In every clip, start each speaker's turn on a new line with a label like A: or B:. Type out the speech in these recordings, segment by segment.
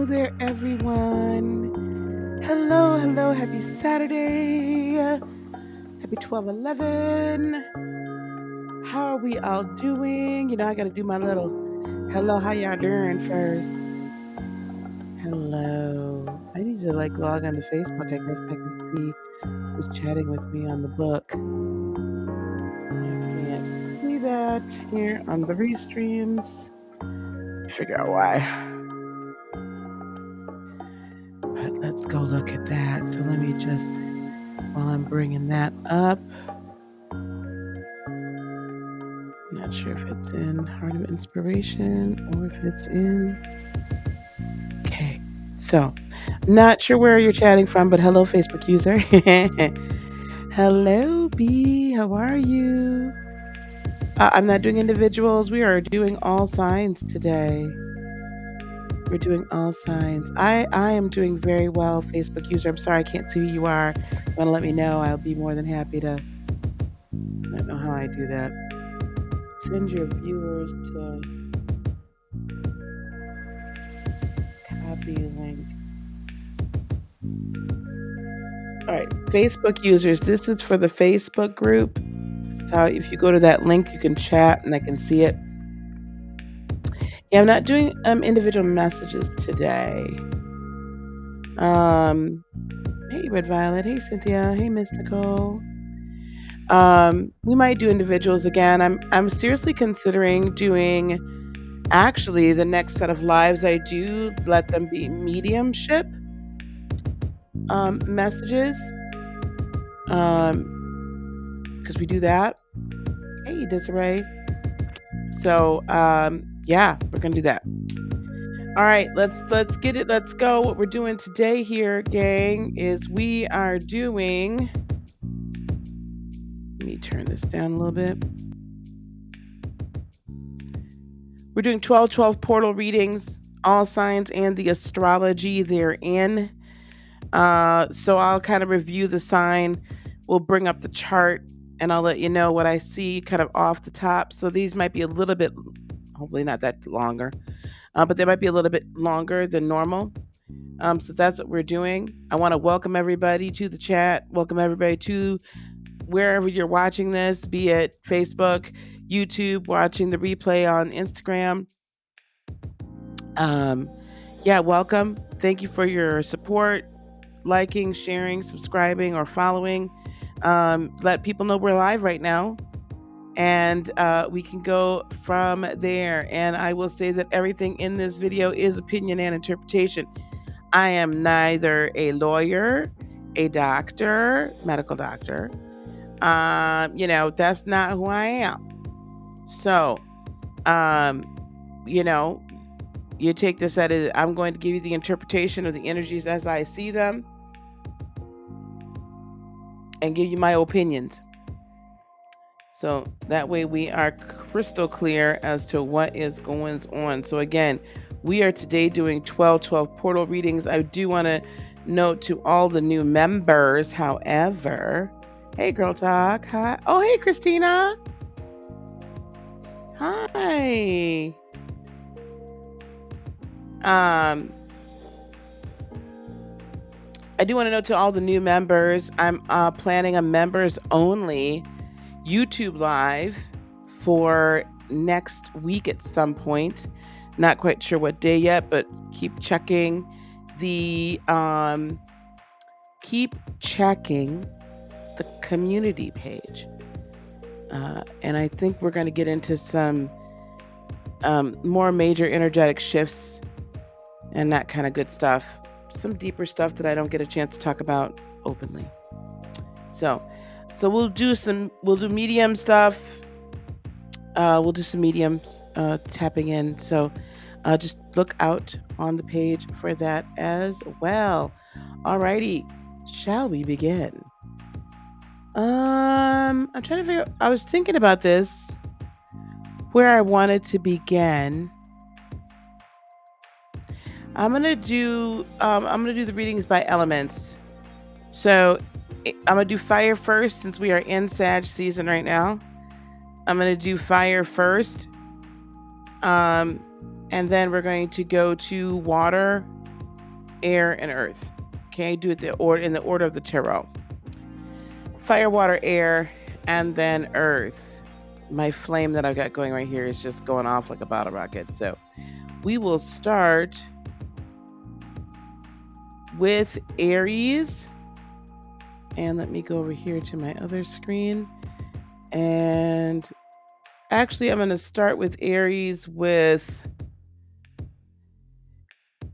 A: there, everyone. Hello, hello. Happy Saturday. Happy 12/11. How are we all doing? You know, I got to do my little hello, how y'all doing first. Hello. I need to log on to Facebook. I guess I can see who's chatting with me on the book. I can't see that here on the restreams. Figure out why. But let's go look at that. So let me just, while I'm bringing that up, not sure if it's in Heart of Inspiration or if it's in. Okay, so not sure where you're chatting from, but hello, Facebook user. Hello, B. How are you? I'm not doing individuals. We are doing all signs today. We're doing all signs. I am doing very well, Facebook user. I'm sorry I can't see who you are. If you want to let me know, I'll be more than happy to. I don't know how I do that. Send your viewers to copy link. All right, Facebook users, this is for the Facebook group. So if you go to that link, you can chat and I can see it. Yeah, I'm not doing individual messages today. Hey, Red Violet. Hey, Cynthia. Hey, Mystical. We might do individuals again. I'm seriously considering doing. Actually, the next set of lives I do, let them be mediumship messages. Because we do that. Hey, Desiree. So yeah, we're gonna do that. All right, let's get it. Let's go. What we're doing today here, gang, is we are doing. Let me turn this down a little bit. We're doing 12/12 portal readings, all signs and the astrology they're in. So I'll kind of review the sign. We'll bring up the chart and I'll let you know what I see kind of off the top. So these might be a little bit, hopefully not that longer, but they might be a little bit longer than normal. So that's what we're doing. I want to welcome everybody to the chat. Welcome everybody to wherever you're watching this, be it Facebook, YouTube, watching the replay on Instagram. Yeah, welcome. Thank you for your support, liking, sharing, subscribing, or following. Let people know we're live right now. And we can go from there. And I will say that everything in this video is opinion and interpretation. I am neither a lawyer, a doctor, medical doctor. You know, that's not who I am. So, you know, you take this as I'm going to give you the interpretation of the energies as I see them and give you my opinions. So that way we are crystal clear as to what is going on. So again, we are today doing 12/12 portal readings. I do want to note to all the new members, however, hey, Girl Talk. Hi. Oh, hey, Christina. Hi. I do want to note to all the new members, I'm planning a members only YouTube live for next week at some point. Not quite sure what day yet, but keep checking the community page. And I think we're going to get into some more major energetic shifts and that kind of good stuff. Some deeper stuff that I don't get a chance to talk about openly. So we'll do medium stuff. We'll do some mediums tapping in. So just look out on the page for that as well. Alrighty, shall we begin? I'm trying to figure out, I was thinking about this, where I wanted to begin. I'm gonna do the readings by elements. So I'm gonna do fire first since we are in Sag season right now. I'm gonna do fire first. And then we're going to go to water air, and earth. Okay, do it in the order of the tarot. Fire, water, air, and then earth. My flame that I've got going right here is just going off like a bottle rocket. So we will start with Aries. And let me go over here to my other screen. And actually, I'm going to start with Aries with...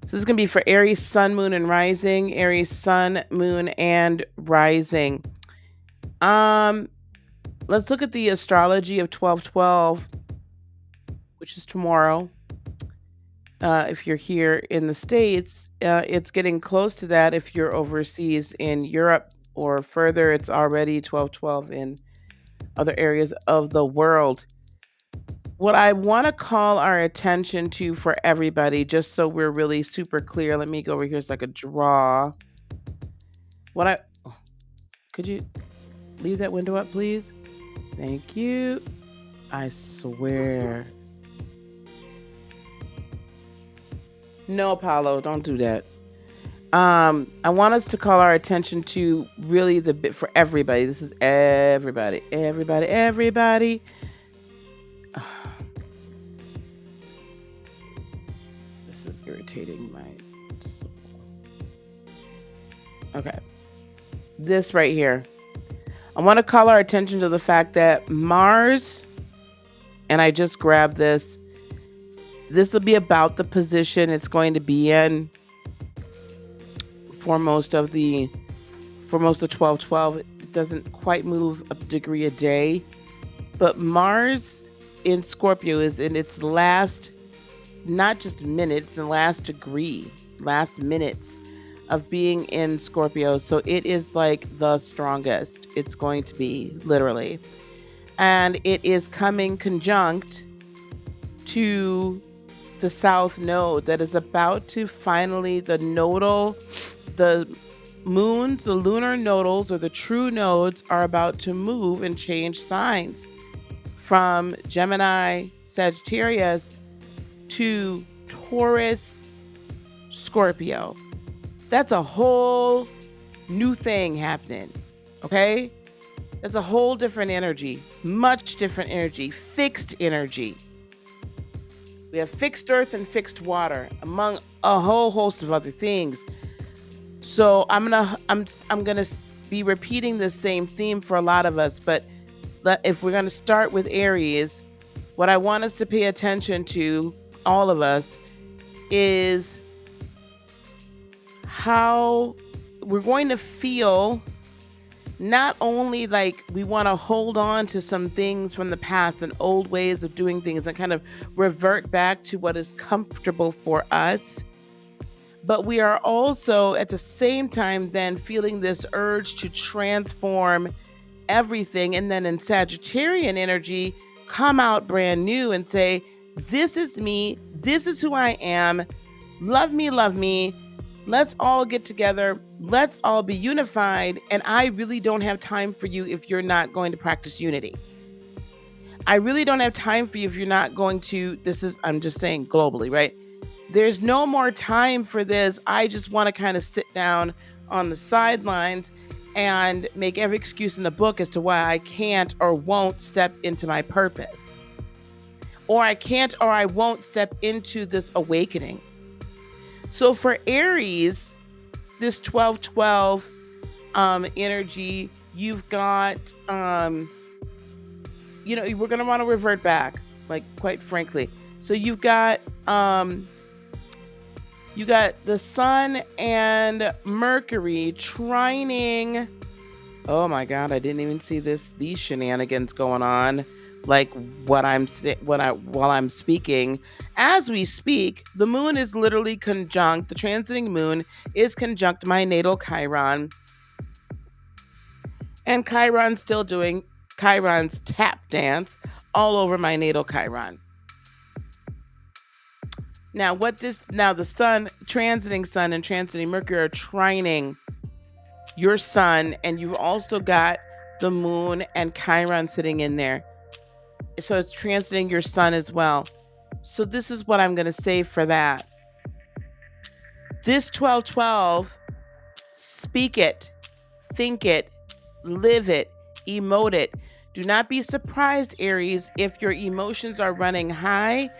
A: So this is going to be for Aries, Sun, Moon, and Rising. Aries, Sun, Moon, and Rising. Let's look at the astrology of 12/12, which is tomorrow. If you're here in the States, it's getting close to that. If you're overseas in Europe or further, it's already 12/12 in other areas of the world. What I want to call our attention to for everybody, just so we're really super clear, let me go over here so I could draw. Could you leave that window up, please? Thank you. I swear. No, Apollo, don't do that. I want us to call our attention to really the bit for everybody. This is everybody. This is irritating my soul. Okay. This right here. I want to call our attention to the fact that Mars, and I just grabbed this. This will be about the position it's going to be in for most of 12/12. It doesn't quite move a degree a day, but Mars in Scorpio is in its last, not just minutes, the last minutes of being in Scorpio. So it is like the strongest it's going to be, literally. And it is coming conjunct to the South Node that is about to finally, the moons, the lunar nodals, or the true nodes, are about to move and change signs from Gemini, Sagittarius to Taurus, Scorpio. That's a whole new thing happening, okay? It's a whole different energy, much different energy, fixed energy. We have fixed earth and fixed water, among a whole host of other things. So I'm gonna be repeating the same theme for a lot of us, but if we're gonna start with Aries, what I want us to pay attention to, all of us, is how we're going to feel. Not only like we want to hold on to some things from the past and old ways of doing things and kind of revert back to what is comfortable for us, but we are also at the same time then feeling this urge to transform everything, and then in Sagittarian energy come out brand new and say, this is me, this is who I am, love me, let's all get together, let's all be unified, and I really don't have time for you if you're not going to practice unity. I really don't have time for you if you're not going to, I'm just saying globally, right? There's no more time for this. I just want to kind of sit down on the sidelines and make every excuse in the book as to why I can't or won't step into my purpose. Or I can't or I won't step into this awakening. So for Aries, this 12/12 energy, you've got, we're going to want to revert back, like, quite frankly. So you've got the Sun and Mercury trining. Oh my God, I didn't even see these shenanigans going on. Like while I'm speaking. As we speak, the moon is literally conjunct. The transiting moon is conjunct my natal Chiron. And Chiron's still doing Chiron's tap dance all over my natal Chiron. Now, the sun, transiting Sun and transiting Mercury are trining your Sun, and you've also got the moon and Chiron sitting in there. So it's transiting your Sun as well. So this is what I'm going to say for that. This 12-12, speak it, think it, live it, emote it. Do not be surprised, Aries, if your emotions are running high,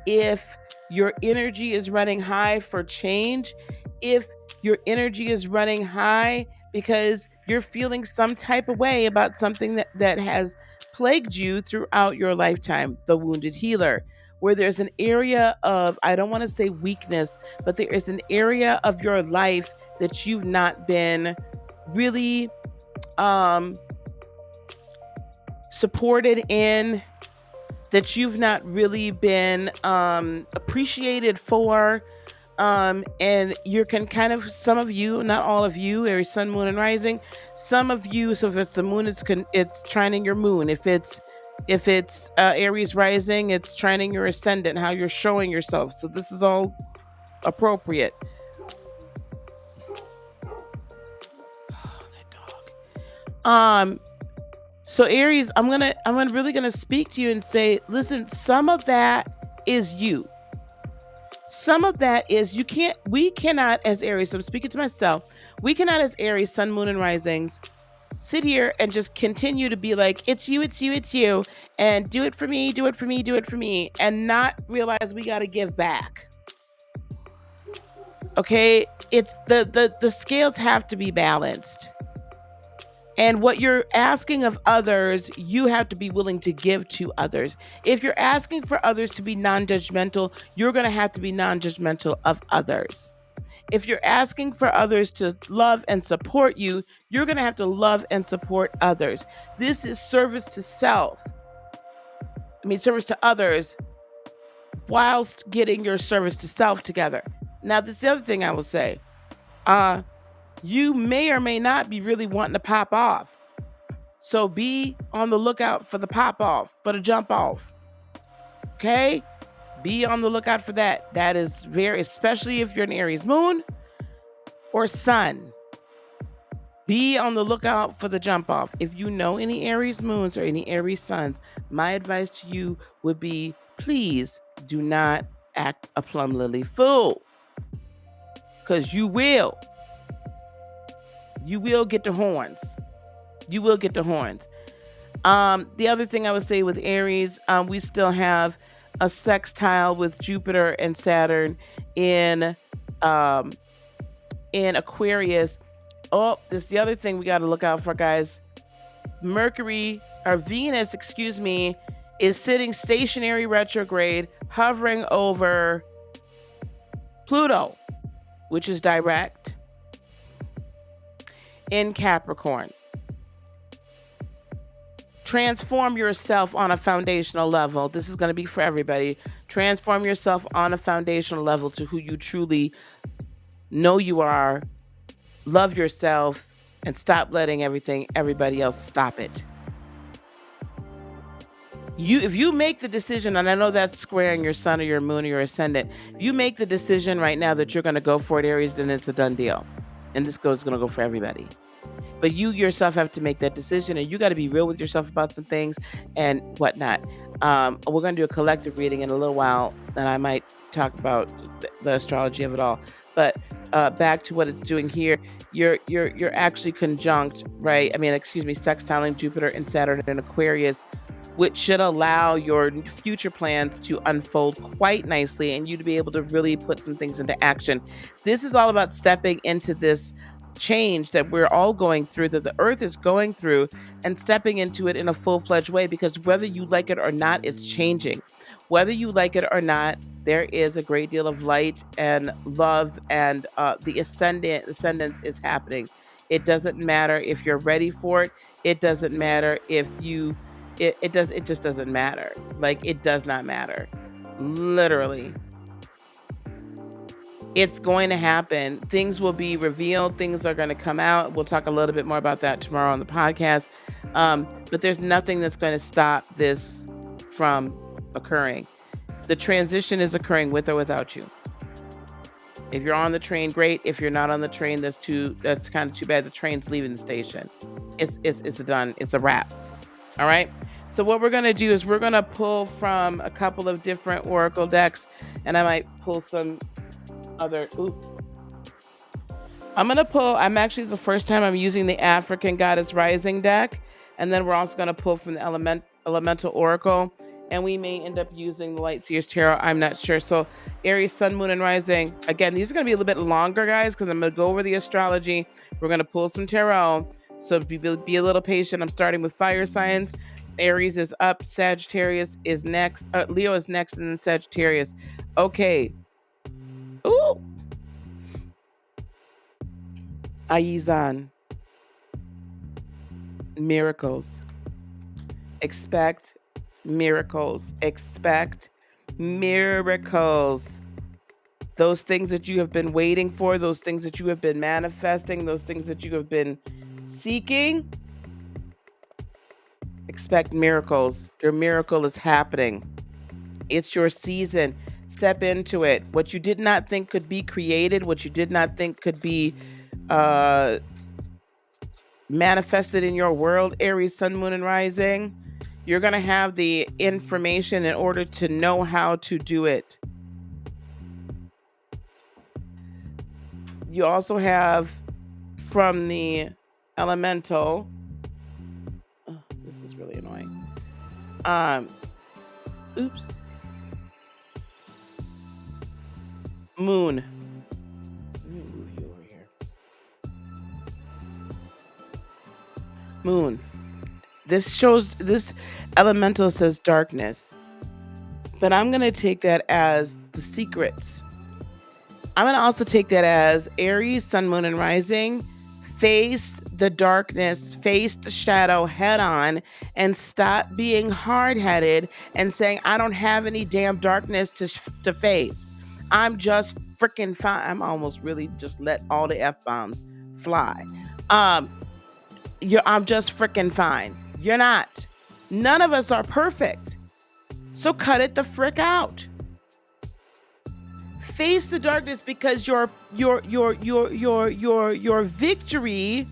A: if your energy is running high for change, if your energy is running high because you're feeling some type of way about something that has plagued you throughout your lifetime, the wounded healer, where there's an area of, I don't want to say weakness, but there is an area of your life that you've not been really supported in, that you've not really been appreciated for, and you can kind of, some of you, not all of you, Aries sun, moon, and rising, some of you, so if it's the moon, it's trining your moon. If it's Aries rising, it's trining your ascendant, how you're showing yourself. So this is all appropriate. So Aries, I'm really gonna speak to you and say, listen, some of that is you. Some of that is we cannot as Aries, so I'm speaking to myself, we cannot as Aries, sun, moon, and risings, sit here and just continue to be like, it's you, and do it for me, and not realize we gotta give back. Okay, it's the scales have to be balanced. And what you're asking of others, you have to be willing to give to others. If you're asking for others to be non-judgmental, you're going to have to be non-judgmental of others. If you're asking for others to love and support you, you're going to have to love and support others. This is service to self. Service to others, whilst getting your service to self together. Now, this is the other thing I will say. You may or may not be really wanting to pop off. So be on the lookout for the pop off, for the jump off. Okay? Be on the lookout for that. That is very, especially if you're an Aries moon or sun. Be on the lookout for the jump off. If you know any Aries moons or any Aries suns, my advice to you would be, please do not act a plum lily fool. Because you will. You will get the horns. You will get the horns. The other thing I would say with Aries, we still have a sextile with Jupiter and Saturn in Aquarius. Oh, this is the other thing we got to look out for, guys. Venus, is sitting stationary retrograde, hovering over Pluto, which is direct, in Capricorn. Transform yourself on a foundational level. This is going to be for everybody. Transform yourself on a foundational level to who you truly know you are. Love yourself and stop letting everybody else stop it. If you make the decision, and I know that's squaring your sun or your moon or your ascendant, if you make the decision right now that you're going to go for it, Aries, then it's a done deal. And this is going to go for everybody. But you yourself have to make that decision, and you got to be real with yourself about some things and whatnot. We're going to do a collective reading in a little while, and I might talk about the astrology of it all. But back to what it's doing here, you're actually conjunct, right? Sextiling Jupiter and Saturn in Aquarius, which should allow your future plans to unfold quite nicely and you to be able to really put some things into action. This is all about stepping into this change that we're all going through, that the earth is going through, and stepping into it in a full-fledged way, because whether you like it or not, it's changing. Whether you like it or not, there is a great deal of light and love, and the ascendance is happening. It doesn't matter if you're ready for it. It doesn't matter if you it just doesn't matter. Like, it does not matter. Literally. It's going to happen. Things will be revealed. Things are going to come out. We'll talk a little bit more about that tomorrow on the podcast. But there's nothing that's going to stop this from occurring. The transition is occurring with or without you. If you're on the train, great. If you're not on the train, that's kind of too bad. The train's leaving the station. It's done. It's a wrap. All right. So what we're going to do is we're going to pull from a couple of different oracle decks, and I might pull some other. I'm going to pull, it's the first time I'm using the African Goddess Rising deck. And then we're also going to pull from the Elemental Oracle. And we may end up using the Light Seers Tarot. I'm not sure. So Aries, Sun, Moon, and Rising. Again, these are going to be a little bit longer, guys, because I'm going to go over the astrology. We're going to pull some tarot. So be a little patient. I'm starting with fire signs. Aries is up. Sagittarius is next. Leo is next, and then Sagittarius. Okay. Ooh. Aizan. Miracles. Expect miracles. Expect miracles. Those things that you have been waiting for, those things that you have been manifesting, those things that you have been seeking. Expect miracles. Your miracle is happening. It's your season. Step into it. What you did not think could be created, what you did not think could be manifested in your world, Aries, Sun, Moon, and Rising, you're going to have the information in order to know how to do it. You also have from the elemental, oh, this is really annoying. Oops. Moon. Let me move you over here. Moon. This elemental says darkness, but I'm going to take that as the secrets. I'm going to also take that as Aries, Sun, Moon, and Rising. Face the darkness, face the shadow head on, and stop being hard-headed and saying, I don't have any damn darkness to face. I'm just freaking fine. I'm almost really just let all the F-bombs fly. I'm just freaking fine. You're not. None of us are perfect. So cut it the frick out. Face the darkness, because your victory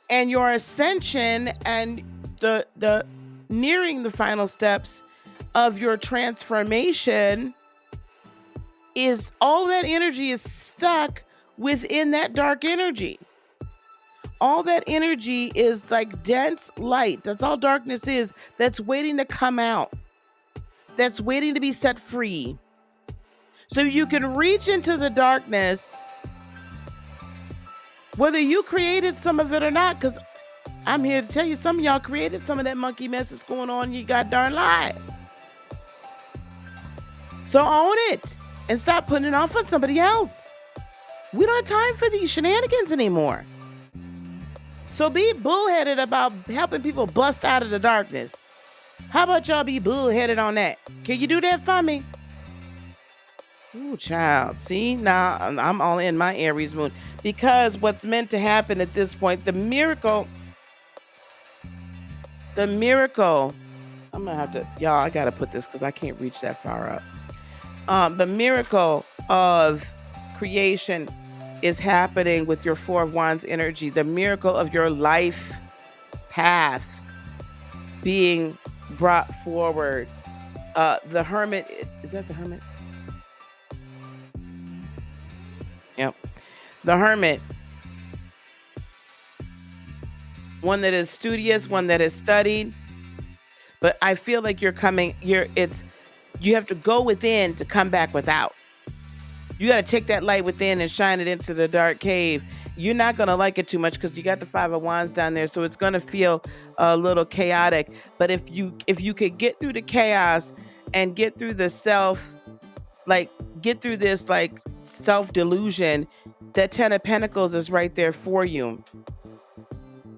A: and your ascension and the nearing the final steps of your transformation is all that energy is stuck within that dark energy. All that energy is like dense light. That's all darkness is. That's waiting to come out. That's waiting to be set free. So you can reach into the darkness, whether you created some of it or not, because I'm here to tell you, some of y'all created some of that monkey mess that's going on. You got darn live. So own it and stop putting it off on somebody else. We don't have time for these shenanigans anymore. So be bullheaded about helping people bust out of the darkness. How about y'all be bullheaded on that? Can you do that for me? Ooh, child. See, now I'm all in my Aries moon, because what's meant to happen at this point, the miracle, I'm gonna have to, y'all, I gotta put this because I can't reach that far up. The miracle of creation is happening with your Four of Wands energy. The miracle of your life path being brought forward. The Hermit, is that the Hermit? Yep. The Hermit. One that is studious, one that is studied. But I feel like you have to go within to come back without. You got to take that light within and shine it into the dark cave. You're not going to like it too much because you got the Five of Wands down there. So it's going to feel a little chaotic. But if you could get through the chaos and get through the get through this self-delusion, that Ten of Pentacles is right there for you.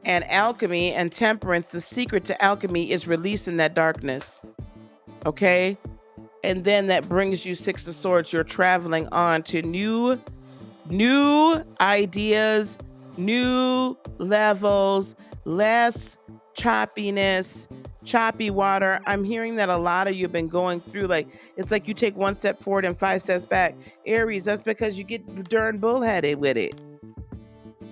A: And alchemy and temperance, the secret to alchemy is released in that darkness. Okay? And then that brings you Six of Swords. You're traveling on to new ideas, new levels, less choppiness, choppy water. I'm hearing that a lot of you have been going through, it's like you take one step forward and 5 steps back. Aries, that's because you get darn bullheaded with it.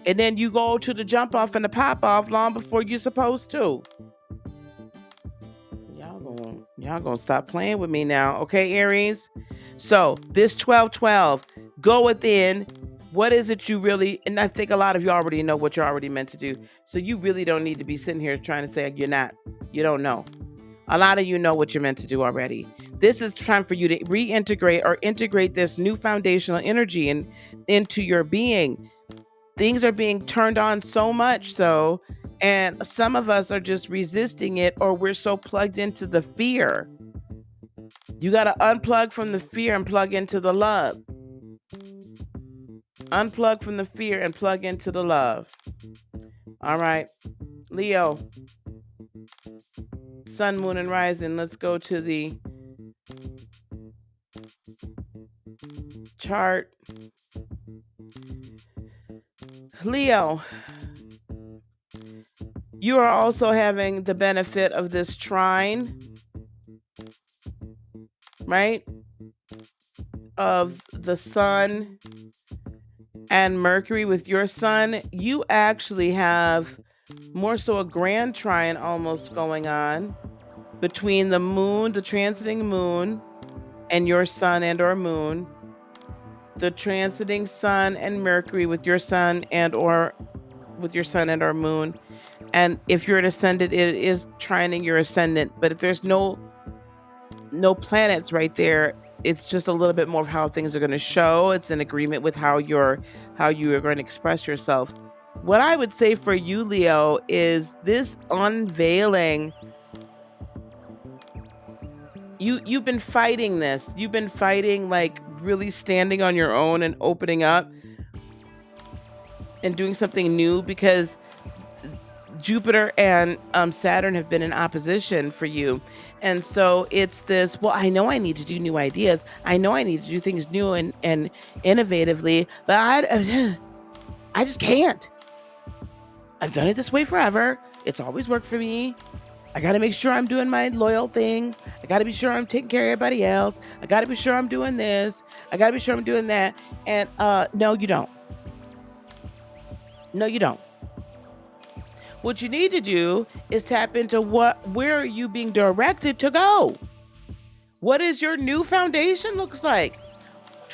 A: And then you go to the jump off and the pop off long before you're supposed to. Y'all gonna stop playing with me now, okay, Aries? So this 12-12, go within, What is it you really, and I think a lot of you already know what you're already meant to do. So you really don't need to be sitting here trying to say you don't know. A lot of you know what you're meant to do already. This is time for you to reintegrate or integrate this new foundational energy into your being. Things are being turned on so much so, and some of us are just resisting it, or we're so plugged into the fear. You got to unplug from the fear and plug into the love. Unplug from the fear and plug into the love. All right, Leo, sun, moon, and rising. Let's go to the chart. Leo, you are also having the benefit of this trine, right? Of the sun and Mercury with your sun. You actually have more so a grand trine almost going on between the moon, the transiting moon, and your sun and or moon. The transiting sun and Mercury with your sun and or moon. And if you're an ascendant, it is trining your ascendant. But if there's no planets right there, it's just a little bit more of how things are going to show. It's in agreement with how you are going to express yourself. What I would say for you, Leo, is this unveiling. You've been fighting this. You've been fighting, like really standing on your own and opening up and doing something new, because Jupiter and Saturn have been in opposition for you. And so it's this, well, I know I need to do new ideas. I know I need to do things new and innovatively, but I just can't. I've done it this way forever. It's always worked for me. I got to make sure I'm doing my loyal thing. I got to be sure I'm taking care of everybody else. I got to be sure I'm doing this. I got to be sure I'm doing that. And no, you don't. No, you don't. What you need to do is tap into where are you being directed to go? What is your new foundation looks like?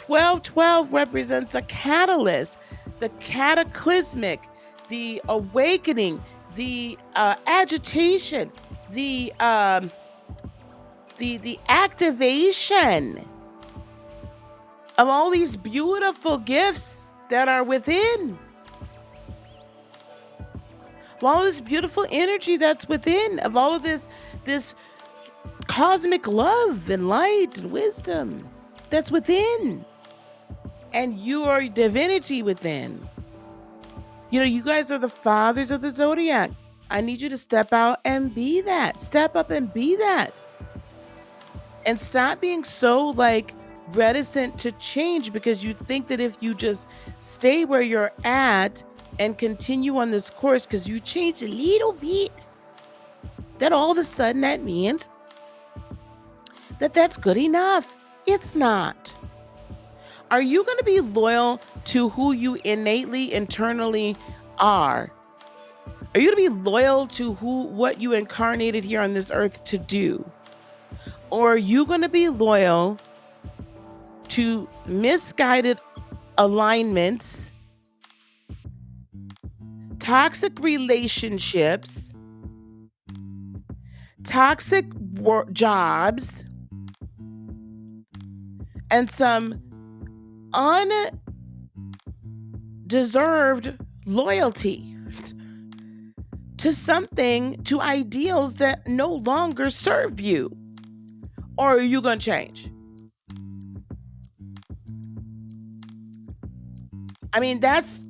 A: 1212 represents a catalyst, the cataclysmic, the awakening, the agitation, the activation of all these beautiful gifts that are within. Of all of this beautiful energy that's within, of all of this cosmic love and light and wisdom that's within, and your divinity within. You know, you guys are the fathers of the zodiac. I need you to step out and be that. Step up and be that. And stop being so reticent to change, because you think that if you just stay where you're at and continue on this course, because you change a little bit, that all of a sudden that means that's good enough. It's not. Are you going to be loyal to who you innately, internally are? Are you going to be loyal to what you incarnated here on this earth to do? Or are you going to be loyal to misguided alignments, toxic relationships, toxic jobs, and some undeserved loyalty to ideals that no longer serve you? Or are you going to change? I mean, that's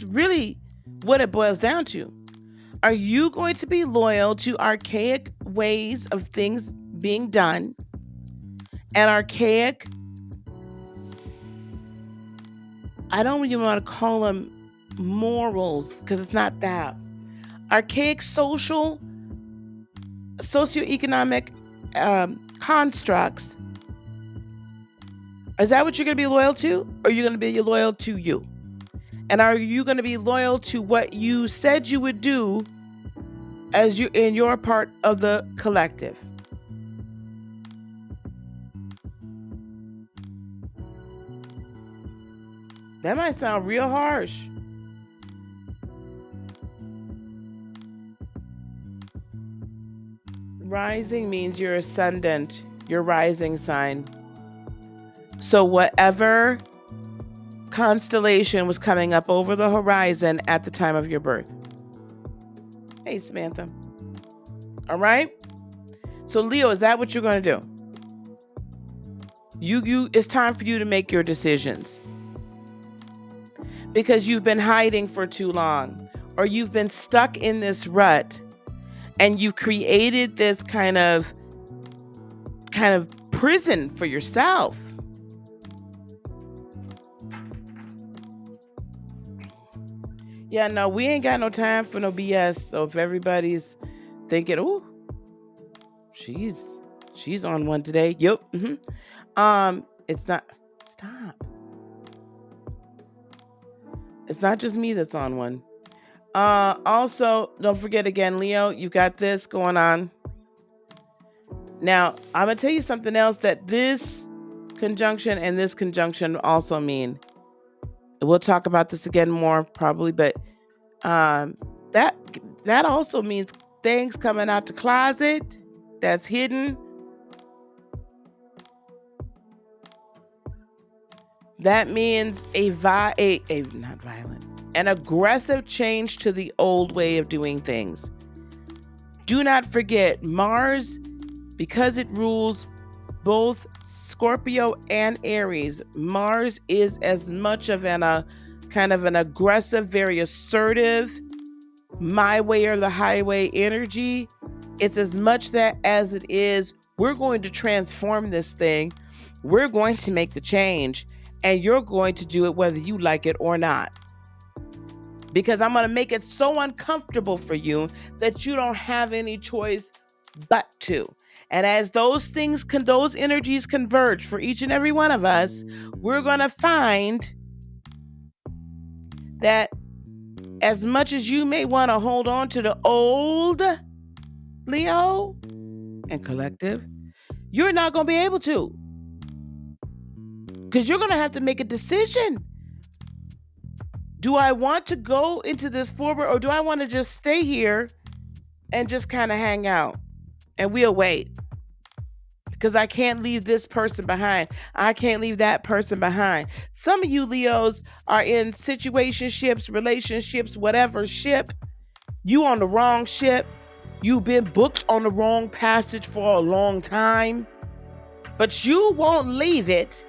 A: really what it boils down to. Are you going to be loyal to archaic ways of things being done and archaic, I don't even want to call them morals, because it's not that, archaic socioeconomic constructs? Is that what you're going to be loyal to? Or are you going to be loyal to you? And are you going to be loyal to what you said you would do as you in your part of the collective? That might sound real harsh. Rising means your ascendant, your rising sign. So whatever constellation was coming up over the horizon at the time of your birth. Hey, Samantha. All right. So Leo, is that what you're going to do? It's time for you to make your decisions. Because you've been hiding for too long, or you've been stuck in this rut, and you've created this kind of prison for yourself. Yeah, no, we ain't got no time for no BS. So if everybody's thinking, oh, she's on one today. Yep. It's not. Stop. It's not just me that's on one. Also, don't forget again, Leo, you got this going on. Now, I'm going to tell you something else that this conjunction and this conjunction also mean. We'll talk about this again more probably, but that also means things coming out the closet that's hidden. That means an aggressive change to the old way of doing things. Do not forget, Mars, because it rules both Scorpio and Aries, Mars is as much of an aggressive, very assertive, my way or the highway energy. It's as much that as it is, we're going to transform this thing. We're going to make the change, and you're going to do it whether you like it or not. Because I'm going to make it so uncomfortable for you that you don't have any choice but to. And as those energies converge for each and every one of us, we're going to find that as much as you may want to hold on to the old, Leo and collective, you're not going to be able to. Because you're going to have to make a decision. Do I want to go into this forward, or do I want to just stay here and just kind of hang out? And we'll wait. Because I can't leave this person behind. I can't leave that person behind. Some of you Leos are in situationships, relationships, whatever ship. You on the wrong ship. You've been booked on the wrong passage for a long time. But you won't leave it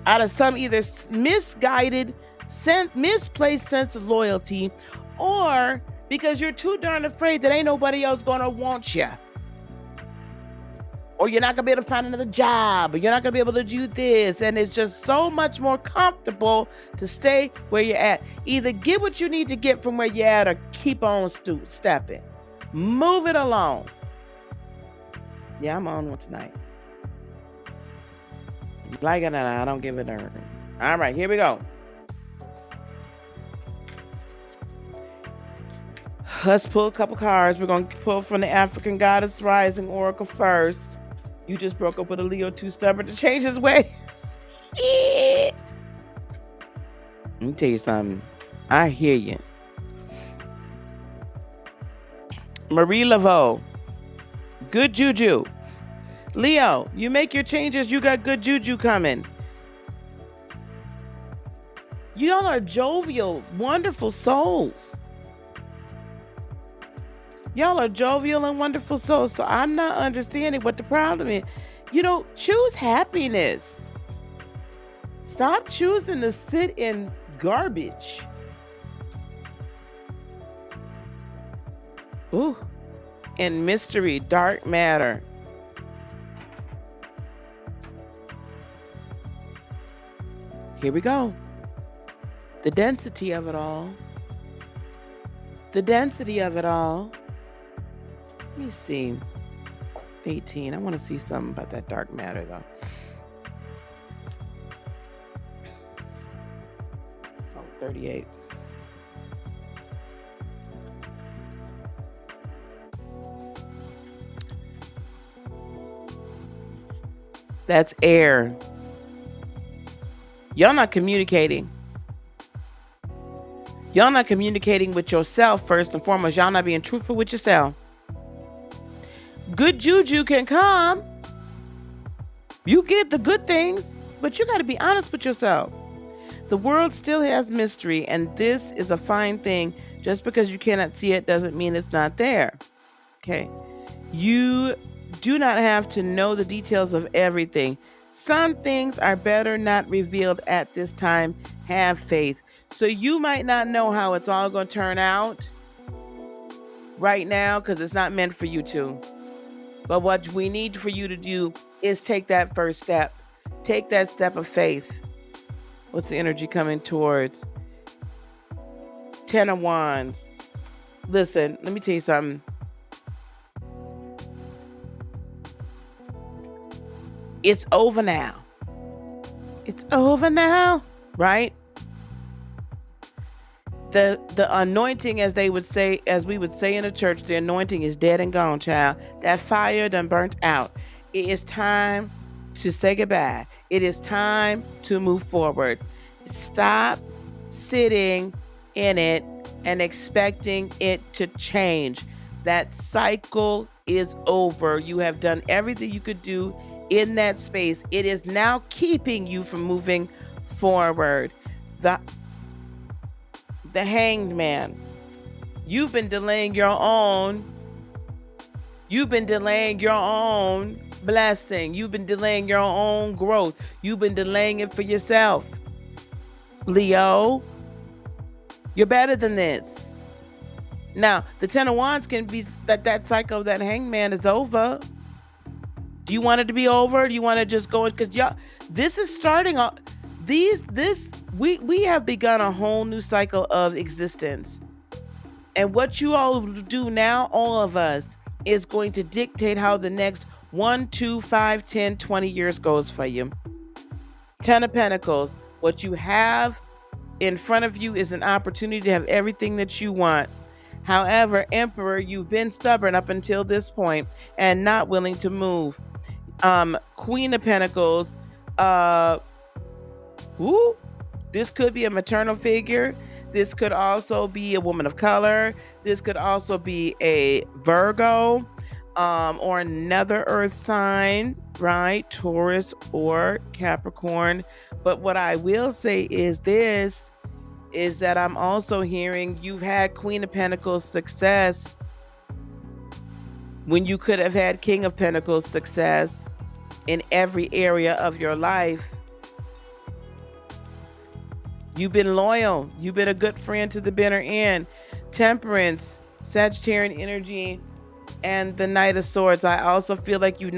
A: out of some either misguided, misplaced sense of loyalty, or because you're too darn afraid that ain't nobody else gonna want you. Or you're not going to be able to find another job, or you're not going to be able to do this. And it's just so much more comfortable to stay where you're at. Either get what you need to get from where you're at, or keep on stepping. Move it along. Yeah, I'm on one tonight. Like it or not, I don't give it a... All right, here we go. Let's pull a couple cards. We're going to pull from the African Goddess Rising Oracle first. You just broke up with a Leo too stubborn to change his way. Let me tell you something. I hear you. Marie Laveau. Good juju. Leo, you make your changes. You got good juju coming. Y'all are jovial, wonderful souls. Y'all are jovial and wonderful souls. So I'm not understanding what the problem is. Choose happiness. Stop choosing to sit in garbage. Ooh. And mystery, dark matter. Here we go. The density of it all. The density of it all. Let me see. 18. I want to see something about that dark matter, though. Oh, 38. That's air. Y'all not communicating. Y'all not communicating with yourself first and foremost. Y'all not being truthful with yourself. Good juju can come. You get the good things, but you got to be honest with yourself. The world still has mystery, and this is a fine thing. Just because you cannot see it doesn't mean it's not there. Okay. You do not have to know the details of everything. Some things are better not revealed at this time. Have faith. So you might not know how it's all going to turn out right now because it's not meant for you to. But what we need for you to do is take that first step. Take that step of faith. What's the energy coming towards? 10 of Wands. Listen, let me tell you something. It's over now. It's over now, right? The anointing, as they would say, as we would say in the church, the anointing is dead and gone, child. That fire done burnt out. It is time to say goodbye. It is time to move forward. Stop sitting in it and expecting it to change. That cycle is over. You have done everything you could do in that space. It is now keeping you from moving forward. The Hanged Man. You've been delaying your own. You've been delaying your own blessing. You've been delaying your own growth. You've been delaying it for yourself. Leo, you're better than this. Now, the 10 of Wands can be that cycle of that Hanged Man is over. Do you want it to be over? Do you want to just go? Because y'all, this is starting off. We have begun a whole new cycle of existence. And what you all do now, all of us, is going to dictate how the next 1, 2, 5, 10, 20 years goes for you. 10 of Pentacles. What you have in front of you is an opportunity to have everything that you want. However, Emperor, you've been stubborn up until this point and not willing to move. Queen of Pentacles. This could be a maternal figure. This could also be a woman of color. This could also be a Virgo, or another earth sign, right? Taurus or Capricorn. But what I will say is this, is that I'm also hearing you've had Queen of Pentacles success when you could have had King of Pentacles success in every area of your life. You've been loyal. You've been a good friend to the bitter end. Temperance, Sagittarian energy, and the Knight of Swords. I also feel like you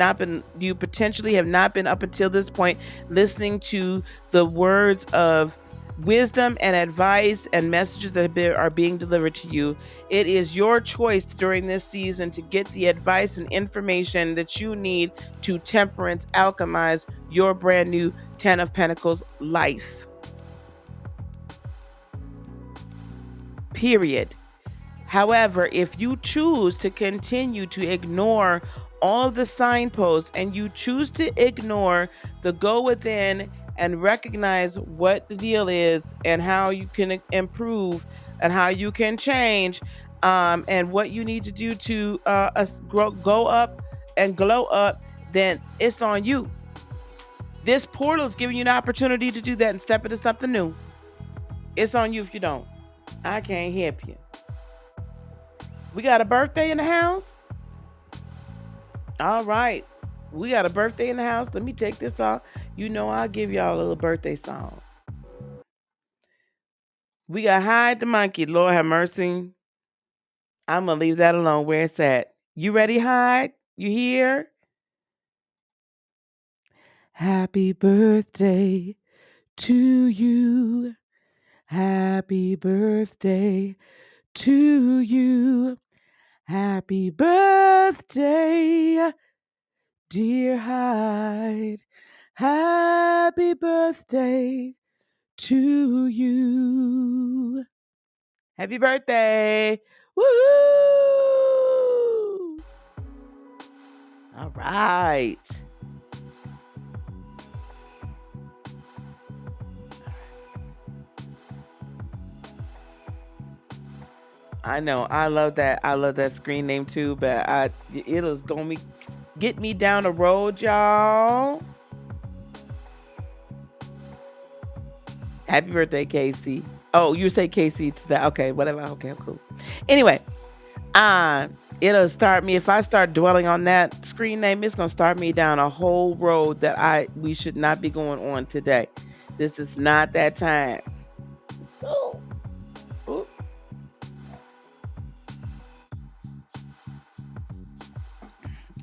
A: potentially have not been up until this point listening to the words of wisdom and advice and messages that are being delivered to you. It is your choice during this season to get the advice and information that you need to temperance alchemize your brand new 10 of Pentacles life. Period. However, if you choose to continue to ignore all of the signposts and you choose to ignore the go within and recognize what the deal is and how you can improve and how you can change, and what you need to do to go up and glow up, then it's on you. This portal is giving you an opportunity to do that and step into something new. It's on you if you don't. I can't help you. We got a birthday in the house? All right. We got a birthday in the house. Let me take this off. You know I'll give y'all a little birthday song. We got Hide the Monkey. Lord have mercy. I'm going to leave that alone where it's at. You ready, Hide? You here? Happy birthday to you. Happy birthday to you. Happy birthday, dear Hyde. Happy birthday to you. Happy birthday. Woo! All right. I know. I love that. I love that screen name too, but it'll get me down the road, y'all. Happy birthday, Casey. Oh, you say Casey to that. Okay, whatever. Okay, cool. Anyway, it'll start me if I start dwelling on that screen name, it's gonna start me down a whole road that we should not be going on today. This is not that time. Ooh. Ooh.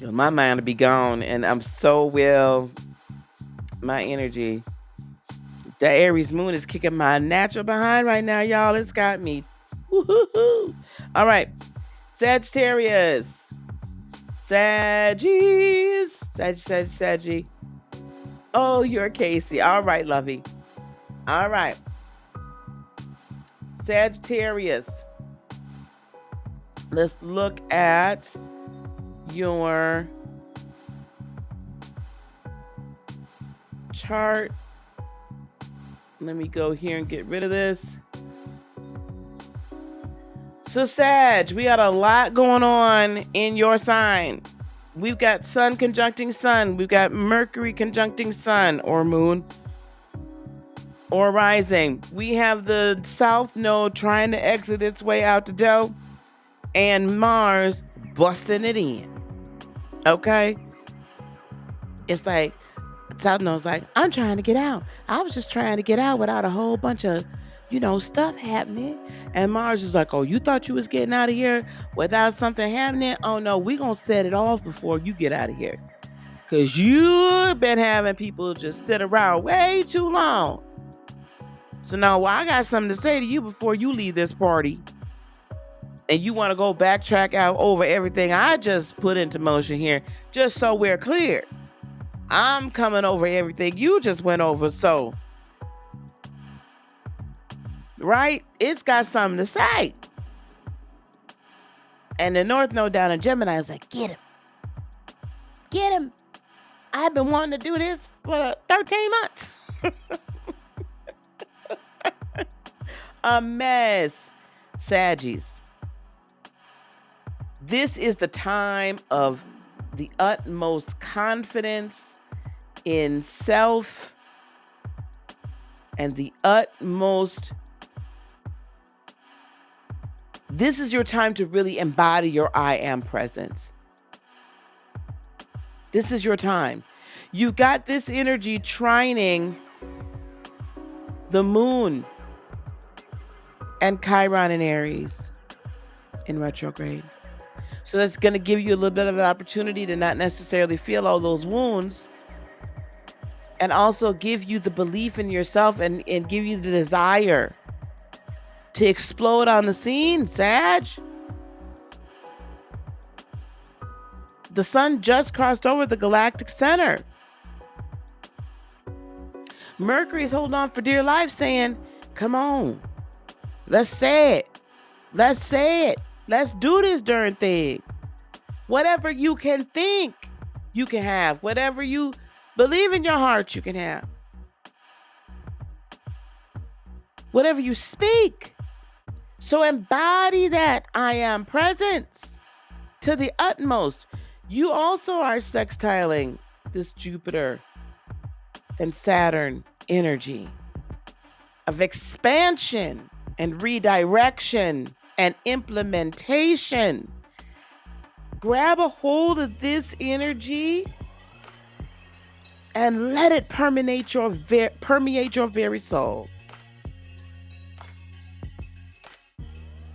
A: My mind will be gone, and I'm so well. My energy. The Aries moon is kicking my natural behind right now, y'all. It's got me. Woo-hoo-hoo. All right. Sagittarius. Saggies. Saggy. Oh, you're Casey. All right, lovey. All right. Sagittarius. Let's look at your chart. Let me go here and get rid of this. So Sag, we got a lot going on in your sign. We've got Sun conjuncting Sun. We've got Mercury conjuncting Sun or Moon or Rising. We have the South Node trying to exit its way out the door and Mars busting it in. Okay? It's like, South Node's like, I'm trying to get out. I was just trying to get out without a whole bunch of, stuff happening. And Mars is like, oh, you thought you was getting out of here without something happening? Oh, no, we going to set it off before you get out of here. Because you've been having people just sit around way too long. So now I got something to say to you before you leave this party. And you want to go backtrack out over everything I just put into motion here, just so we're clear. I'm coming over everything you just went over, so. Right? It's got something to say. And the North Node down in Gemini is like, get him. Get him. I've been wanting to do this for 13 months. A mess. Saggies. This is the time of the utmost confidence in self and the utmost. This is your time to really embody your I am presence. This is your time. You've got this energy trining the moon and Chiron in Aries in retrograde. So that's going to give you a little bit of an opportunity to not necessarily feel all those wounds, and also give you the belief in yourself and give you the desire to explode on the scene, Sag. The sun just crossed over the galactic center. Mercury's holding on for dear life saying, come on, let's say it. Let's say it. Let's do this darn thing. Whatever you can think, you can have. Whatever you believe in your heart, you can have. Whatever you speak. So embody that I am presence to the utmost. You also are sextiling this Jupiter and Saturn energy of expansion and redirection and implementation. Grab a hold of this energy and let it permeate your very soul.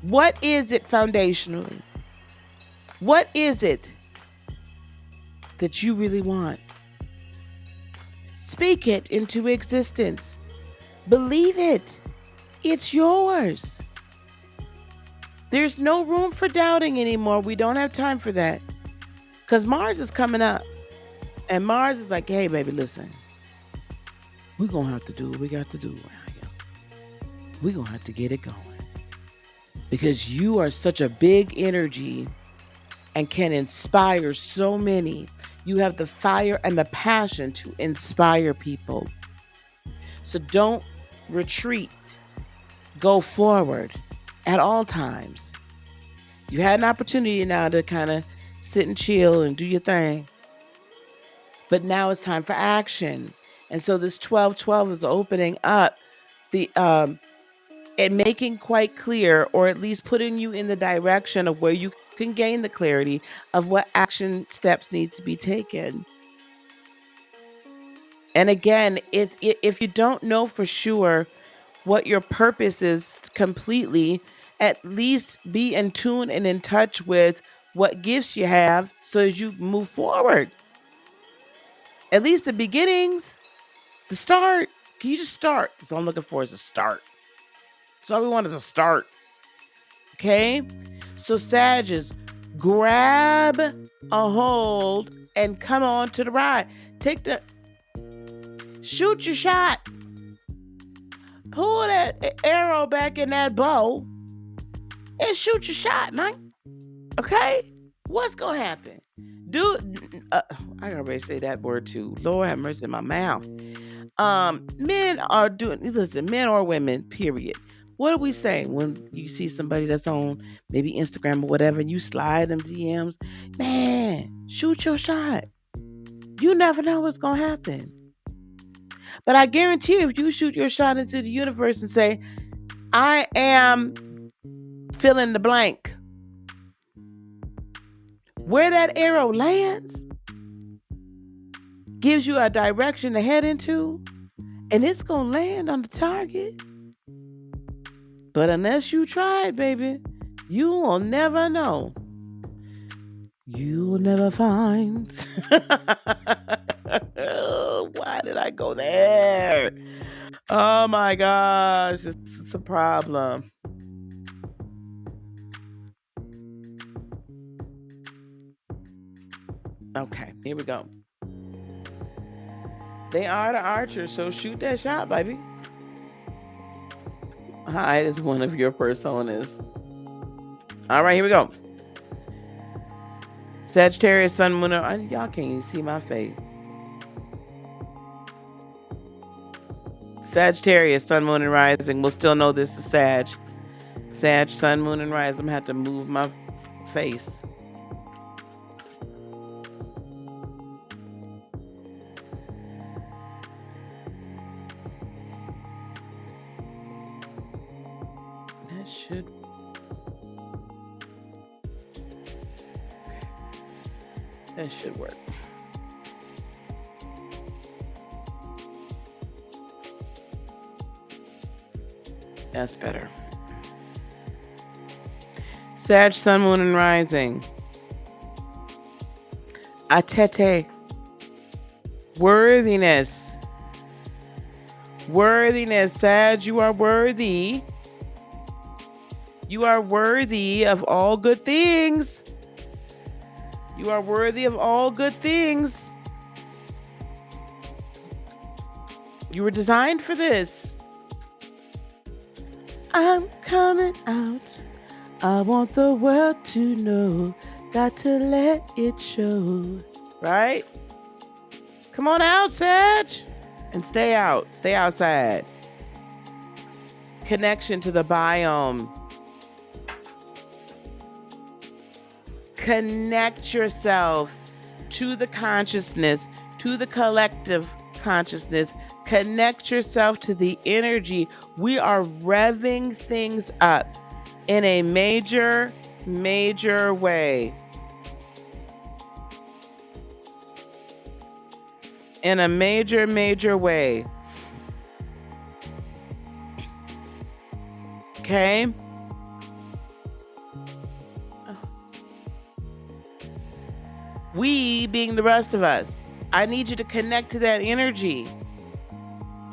A: What is it foundationally? What is it that you really want? Speak it into existence. Believe it. It's yours. There's no room for doubting anymore. We don't have time for that. Because Mars is coming up. And Mars is like, hey, baby, listen. We're going to have to do what we got to do around here. We're going to have to get it going. Because you are such a big energy and can inspire so many. You have the fire and the passion to inspire people. So don't retreat. Go forward at all times. You had an opportunity now to kind of sit and chill and do your thing. But now it's time for action. And so this 12-12 is opening up the and making quite clear, or at least putting you in the direction of where you can gain the clarity of what action steps need to be taken. And again, if you don't know for sure what your purpose is completely, at least be in tune and in touch with what gifts you have so as you move forward. At least the beginnings, the start. Can you just start? That's all I'm looking for is a start. That's all we want is a start. Okay? So Sagittarius, grab a hold and come on to the ride. Shoot your shot. Pull that arrow back in that bow and shoot your shot, man. Okay? What's going to happen? I already say that word too. Lord have mercy in my mouth. Men are doing, listen, men or women, period. What are we saying when you see somebody that's on maybe Instagram or whatever and you slide them DMs? Man, shoot your shot. You never know what's going to happen. But I guarantee you, if you shoot your shot into the universe and say, I am fill in the blank, where that arrow lands gives you a direction to head into, and it's going to land on the target. But unless you try it, baby, you will never know. You will never find. Why did I go there? Oh my gosh, it's a problem. Okay, here we go. They are the archers, so shoot that shot, baby. Hide is one of your personas. All right, here we go. Sagittarius, Sun, Moon, y'all can't even see my face. Sagittarius, Sun, Moon, and Rising. We'll still know this is Sag. Sag, Sun, Moon, and Rising. I'm going to have to move my face. That should... That should work. That's better. Sag, Sun, Moon, and Rising. Atete. Worthiness. Worthiness. Sag, you are worthy. You are worthy of all good things. You are worthy of all good things. You were designed for this. I'm coming out. I want the world to know. Got to let it show. Right? Come on out, Sag. And stay out. Stay outside. Connection to the biome. Connect yourself to the consciousness, to the collective consciousness. Connect yourself to the energy. We are revving things up in a major, major way. In a major, major way. Okay? We, being the rest of us, I need you to connect to that energy.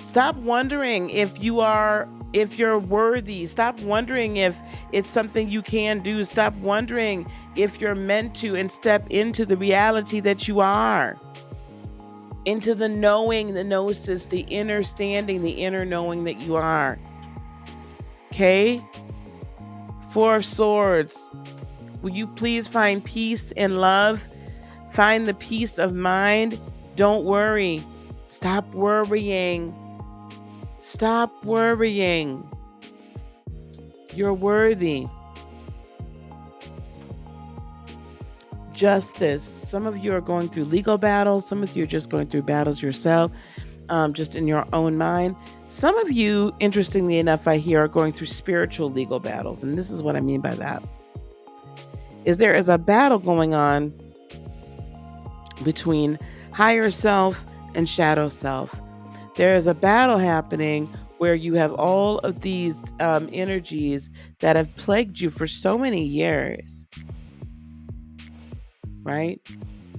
A: Stop wondering if you're worthy. Stop wondering if it's something you can do. Stop wondering if you're meant to, and step into the reality that you are. Into the knowing, the gnosis, the inner standing, the inner knowing that you are. Okay? Four of Swords. Will you please find peace and love? Find the peace of mind. Don't worry. Stop worrying. Stop worrying. You're worthy. justice. Some of you are going through legal battles. Some of you are just going through battles yourself, just in your own mind. Some of you, interestingly enough, I hear are going through spiritual legal battles. And this is what I mean by that. Is there is a battle going on between higher self and shadow self. There is a battle happening where you have all of these energies that have plagued you for so many years, right?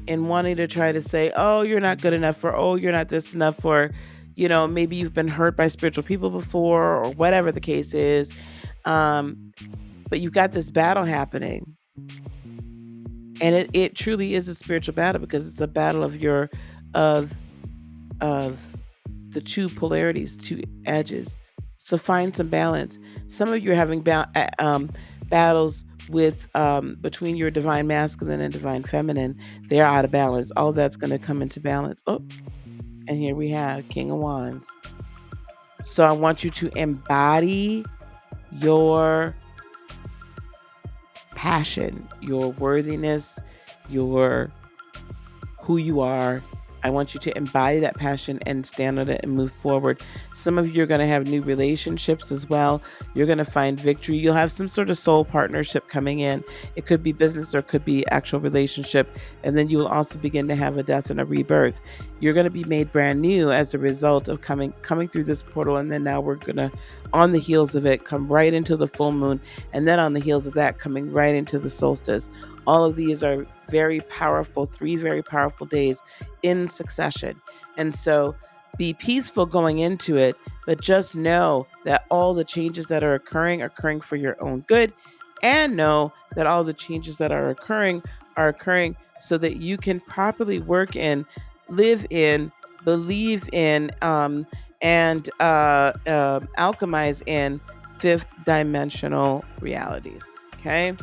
A: And wanting to try to say, oh, you're not good enough, or oh, you're not this enough, or, maybe you've been hurt by spiritual people before, or whatever the case is. But you've got this battle happening. And it truly is a spiritual battle, because it's a battle of the two polarities, two edges. So find some balance. Some of you are having battles with between your divine masculine and divine feminine. They're out of balance. All that's going to come into balance. Oh, and here we have King of Wands. So I want you to embody your passion, your worthiness, your who you are. I want you to embody that passion and stand on it and move forward. Some of you are going to have new relationships as well. You're going to find victory. You'll have some sort of soul partnership coming in. It could be business or it could be actual relationship. And then you will also begin to have a death and a rebirth. You're going to be made brand new as a result of coming through this portal. And then now we're going to, on the heels of it, come right into the full moon. And then on the heels of that, coming right into the solstice. All of these are very powerful, 3 very powerful days in succession. And so be peaceful going into it, but just know that all the changes that are occurring for your own good, and know that all the changes that are occurring so that you can properly work in, live in, believe in, and alchemize in 5th dimensional realities. Okay?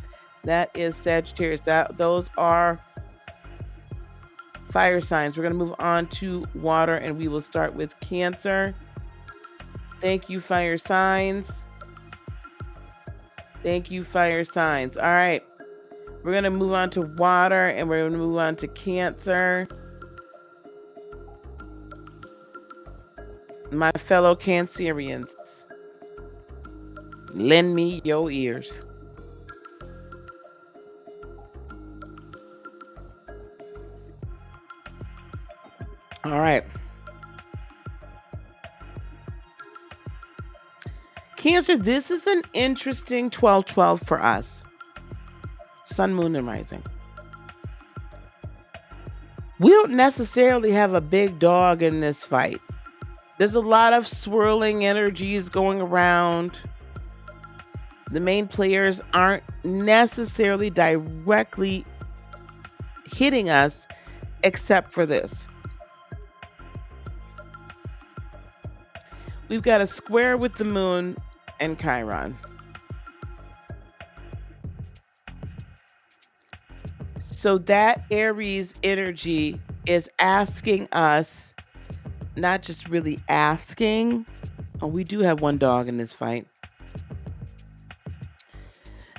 A: That is Sagittarius. Those are fire signs. We're going to move on to water, and we will start with Cancer. Thank you, fire signs. Thank you, fire signs. All right. We're going to move on to water, and we're going to move on to Cancer. My fellow Cancerians, lend me your ears. All right. Cancer, this is an interesting 12-12 for us. Sun, moon, and rising. We don't necessarily have a big dog in this fight. There's a lot of swirling energies going around. The main players aren't necessarily directly hitting us, except for this. We've got a square with the moon and Chiron. So that Aries energy is asking us, not just really asking. Oh, we do have one dog in this fight.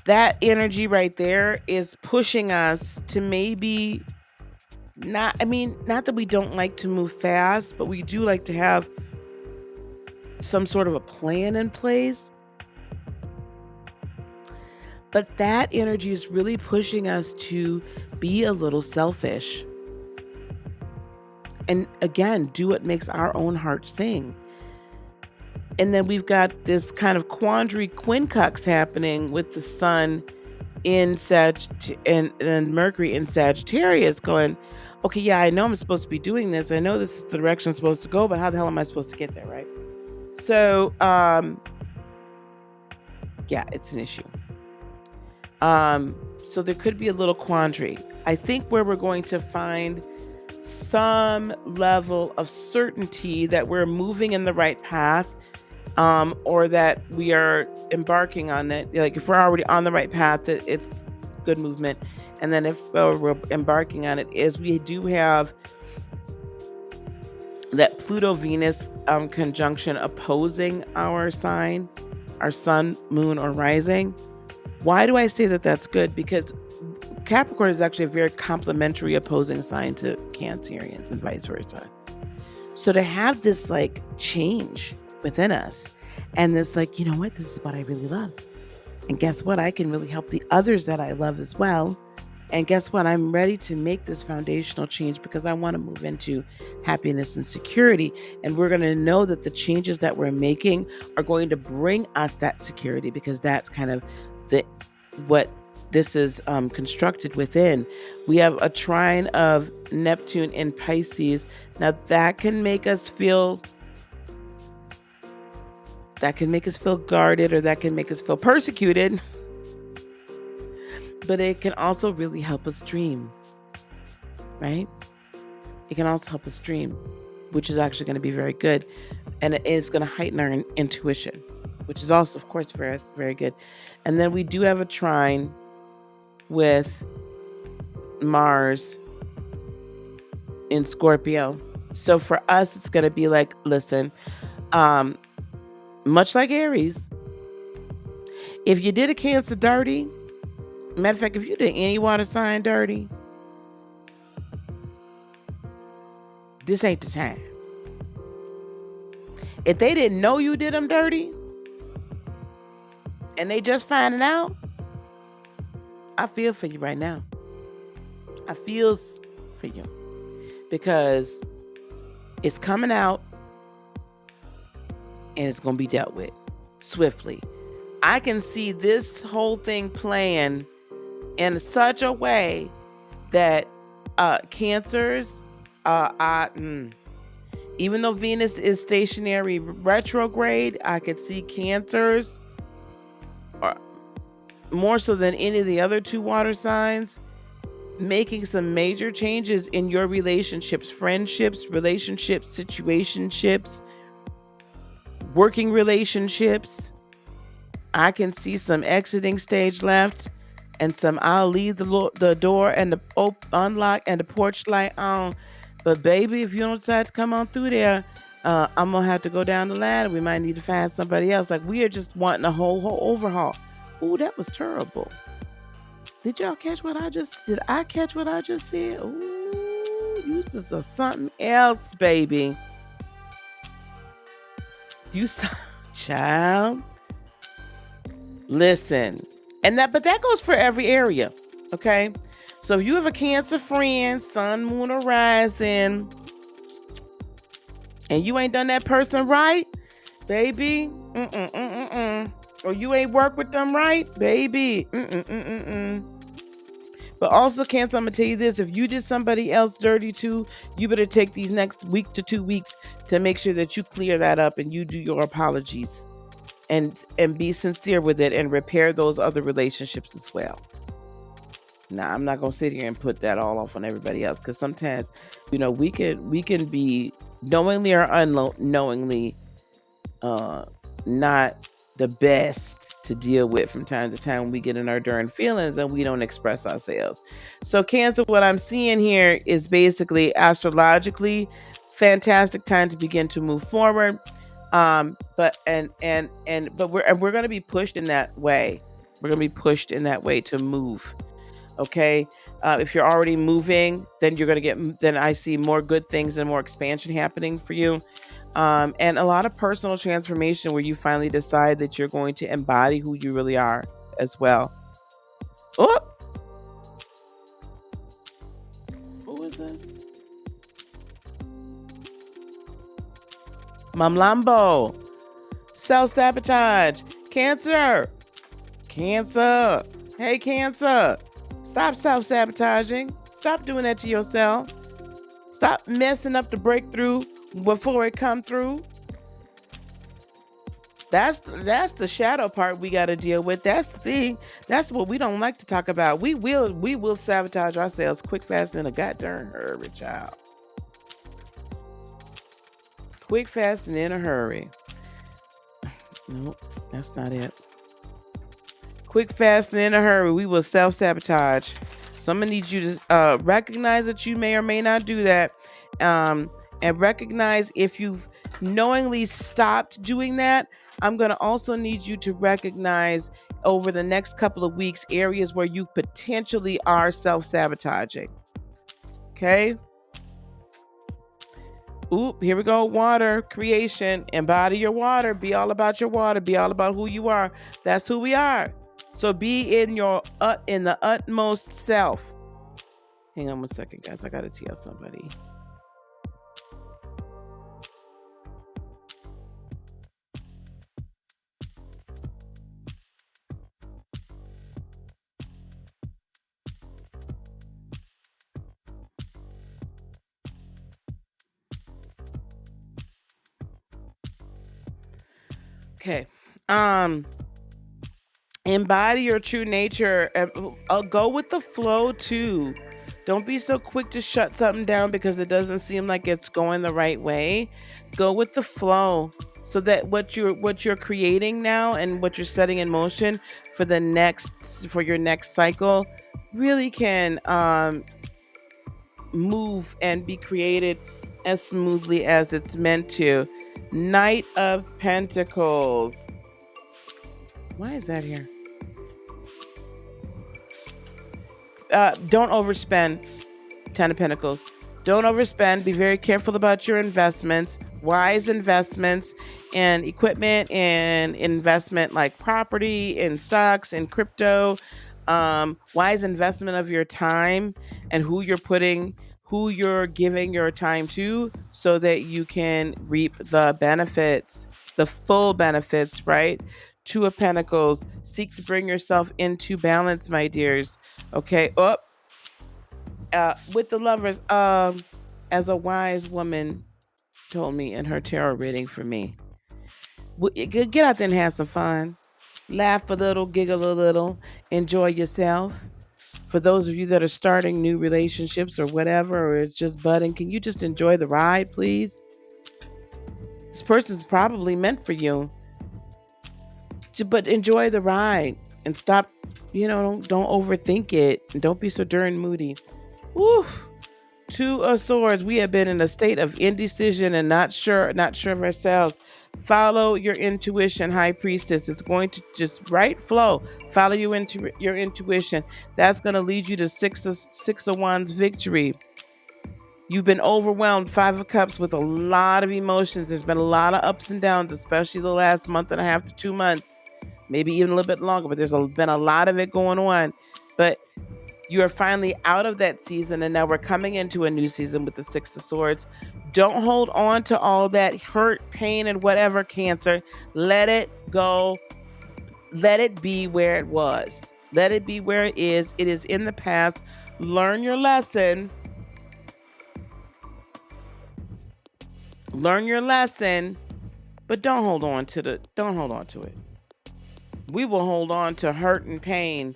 A: That energy right there is pushing us to maybe not that we don't like to move fast, but we do like to have some sort of a plan in place. But that energy is really pushing us to be a little selfish. And again, do what makes our own heart sing. And then we've got this kind of quandary quincux happening with the sun in and Mercury in Sagittarius going, okay, yeah, I know I'm supposed to be doing this. I know this is the direction I'm supposed to go, but how the hell am I supposed to get there, right? So, yeah, it's an issue. So there could be a little quandary. I think where we're going to find some level of certainty that we're moving in the right path, or that we are embarking on it. Like if we're already on the right path, that it's good movement. And then if we're embarking on it, is we do have that Pluto-Venus conjunction opposing our sign, our sun, moon, or rising. Why do I say that that's good? Because Capricorn is actually a very complementary opposing sign to Cancerians and vice versa. So to have this like change within us and this like, you know what, this is what I really love. And guess what? I can really help the others that I love as well. And guess what? I'm ready to make this foundational change because I want to move into happiness and security. And we're going to know that the changes that we're making are going to bring us that security because that's kind of what this is constructed within. We have a trine of Neptune in Pisces. Now that can make us feel guarded, or that can make us feel persecuted. But it can also really help us dream, right? It can also help us dream, which is actually going to be very good. And it is going to heighten our intuition, which is also, of course, for us, very good. And then we do have a trine with Mars in Scorpio. So for us, it's going to be like, listen, much like Aries, if you did a Cancer dirty, matter of fact, if you did any water sign dirty, this ain't the time. If they didn't know you did them dirty and they just finding out, I feel for you right now. I feels for you because it's coming out and it's going to be dealt with swiftly. I can see this whole thing playing in such a way that Cancers, even though Venus is stationary retrograde, I could see Cancers, or more so than any of the other two water signs, making some major changes in your relationships, friendships, situationships, working relationships. I can see some exiting stage left and some I'll leave the door and the unlock and the porch light on. But baby, if you don't decide to come on through there, I'm going to have to go down the ladder. We might need to find somebody else. Like, we are just wanting a whole overhaul. Ooh, that was terrible. Did y'all catch what I just said? Ooh, you just are something else, baby. You child. Listen. But that goes for every area. Okay. So if you have a Cancer friend, sun, moon, or rising, and you ain't done that person right, baby, or you ain't worked with them right, baby, But also, Cancer, I'm gonna tell you this: if you did somebody else dirty too, you better take these next week to 2 weeks to make sure that you clear that up and you do your apologies and be sincere with it and repair those other relationships as well. Now, I'm not gonna sit here and put that all off on everybody else, because sometimes, we can be knowingly or unknowingly not the best to deal with from time to time when we get in our darn feelings and we don't express ourselves. So Cancer, what I'm seeing here is basically astrologically fantastic time to begin to move forward. But we're going to be pushed in that way. We're going to be pushed in that way to move. Okay. If you're already moving, then then I see more good things and more expansion happening for you. And a lot of personal transformation where you finally decide that you're going to embody who you really are as well. Oh, who is this? Mamlambo. Self-sabotage. Cancer. Hey, Cancer. Stop self-sabotaging. Stop doing that to yourself. Stop messing up the breakthrough before it come through. That's the shadow part we got to deal with. That's the thing. That's what we don't like to talk about. We will sabotage ourselves quick, fast, in a goddamn hurry, child. Quick, fast, and in a hurry. Nope, that's not it. Quick, fast, and in a hurry. We will self-sabotage. So I'm going to need you to recognize that you may or may not do that. And recognize if you've knowingly stopped doing that, I'm going to also need you to recognize over the next couple of weeks areas where you potentially are self-sabotaging. Okay? Oop, here we go. Water, creation, embody your water. Be all about your water. Be all about who you are. That's who we are. So be in your in the utmost self. Hang on one second, guys. I gotta tell somebody. Okay. Embody your true nature. Go with the flow too. Don't be so quick to shut something down because it doesn't seem like it's going the right way. Go with the flow so that what you're creating now and what you're setting in motion for your next cycle really can move and be created as smoothly as it's meant to. Knight of Pentacles. Why is that here? Don't overspend. 10 of Pentacles. Don't overspend. Be very careful about your investments. Wise investments in equipment and investment like property and stocks and crypto. Wise investment of your time and who you're giving your time to so that you can reap the benefits, the full benefits, right? Two of Pentacles. Seek to bring yourself into balance, my dears. Okay. With the Lovers, as a wise woman told me in her tarot reading for me, get out there and have some fun. Laugh a little, giggle a little, enjoy yourself. For those of you that are starting new relationships or whatever, or it's just budding, can you just enjoy the ride, please? This person's probably meant for you. But enjoy the ride and stop, don't overthink it. And don't be so darn moody. Woo! Two of Swords. We have been in a state of indecision and not sure of ourselves. Follow your intuition, High Priestess. It's going to just flow. Follow your intuition. That's going to lead you to Six of Wands victory. You've been overwhelmed, Five of Cups, with a lot of emotions. There's been a lot of ups and downs, especially the last month and a half to 2 months, maybe even a little bit longer, but there's been a lot of it going on. But you are finally out of that season, and now we're coming into a new season with the Six of Swords. Don't hold on to all that hurt, pain, and whatever, Cancer. Let it go. Let it be where it was. Let it be where it is. It is in the past. Learn your lesson. Learn your lesson, but don't hold on to it. We will hold on to hurt and pain,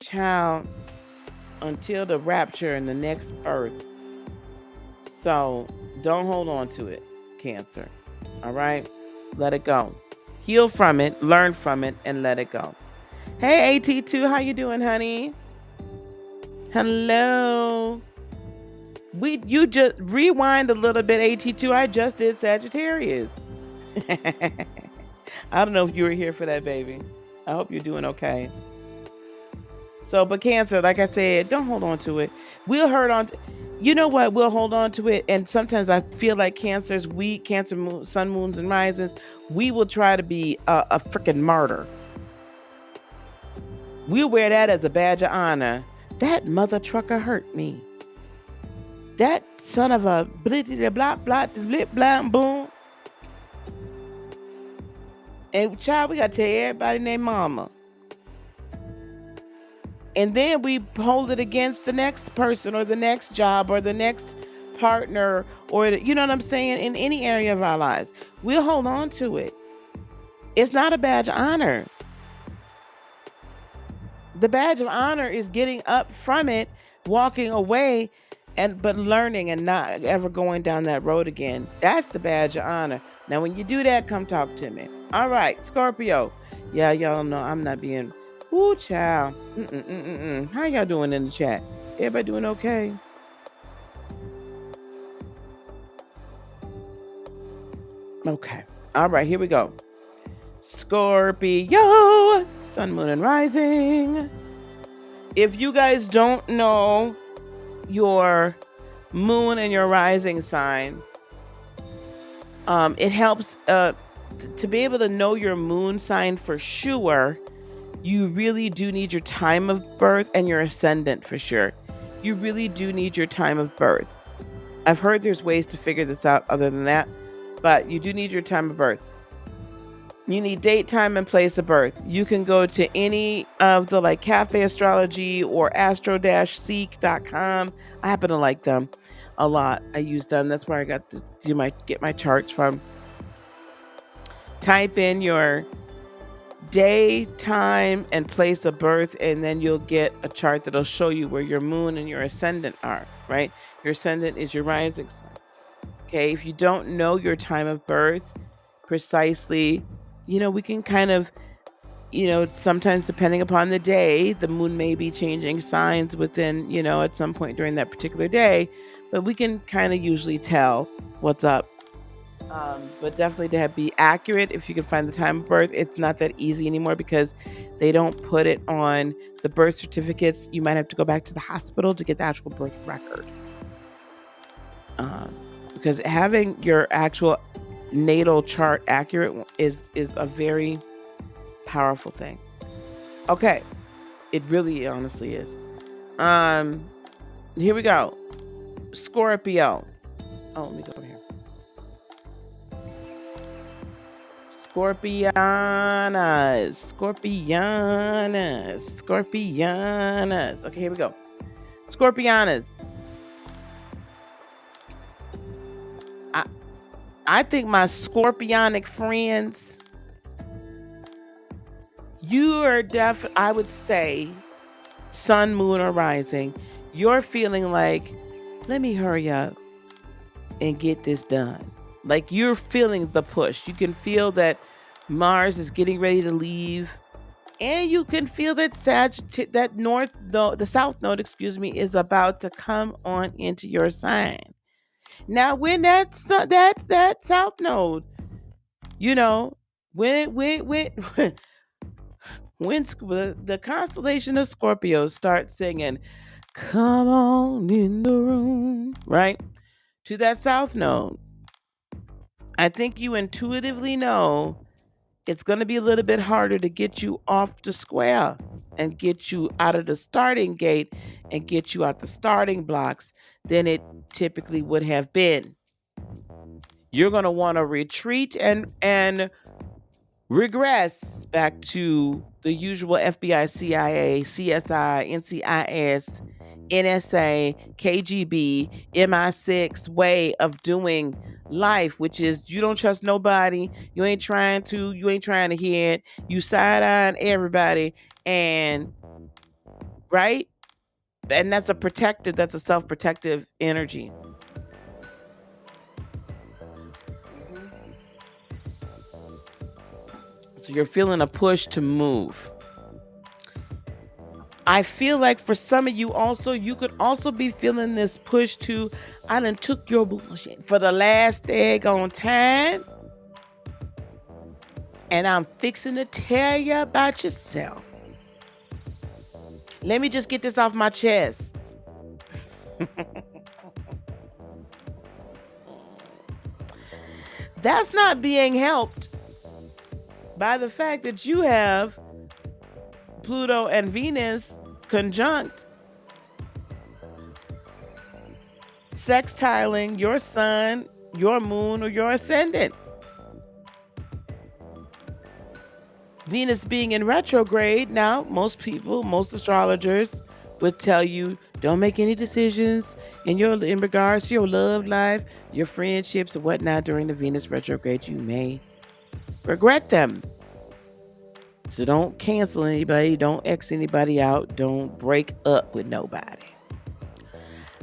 A: child, until the rapture and the next birth. So don't hold on to it, Cancer. All right? Let it go. Heal from it, learn from it, and let it go. Hey, AT2, how you doing, honey? Hello. You just rewind a little bit, AT2. I just did Sagittarius. I don't know if you were here for that, baby. I hope you're doing okay. So, but Cancer, like I said, don't hold on to it. We'll hold on. You know what? We'll hold on to it. And sometimes I feel like Cancer's weak, Cancer, sun, moons, and rises. We will try to be a freaking martyr. We'll wear that as a badge of honor. That mother trucker hurt me. That son of a blippity blah blah blip blah boom. And child, we gotta tell everybody named Mama. And then we hold it against the next person or the next job or the next partner or, you know what I'm saying, in any area of our lives. We'll hold on to it. It's not a badge of honor. The badge of honor is getting up from it, walking away, but learning and not ever going down that road again. That's the badge of honor. Now, when you do that, come talk to me. All right, Scorpio. Yeah, y'all know I'm not being... Ooh, child. How y'all doing in the chat? Everybody doing okay? Okay. All right, here we go. Scorpio, sun, moon, and rising. If you guys don't know your moon and your rising sign, it helps to be able to know your moon sign for sure. You really do need your time of birth and your ascendant for sure. You really do need your time of birth. I've heard there's ways to figure this out other than that, but you do need your time of birth. You need date, time, and place of birth. You can go to any of the like Cafe Astrology or astro-seek.com. I happen to like them a lot. I use them. That's where I got to get my charts from. Type in your day, time, and place of birth, and then you'll get a chart that'll show you where your moon and your ascendant are, right? Your ascendant is your rising sign. Okay, if you don't know your time of birth precisely, we can kind of, sometimes depending upon the day, the moon may be changing signs within, at some point during that particular day, but we can kind of usually tell what's up. But definitely to be accurate, if you can find the time of birth, it's not that easy anymore because they don't put it on the birth certificates. You might have to go back to the hospital to get the actual birth record. Because having your actual natal chart accurate is a very powerful thing. Okay. It really honestly is. Here we go. Scorpio. Oh, let me go over here. Scorpianas. Okay, here we go. Scorpianas. I think my scorpionic friends, you are I would say, sun, moon, or rising, you're feeling like, let me hurry up and get this done. Like you're feeling the push. You can feel that Mars is getting ready to leave. And you can feel that the south node, is about to come on into your sign. Now, when that south node, when the constellation of Scorpio starts singing, "Come on in the room," right? To that south node, I think you intuitively know it's going to be a little bit harder to get you off the square and get you out of the starting gate and get you out the starting blocks than it typically would have been. You're going to want to retreat and regress back to the usual FBI, CIA, CSI, NCIS, NSA, KGB, MI6 way of doing life, which is you don't trust nobody. You ain't trying to hear it. You side-eyeing everybody, and right? And that's a self-protective energy. So you're feeling a push to move. I feel like for some of you also, you could also be feeling this push to, I done took your bullshit for the last egg on time. And I'm fixing to tell you about yourself. Let me just get this off my chest. That's not being helped by the fact that you have Pluto and Venus conjunct, sextiling your sun, your moon, or your ascendant. Venus being in retrograde, now most astrologers would tell you don't make any decisions in regards to your love life, your friendships, or whatnot during the Venus retrograde. You may regret them. So don't cancel anybody, don't X anybody out, don't break up with nobody.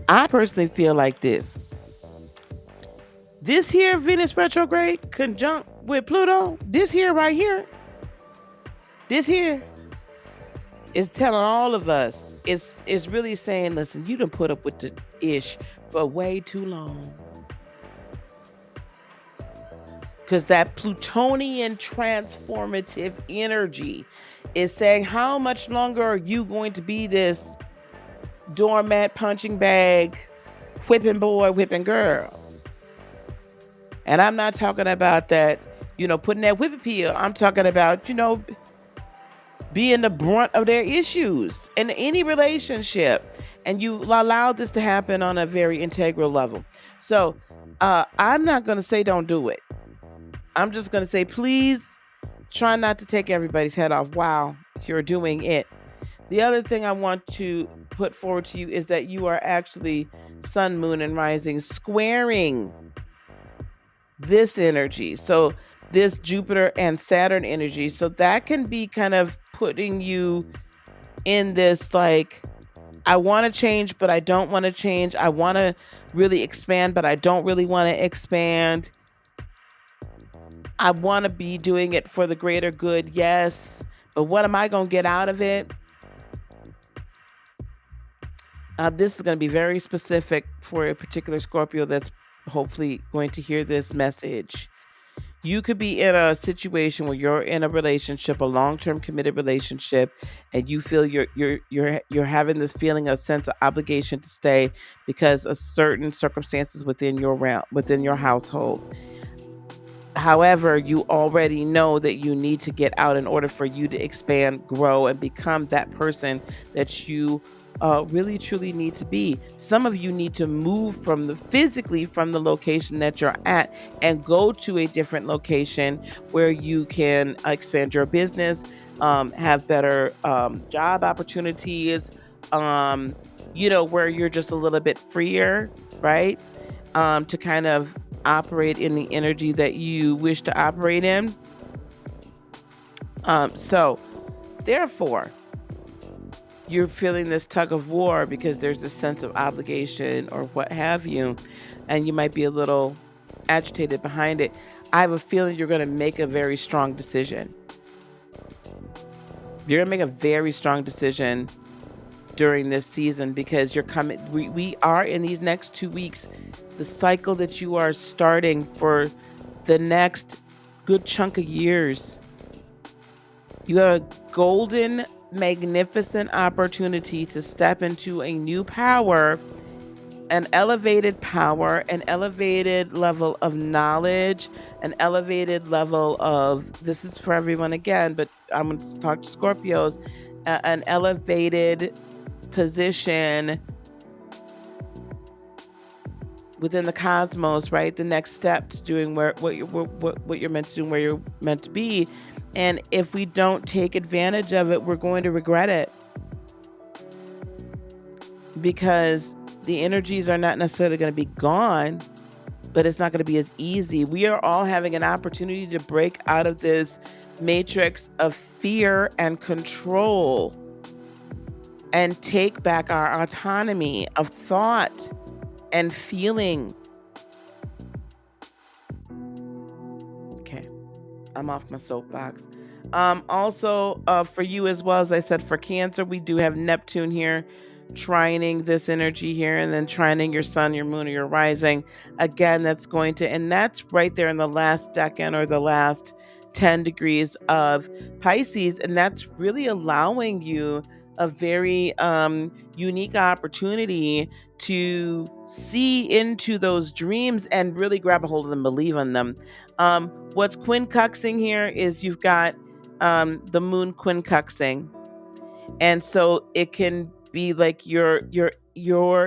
A: I personally feel like this. This here Venus retrograde conjunct with Pluto, this here right here, this here is telling all of us, it's really saying, listen, you done put up with the ish for way too long. because that Plutonian transformative energy is saying, how much longer are you going to be this doormat, punching bag, whipping boy, whipping girl? And I'm not talking about that, putting that whipping peel. I'm talking about, being the brunt of their issues in any relationship. And you allow this to happen on a very integral level. So I'm not going to say don't do it. I'm just going to say, please try not to take everybody's head off while you're doing it. The other thing I want to put forward to you is that you are actually sun, moon, and rising squaring this energy. So this Jupiter and Saturn energy. So that can be kind of putting you in this, like, I want to change, but I don't want to change. I want to really expand, but I don't really want to expand. I want to be doing it for the greater good, yes. But what am I going to get out of it? This is going to be very specific for a particular Scorpio that's hopefully going to hear this message. You could be in a situation where you're in a relationship, a long-term committed relationship, and you feel you're having this feeling of sense of obligation to stay because of certain circumstances within your household. However, you already know that you need to get out in order for you to expand, grow, and become that person that you really truly need to be. Some of you need to move physically from the location that you're at and go to a different location where you can expand your business, have better job opportunities, where you're just a little bit freer, right? To kind of operate in the energy that you wish to operate in. So therefore, you're feeling this tug of war because there's a sense of obligation or what have you, and you might be a little agitated behind it. I have a feeling you're going to make a very strong decision. You're going to make a very strong decision during this season because you're coming. We are in these next 2 weeks, the cycle that you are starting for the next good chunk of years. You have a golden, magnificent opportunity to step into a new power, an elevated power, an elevated level of knowledge, an elevated level of, this is for everyone again, but I'm going to talk to Scorpios, an elevated position within the cosmos, right? The next step to doing what you're meant to do, where you're meant to be. And if we don't take advantage of it, we're going to regret it, because the energies are not necessarily going to be gone, but it's not going to be as easy. We are all having an opportunity to break out of this matrix of fear and control and take back our autonomy of thought and feeling. Okay, I'm off my soapbox. Also, for you as well, as I said, for Cancer, we do have Neptune here trining this energy here, and then trining your sun, your moon, or your rising. Again, that's going to, and that's right there in the last decan or the last 10 degrees of Pisces, and that's really allowing you a very unique opportunity to see into those dreams and really grab a hold of them, believe in them. What's quincunxing here is you've got the moon quincunxing, and so it can be like your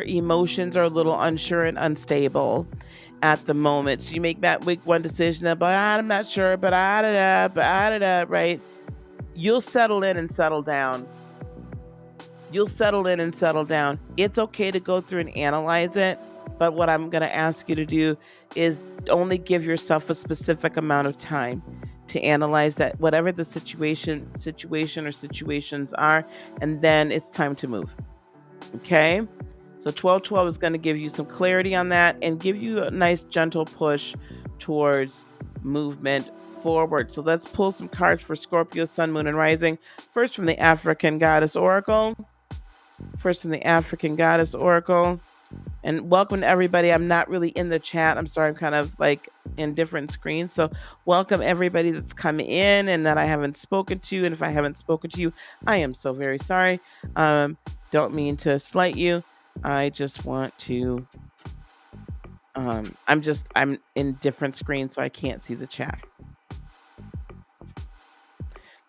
A: emotions are a little unsure and unstable at the moment. So you make one decision, but I'm not sure, but right? You'll settle in and settle down. It's okay to go through and analyze it, but what I'm going to ask you to do is only give yourself a specific amount of time to analyze that, whatever the situation or situations are, and then it's time to move. Okay? So 1212 is going to give you some clarity on that and give you a nice gentle push towards movement forward. So let's pull some cards for Scorpio, Sun, Moon, and Rising. First from the African Goddess Oracle. And welcome to everybody. I'm not really in the chat. I'm sorry. I'm kind of like in different screens. So welcome everybody that's come in and that I haven't spoken to. And if I haven't spoken to you, I am so very sorry. Don't mean to slight you. I just want to, I'm in different screens, so I can't see the chat.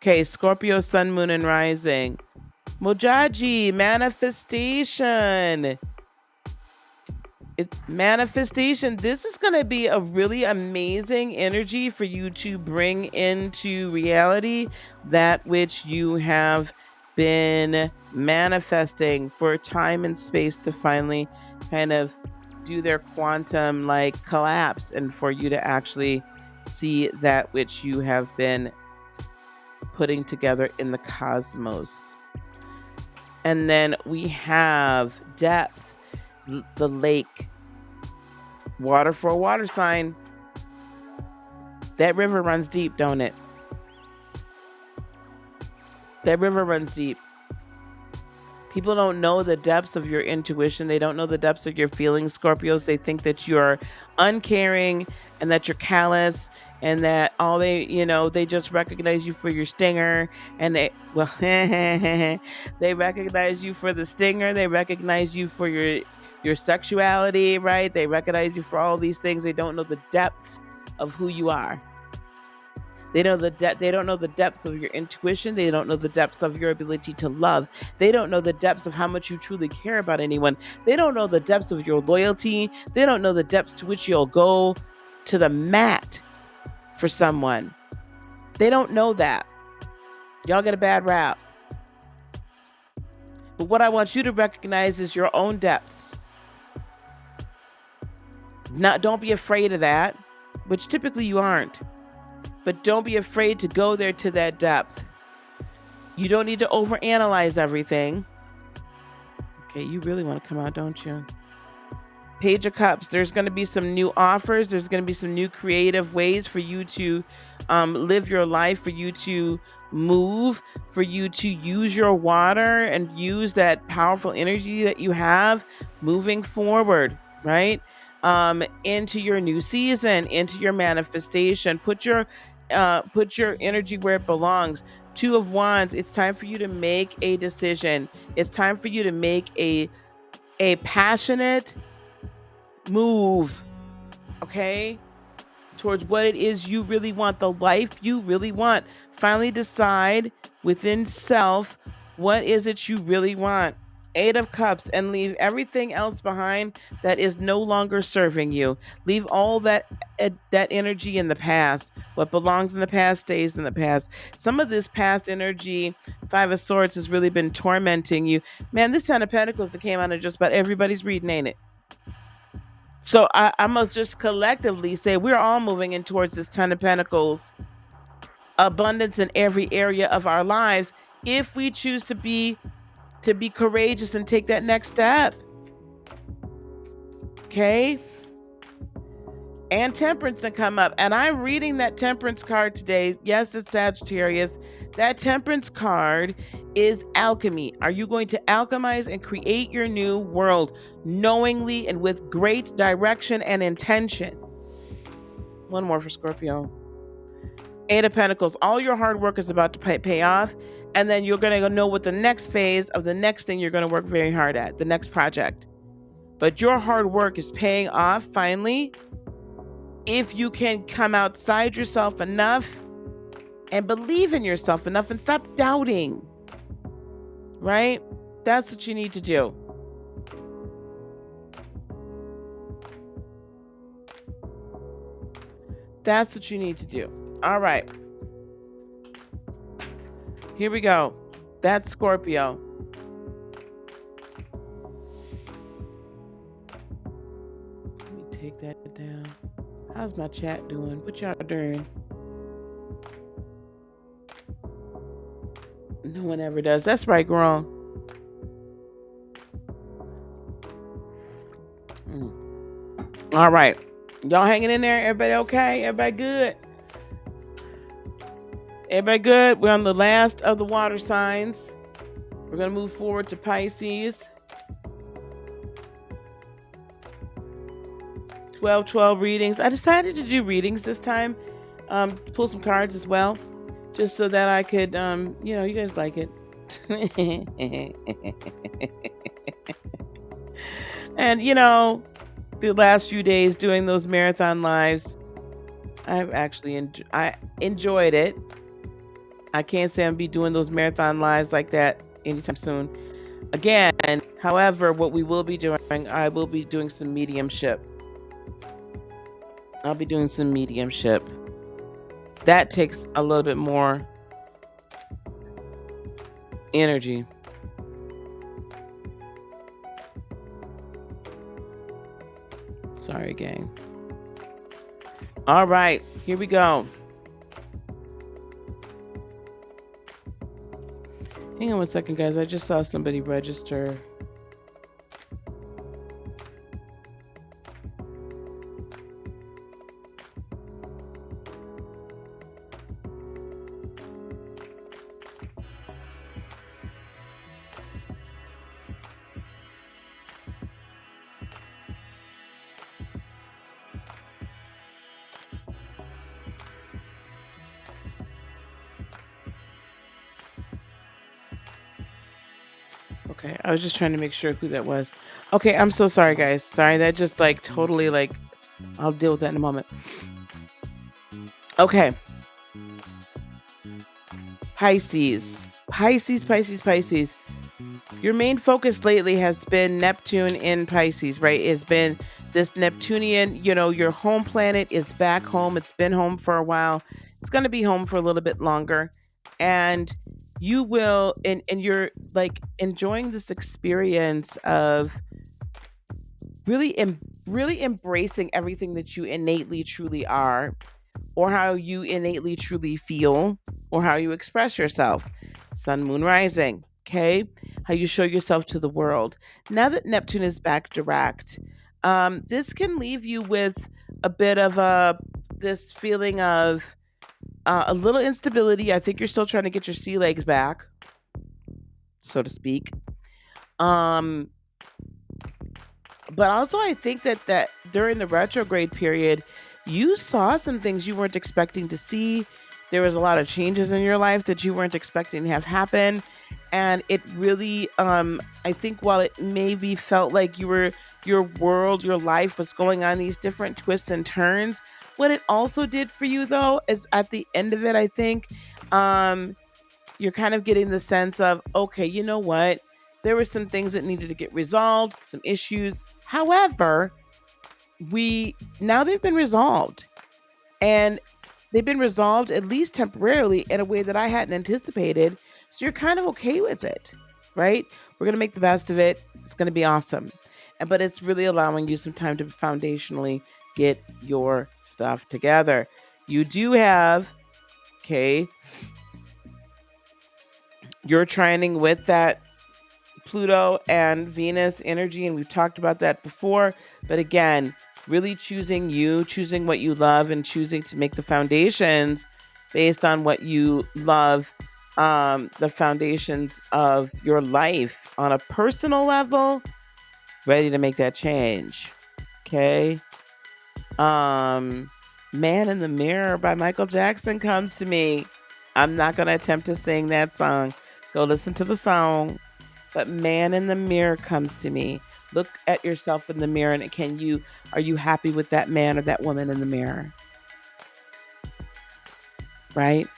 A: Okay, Scorpio, Sun, Moon, and Rising. Mojaji, manifestation. Manifestation. This is going to be a really amazing energy for you to bring into reality that which you have been manifesting for time and space to finally kind of do their quantum like collapse, and for you to actually see that which you have been putting together in the cosmos. And then we have depth, the lake, water for a water sign. That river runs deep, don't it? That river runs deep. People don't know the depths of your intuition. They don't know the depths of your feelings, Scorpios. They think that you're uncaring and that you're callous and that all they just recognize you for your stinger. And they recognize you for the stinger. They recognize you for your sexuality, right? They recognize you for all these things. They don't know the depths of who you are. They don't know the depths of your intuition. They don't know the depths of your ability to love. They don't know the depths of how much you truly care about anyone. They don't know the depths of your loyalty. They don't know the depths to which you'll go to the mat for someone. They don't know that. Y'all get a bad rap. But what I want you to recognize is your own depths. Don't be afraid of that, which typically you aren't. But don't be afraid to go there to that depth. You don't need to overanalyze everything. Okay, you really want to come out, don't you? Page of Cups. There's going to be some new offers. There's going to be some new creative ways for you to live your life, for you to move, for you to use your water and use that powerful energy that you have moving forward, right? Into your new season, into your manifestation. Put your energy where it belongs. Two of Wands. It's time for you to make a decision. It's time for you to make a passionate move, okay, towards what it is you really want, the life you really want. Finally decide within self, what is it you really want? Eight of Cups, and leave everything else behind that is no longer serving you. Leave all that energy in the past. What belongs in the past stays in the past. Some of this past energy, Five of Swords, has really been tormenting you. Man, this Ten of Pentacles that came out of just about everybody's reading, ain't it? So I must just collectively say we're all moving in towards this Ten of Pentacles. Abundance in every area of our lives if we choose to be courageous and take that next step. Okay? And Temperance can come up. And I'm reading that Temperance card today. Yes, it's Sagittarius. That Temperance card is alchemy. Are you going to alchemize and create your new world knowingly and with great direction and intention? One more for Scorpio. Eight of Pentacles. All your hard work is about to pay off. And then you're going to know what the next phase of the next thing you're going to work very hard at, the next project. But your hard work is paying off finally if you can come outside yourself enough and believe in yourself enough and stop doubting. Right? That's what you need to do. That's what you need to do. All right. Here we go. That's Scorpio. Let me take that down. How's my chat doing? What y'all doing? No one ever does. That's right, girl. All right. Y'all hanging in there? Everybody okay? Everybody good? Everybody good? We're on the last of the water signs. We're going to move forward to Pisces. 12/12 readings. I decided to do readings this time, pull some cards as well, just so that I could, you guys like it. And, the last few days doing those marathon lives, I've actually I enjoyed it. I can't say I'm be doing those marathon lives like that anytime soon. Again, however, what we will be doing, I will be doing some mediumship. I'll be doing some mediumship. That takes a little bit more energy. Sorry, gang. All right, here we go. Hang on one second, guys. I just saw somebody register. Okay, I was just trying to make sure who that was. Okay, I'm so sorry, guys. Sorry, that just totally I'll deal with that in a moment. Okay. Pisces. Pisces. Your main focus lately has been Neptune in Pisces, right? It's been this Neptunian, your home planet is back home. It's been home for a while. It's going to be home for a little bit longer. And you will, and you're enjoying this experience of really embracing everything that you innately truly are, or how you innately truly feel, or how you express yourself. Sun, moon, rising. Okay, how you show yourself to the world. Now that Neptune is back direct, this can leave you with a bit of this feeling of a little instability. I think you're still trying to get your sea legs back, so to speak. But also I think that during the retrograde period, you saw some things you weren't expecting to see. There was a lot of changes in your life that you weren't expecting to have happen. And it really, I think while it maybe felt like your world, your life was going on these different twists and turns, what it also did for you, though, is at the end of it, I think, you're kind of getting the sense of, okay, you know what? There were some things that needed to get resolved, some issues. However, now they've been resolved. And they've been resolved, at least temporarily, in a way that I hadn't anticipated. So you're kind of okay with it, right? We're going to make the best of it. It's going to be awesome. But it's really allowing you some time to foundationally get your stuff together. You do have, you're trining with that Pluto and Venus energy, and we've talked about that before. But again, really choosing what you love, and choosing to make the foundations based on what you love, the foundations of your life on a personal level, ready to make that change. Okay. Man in the Mirror by Michael Jackson comes to me. I'm not going to attempt to sing that song. Go listen to the song. But Man in the Mirror comes to me. Look at yourself in the mirror, and are you happy with that man or that woman in the mirror? Right?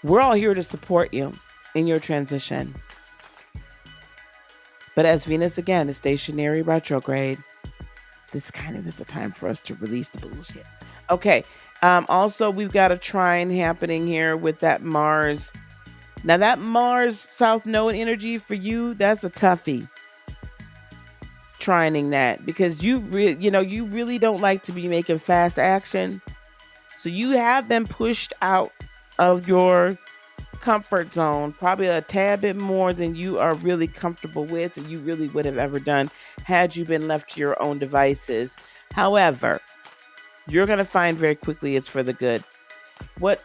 A: We're all here to support you in your transition. But as Venus, again, is stationary retrograde, this kind of is the time for us to release the bullshit. Okay. Also, we've got a trine happening here with that Mars. Now, that Mars South Node energy for you, that's a toughie. Trining that, because you really don't like to be making fast action. So you have been pushed out of your comfort zone, probably a tad bit more than you are really comfortable with, and you really would have ever done had you been left to your own devices. However, you're going to find very quickly it's for the good. What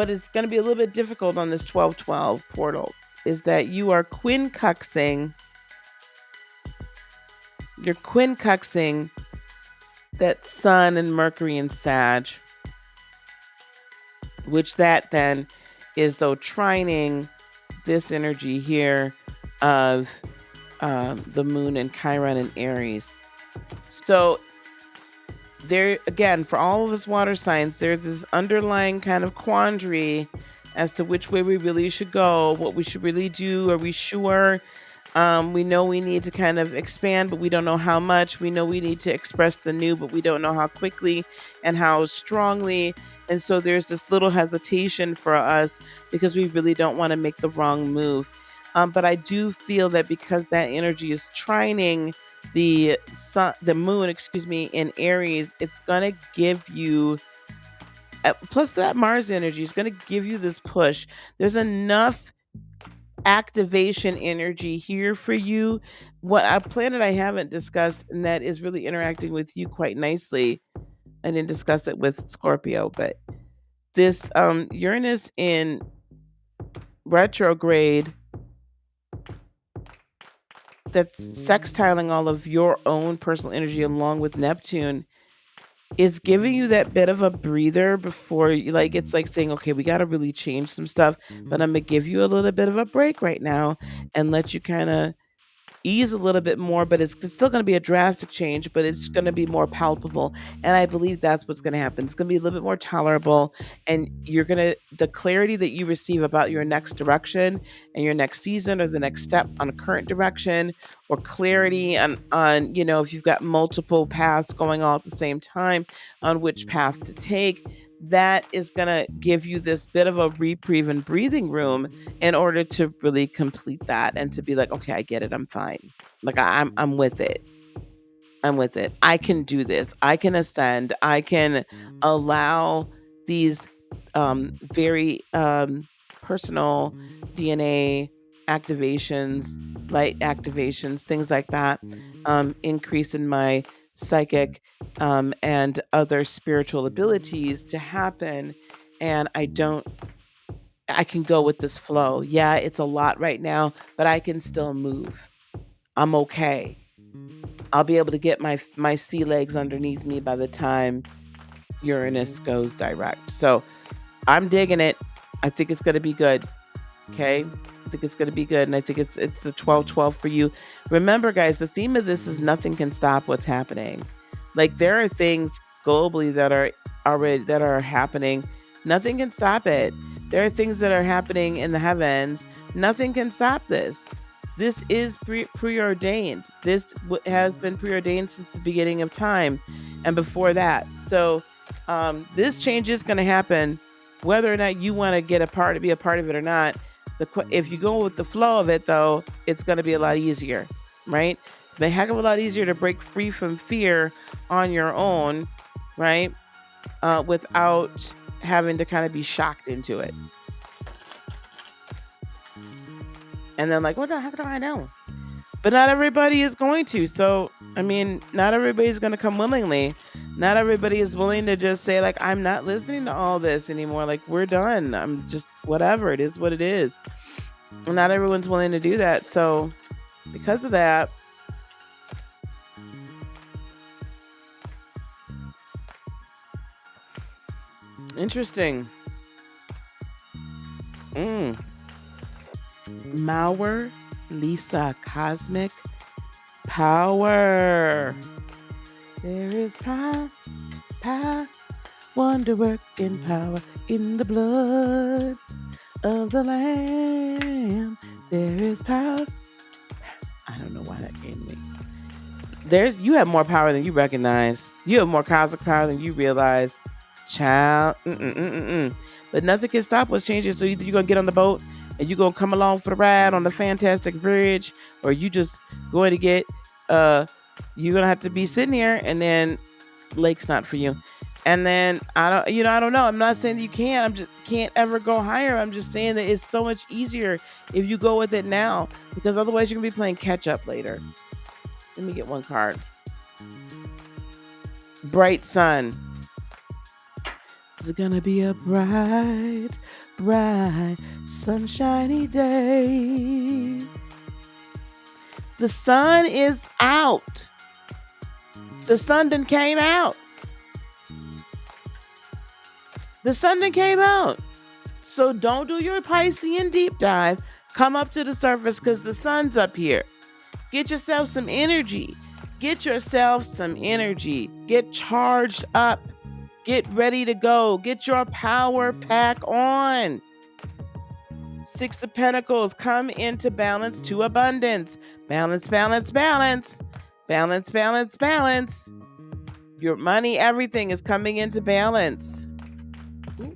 A: is going to be a little bit difficult on this 12/12 portal is that you are quincunxing. You're quincunxing that Sun and Mercury in Sag, which that then is though trining this energy here of the Moon and Chiron and Aries. So there again, for all of us water signs, there's this underlying kind of quandary as to which way we really should go, what we should really do. Are we sure? We know we need to kind of expand, but we don't know how much. We know we need to express the new, but we don't know how quickly and how strongly. And so there's this little hesitation for us because we really don't want to make the wrong move. But I do feel that because that energy is trining the sun, the moon, in Aries, it's gonna give you. Plus, that Mars energy is gonna give you this push. There's enough activation energy here for you. What a planet I haven't discussed, and that is really interacting with you quite nicely. I didn't discuss it with Scorpio, but this Uranus in retrograde that's sextiling all of your own personal energy along with Neptune is giving you that bit of a breather before you, like, it's like saying, okay, we got to really change some stuff, but I'm gonna give you a little bit of a break right now and let you kind of ease a little bit more, but it's still going to be a drastic change, but it's going to be more palpable. And I believe that's what's going to happen. It's going to be a little bit more tolerable, and you're going to, the clarity that you receive about your next direction and your next season or the next step on a current direction, or clarity on if you've got multiple paths going all at the same time on which path to take, that is going to give you this bit of a reprieve and breathing room in order to really complete that and to be like, okay, I get it. I'm fine. Like I'm with it. I'm with it. I can do this. I can ascend. I can allow these very personal DNA activations, light activations, things like that, increase in my psychic and other spiritual abilities to happen. And I can go with this flow. Yeah, it's a lot right now, but I can still move. I'm okay. I'll be able to get my sea legs underneath me by the time Uranus goes direct. So I'm digging it. I think it's going to be good. Okay. I think it's going to be good. And I think it's the 12-12 for you. Remember, guys, the theme of this is nothing can stop what's happening. Like, there are things globally that are happening. Nothing can stop it. There are things that are happening in the heavens. Nothing can stop this. This is preordained. This has been preordained since the beginning of time and before that. So this change is going to happen, whether or not you want to be a part of it or not. If you go with the flow of it, though, it's going to be a lot easier, right? It's a heck of a lot easier to break free from fear on your own, right? Without having to kind of be shocked into it. And then, like, what the heck do I know? But not everybody is going to. So, I mean, not everybody's going to come willingly. Not everybody is willing to just say, like, I'm not listening to all this anymore. Like, we're done. I'm just, whatever. It is what it is. And not everyone's willing to do that. So, because of that, interesting. Mauer, Lisa, cosmic power. There is power, wonder working power in the blood of the Lamb. There is power. I don't know why that came to me. You have more power than you recognize. You have more cosmic power than you realize. Child. But nothing can stop what's changing. So either you're going to get on the boat and you're going to come along for the ride on the fantastic voyage, or you just going to get, you're going to have to be sitting here, and then lake's not for you. And then, I don't know. I'm not saying that you can't. I'm just can't ever go higher. I'm just saying that it's so much easier if you go with it now, because otherwise you're going to be playing catch up later. Let me get one card. Bright sun. It's gonna be a bright, sunshiny day. The sun is out. The sun done came out. The sun done came out. So don't do your Piscean deep dive. Come up to the surface because the sun's up here. Get yourself some energy. Get yourself some energy. Get charged up. Get ready to go. Get your power pack on. Six of Pentacles, come into balance to abundance. Balance, balance, balance. Balance, balance, balance. Your money, everything is coming into balance. Ooh.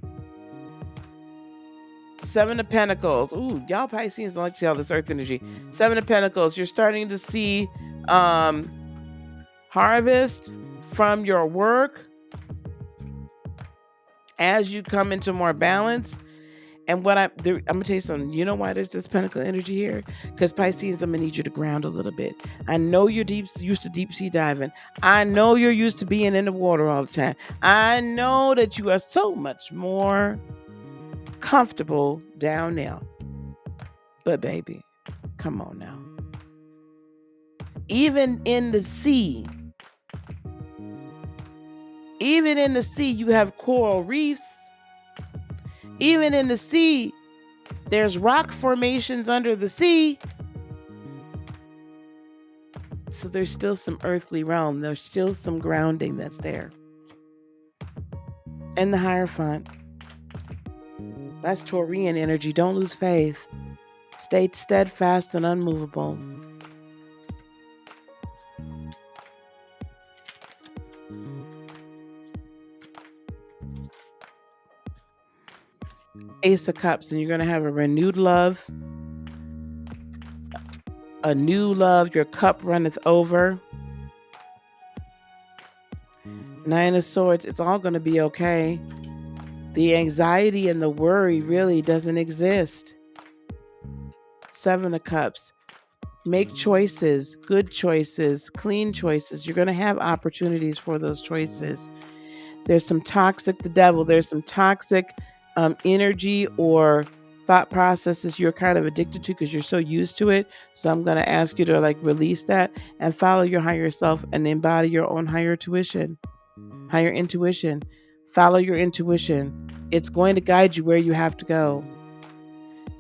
A: Seven of Pentacles. Ooh, y'all Pisces don't like to see all this earth energy. Seven of Pentacles. You're starting to see harvest from your work as you come into more balance. And what I'm gonna tell you something. You know why there's this pentacle energy here? Because Pisces, I'm gonna need you to ground a little bit. I know you're used to deep sea diving. I know you're used to being in the water all the time. I know that you are so much more comfortable down now. But baby, come on now. Even in the sea, you have coral reefs. Even in the sea, there's rock formations under the sea. So there's still some earthly realm. There's still some grounding that's there. And the Hierophant. That's Taurian energy. Don't lose faith. Stay steadfast and unmovable. Ace of Cups, and you're going to have a renewed love. A new love. Your cup runneth over. Nine of Swords. It's all going to be okay. The anxiety and the worry really doesn't exist. Seven of Cups. Make choices, good choices, clean choices. You're going to have opportunities for those choices. There's some toxic, the devil, there's some toxic energy or thought processes you're kind of addicted to because you're so used to it. So I'm going to ask you to release that and follow your higher self and embody your own higher intuition. Follow your intuition. It's going to guide you where you have to go.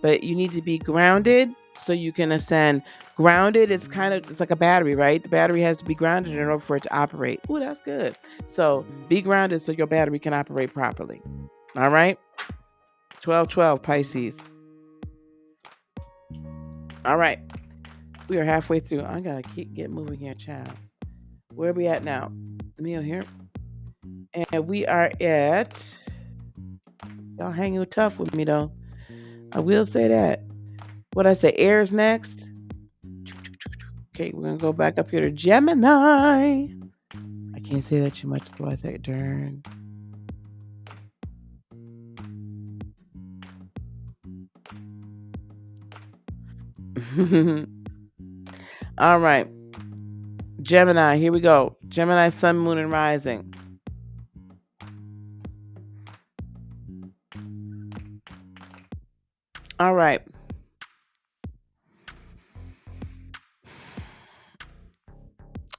A: But you need to be grounded so you can ascend. Grounded, it's like a battery, right? The battery has to be grounded in order for it to operate. Ooh, that's good. So be grounded so your battery can operate properly. All right? 12-12, Pisces. All right. We are halfway through. I got to get moving here, child. Where are we at now? Neil here. And we are at... Y'all hanging tough with me, though. I will say that. What I say, Aries next. Okay, we're going to go back up here to Gemini. I can't say that too much, otherwise I turn. All right. Gemini, here we go. Gemini, Sun, Moon, and Rising. All right.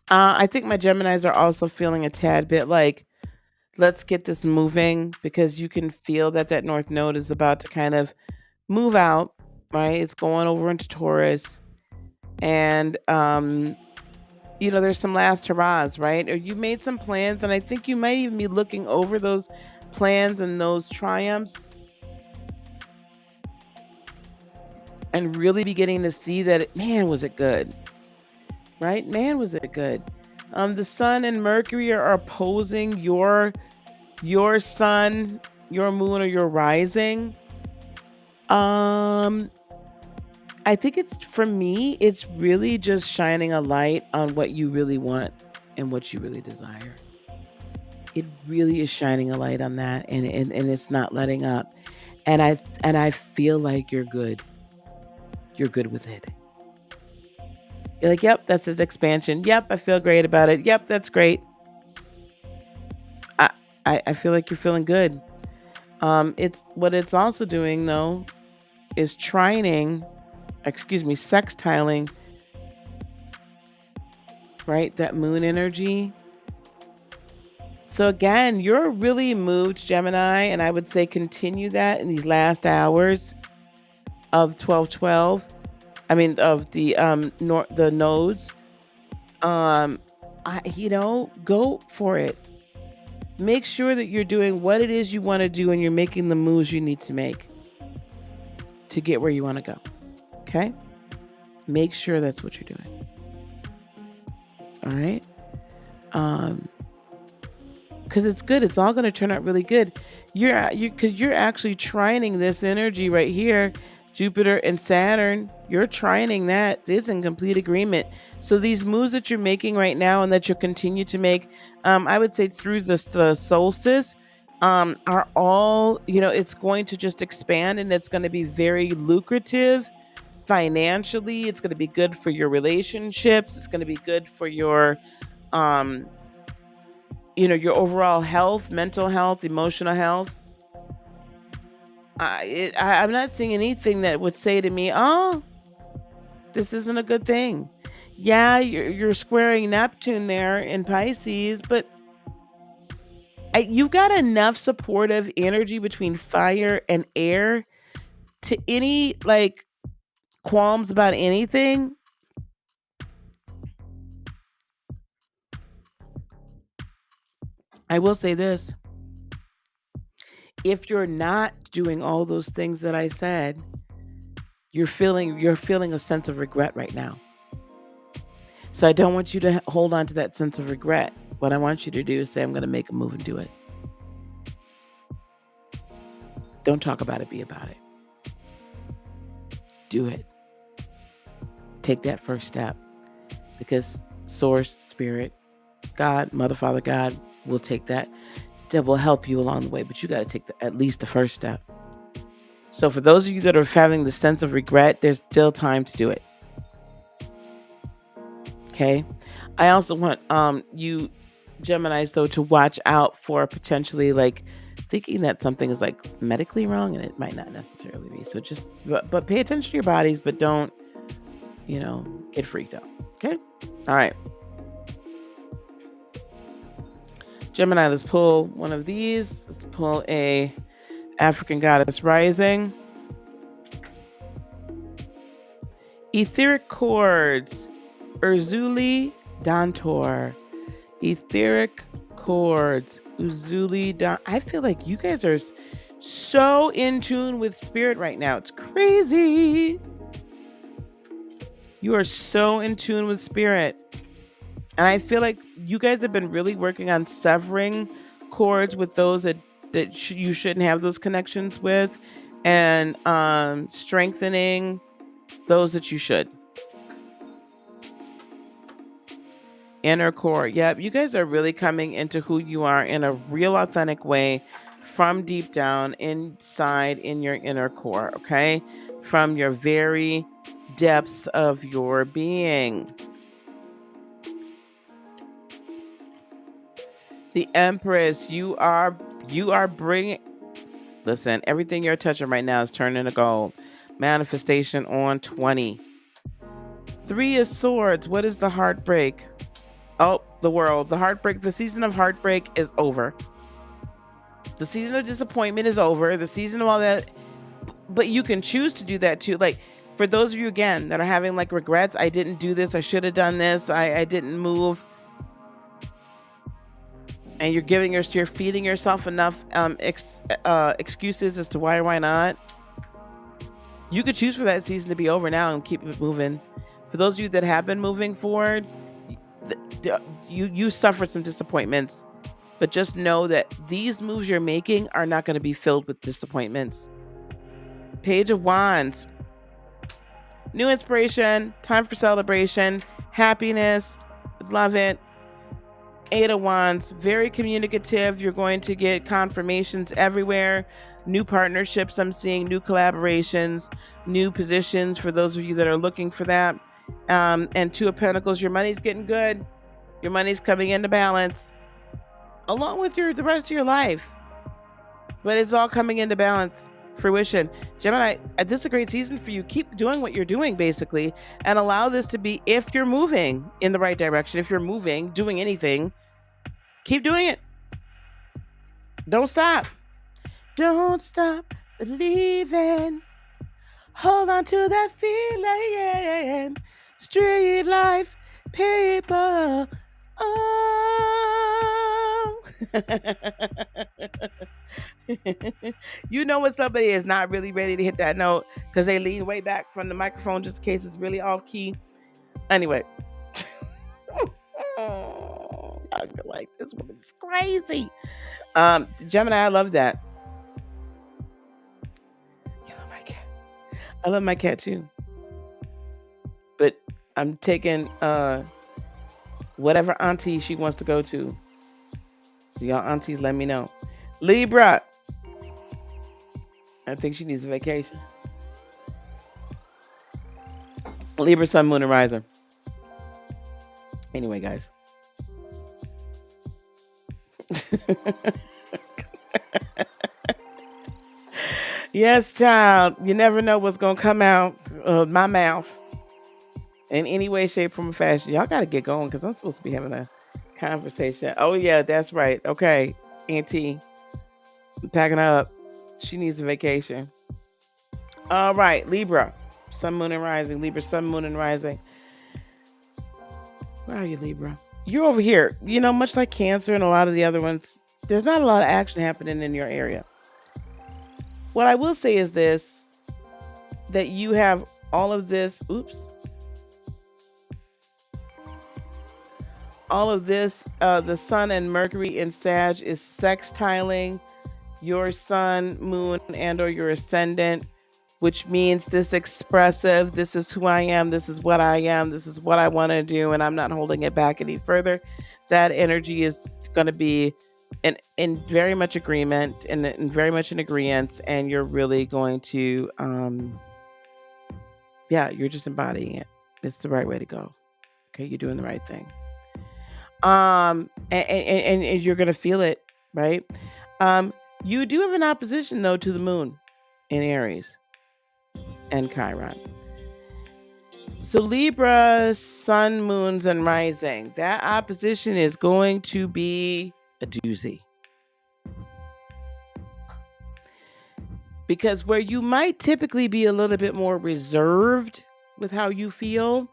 A: I think my Geminis are also feeling a tad bit like, let's get this moving, because you can feel that North Node is about to kind of move out, right? It's going over into Taurus. And, there's some last hurrahs, right? Or you made some plans, and I think you might even be looking over those plans and those triumphs and really beginning to see that, man, was it good, right? Man, was it good. The Sun and Mercury are opposing your Sun, your Moon, or your Rising. I think for me, it's really just shining a light on what you really want and what you really desire. It really is shining a light on that, and it's not letting up. And I feel like you're good. You're good with it. You're like, yep, that's an expansion. Yep, I feel great about it. Yep, that's great. I feel like you're feeling good. It's also doing though is sextiling, right? That moon energy So again, you're really moved, Gemini, and I would say continue that in these last hours of 12/12. I mean, of the the nodes. Go for it. Make sure that you're doing what it is you want to do and you're making the moves you need to make to get where you want to go. Okay? Make sure that's what you're doing. All right? Because it's good. It's all going to turn out really good. Because you're actually trining this energy right here, Jupiter and Saturn. You're trining that. It's in complete agreement. So these moves that you're making right now and that you'll continue to make, I would say through the solstice, are all, it's going to just expand and it's going to be very lucrative financially. It's going to be good for your relationships. It's going to be good for your, your overall health, mental health, emotional health. I'm not seeing anything that would say to me, oh, this isn't a good thing. Yeah, you're squaring Neptune there in Pisces, but you've got enough supportive energy between fire and air to any qualms about anything. I will say this. If you're not doing all those things that I said, you're feeling a sense of regret right now. So I don't want you to hold on to that sense of regret. What I want you to do is say, I'm going to make a move and do it. Don't talk about it, be about it. Do it. Take that first step, because Source, Spirit, God, Mother, Father, God will take that. That will help you along the way, but you got to take at least the first step. So for those of you that are having the sense of regret, there's still time to do it. Okay. I also want you Geminis though to watch out for potentially thinking that something is medically wrong, and it might not necessarily be. So just but pay attention to your bodies, but don't get freaked out. Okay. All right. Gemini, let's pull one of these. Let's pull a African Goddess Rising. Etheric Chords, Urzuli Dantor. Etheric Chords, Urzuli Dantor. I feel like you guys are so in tune with spirit right now. It's crazy. You are so in tune with spirit. And I feel like you guys have been really working on severing cords with those that you shouldn't have those connections with, and strengthening those that you should. Inner core. Yep, you guys are really coming into who you are in a real authentic way from deep down inside in your inner core, okay? From your very depths of your being. The Empress, you are bringing, listen, everything you're touching right now is turning to gold. Manifestation on 20. 3 of Swords. What is the heartbreak? Oh, the world. The heartbreak. The season of heartbreak is over. The season of disappointment is over. The season of all that. But you can choose to do that too. For those of you, again, that are having regrets, I didn't do this. I should have done this. I didn't move. And you're feeding yourself enough excuses as to why or why not. You could choose for that season to be over now and keep it moving. For those of you that have been moving forward, you suffered some disappointments, but just know that these moves you're making are not going to be filled with disappointments. Page of Wands. New inspiration, time for celebration, happiness, love it. 8 of Wands, very communicative. You're going to get confirmations everywhere. New partnerships, I'm seeing new collaborations, new positions for those of you that are looking for that. And 2 of Pentacles, your money's getting good. Your money's coming into balance, along with the rest of your life. But it's all coming into balance, fruition. Gemini, this is a great season for you. Keep doing what you're doing, basically, and allow this to be, if you're moving in the right direction, if you're moving, doing anything, keep doing it. Don't stop. Don't stop believing. Hold on to that feeling. Street life, people. Oh. You know when somebody is not really ready to hit that note because they lean way back from the microphone just in case it's really off key. Anyway. I feel like this woman's crazy. Gemini, I love that. You love my cat. I love my cat too. But I'm taking whatever auntie she wants to go to. So y'all aunties, let me know. Libra. I think she needs a vacation. Libra, sun, moon, and riser. Anyway, guys. Yes, child. You never know what's going to come out of my mouth in any way, shape, form, or fashion. Y'all got to get going because I'm supposed to be having a conversation. Oh, yeah, that's right. Okay, Auntie. I'm packing up. She needs a vacation. All right, Libra. Sun, moon, and rising. Libra, sun, moon, and rising. Where are you, Libra? You're over here. You know, much like Cancer and a lot of the other ones, there's not a lot of action happening in your area. What I will say is this, that you have all of this, all of this, the sun and Mercury in Sag is sextiling your sun, moon, and or your ascendant, which means this expressive, this is who I am, this is what I am, this is what I want to do, and I'm not holding it back any further. That energy is going to be in very much agreement and in very much in agreement, and you're really going to you're just embodying it. It's the right way to go. Okay, you're doing the right thing. And you're gonna feel it, right? You do have an opposition though to the moon in Aries and Chiron. So Libra, sun, moons, and rising. That opposition is going to be a doozy. Because where you might typically be a little bit more reserved with how you feel,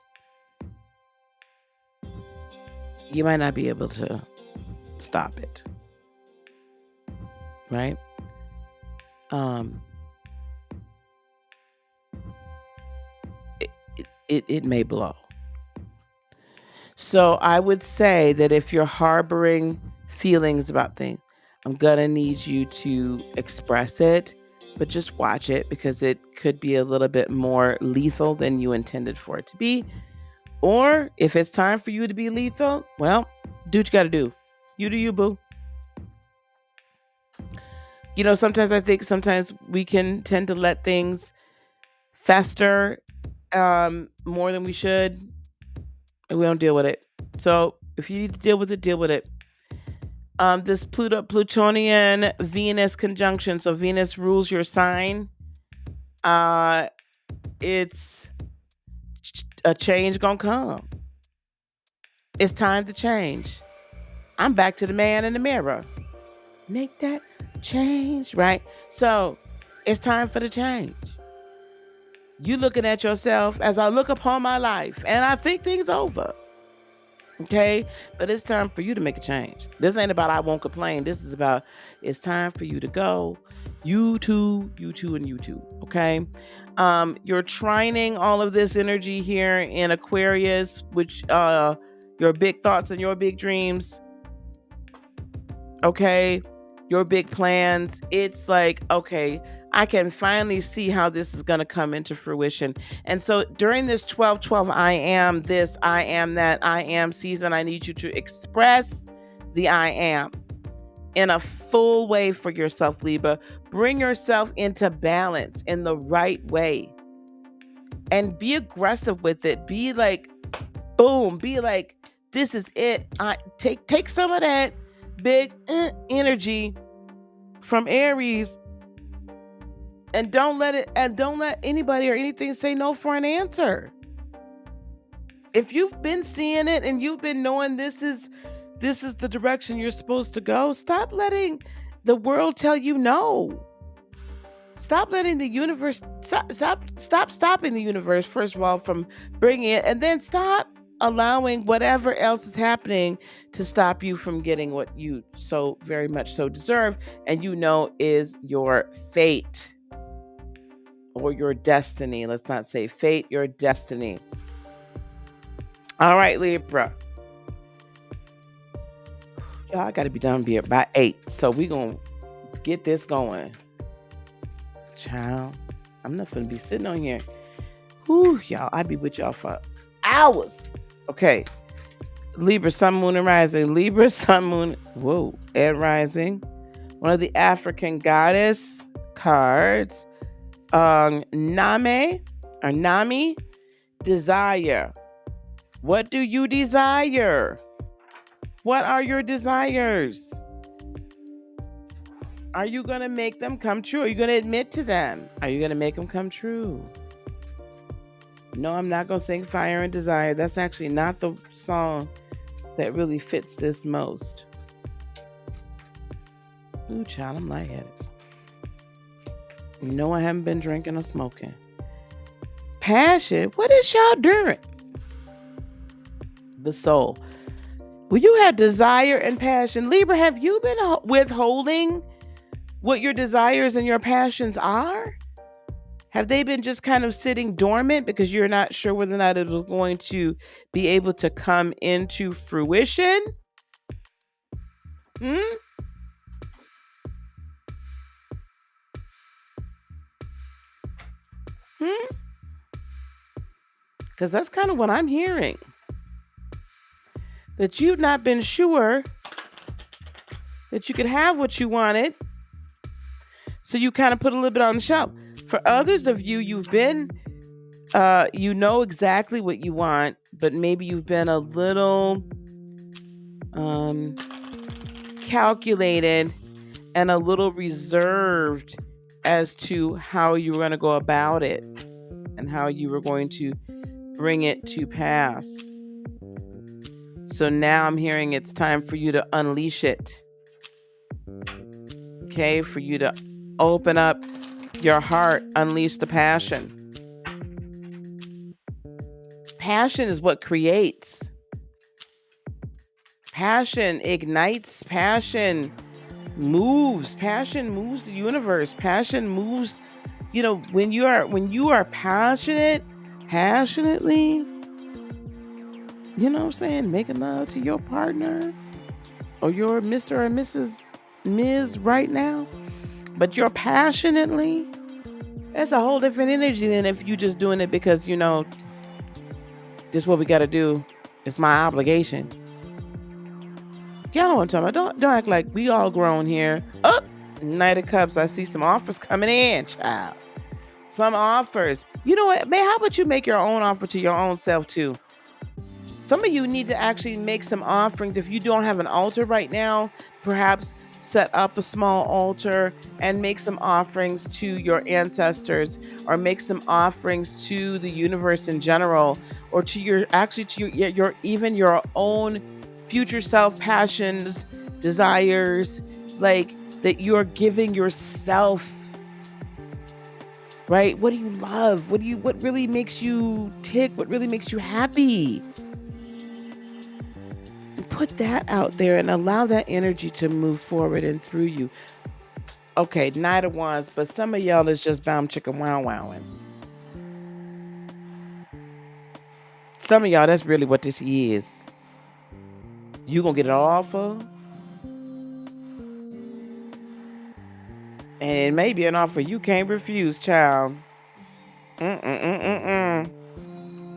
A: you might not be able to stop it. Right? It may blow. So I would say that if you're harboring feelings about things, I'm gonna need you to express it, but just watch it because it could be a little bit more lethal than you intended for it to be. Or if it's time for you to be lethal, well, do what you gotta do. You do you, boo. You know, sometimes I think we can tend to let things fester more than we should, and we don't deal with it. So if you need to deal with it, deal with it. This Plutonian Venus conjunction. So Venus rules your sign. It's a change gonna come. It's time to change. I'm back to the man in the mirror. Make that change, right? So it's time for the change. You looking at yourself as I look upon my life and I think things over. Okay? But it's time for you to make a change. This ain't about I won't complain. This is about it's time for you to go. You too, and you too. Okay? You're trining all of this energy here in Aquarius, which your big thoughts and your big dreams. Okay? Your big plans. It's like, okay, I can finally see how this is going to come into fruition. And so during this 12/12, I am this, I am that, I am season, I need you to express the I am in a full way for yourself, Libra. Bring yourself into balance in the right way and be aggressive with it. Be like, boom, be like, this is it. I take some of that big energy from Aries and don't let anybody or anything say no for an answer. If you've been seeing it and you've been knowing this is the direction you're supposed to go, stop letting the world tell you no. Stop letting the universe, stop stopping the universe, first of all, from bringing it, and then stop allowing whatever else is happening to stop you from getting what you so very much so deserve and is your fate or your destiny. Let's not say fate, your destiny. All right, Libra. Y'all, I got to be done here by 8. So we're going to get this going. Child, I'm not going to be sitting on here. Whew, y'all, I'll be with y'all for hours. Okay. Libra, Sun, Moon, and Rising. Libra, Sun, Moon, and Rising. One of the African goddess cards. Nami, desire. What do you desire? What are your desires? Are you going to make them come true? Are you going to admit to them? Are you going to make them come true? No, I'm not going to sing Fire and Desire. That's actually not the song that really fits this most. Ooh, child, I'm lightheaded. No, I haven't been drinking or smoking. Passion? What is y'all doing? The soul. Well, you have desire and passion. Libra, have you been withholding what your desires and your passions are? Have they been just kind of sitting dormant because you're not sure whether or not it was going to be able to come into fruition? Because that's kind of what I'm hearing. That you've not been sure that you could have what you wanted. So you kind of put a little bit on the shelf. For others of you, you've been, you know exactly what you want, but maybe you've been a little calculated and a little reserved as to how you were going to go about it and how you were going to bring it to pass. So now I'm hearing it's time for you to unleash it. Okay, for you to open up your heart, unleash the passion. Passion is what creates. Passion ignites. Passion moves. Passion moves the universe. Passion moves. When you are passionately, you know what I'm saying, making love to your partner or your Mr. or Mrs. Ms. right now, but you're passionately, that's a whole different energy than if you just doing it because, this is what we got to do. It's my obligation. Y'all know what I'm talking about. Don't act like we all grown here. Oh, Knight of Cups. I see some offers coming in, child. Some offers. You know what? How about you make your own offer to your own self too? Some of you need to actually make some offerings. If you don't have an altar right now, perhaps set up a small altar and make some offerings to your ancestors, or make some offerings to the universe in general, or to your even your own future self, passions, desires, like that you're giving yourself. Right? What do you love? What really makes you tick? What really makes you happy? Put that out there and allow that energy to move forward and through you. Okay, Knight of Wands, but some of y'all is just bound chicken wowing. Some of y'all, that's really what this is. You gonna get an offer, and it may be an offer you can't refuse, child.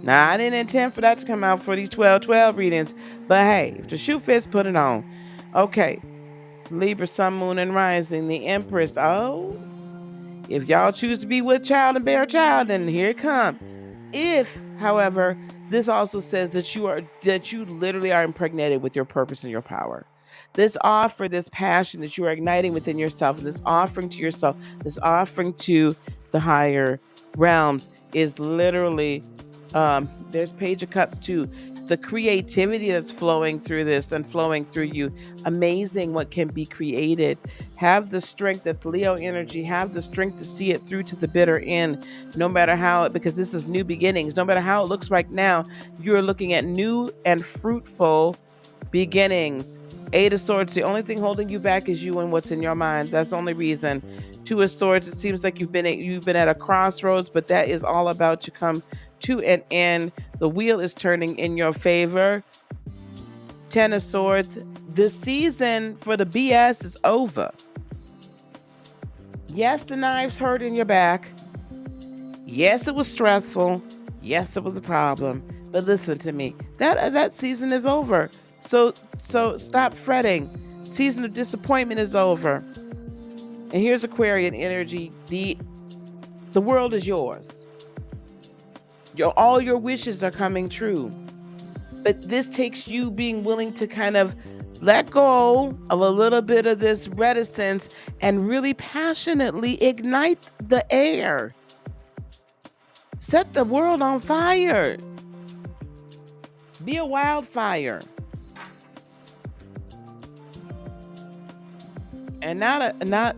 A: Now, I didn't intend for that to come out for these 12/12 readings, but hey, if the shoe fits, put it on. Okay, Libra, Sun, Moon, and Rising, the Empress. Oh, if y'all choose to be with child and bear child, then here it comes. If, however, this also says that you literally are impregnated with your purpose and your power. This offer, this passion that you are igniting within yourself, this offering to yourself, this offering to the higher realms is literally, there's Page of Cups too. the creativity that's flowing through this and flowing through you. Amazing what can be created. Have the strength, that's Leo energy, have the strength to see it through to the bitter end, no matter how it, because this is new beginnings, no matter how it looks right now, you're looking at new and fruitful beginnings. Eight of Swords, the only thing holding you back is you and what's in your mind. That's the only reason. Two of Swords, it seems like you've been at a crossroads, but that is all about to come to an end. The wheel is turning in your favor. Ten of Swords, the season for the BS is over. Yes, the knives hurt in your back. Yes, it was stressful. Yes, it was a problem. But listen to me. That season is over. So stop fretting. Season of disappointment is over. And here's Aquarian energy. The world is yours. All your wishes are coming true. But this takes you being willing to kind of let go of a little bit of this reticence and really passionately ignite the air. Set the world on fire. Be a wildfire. And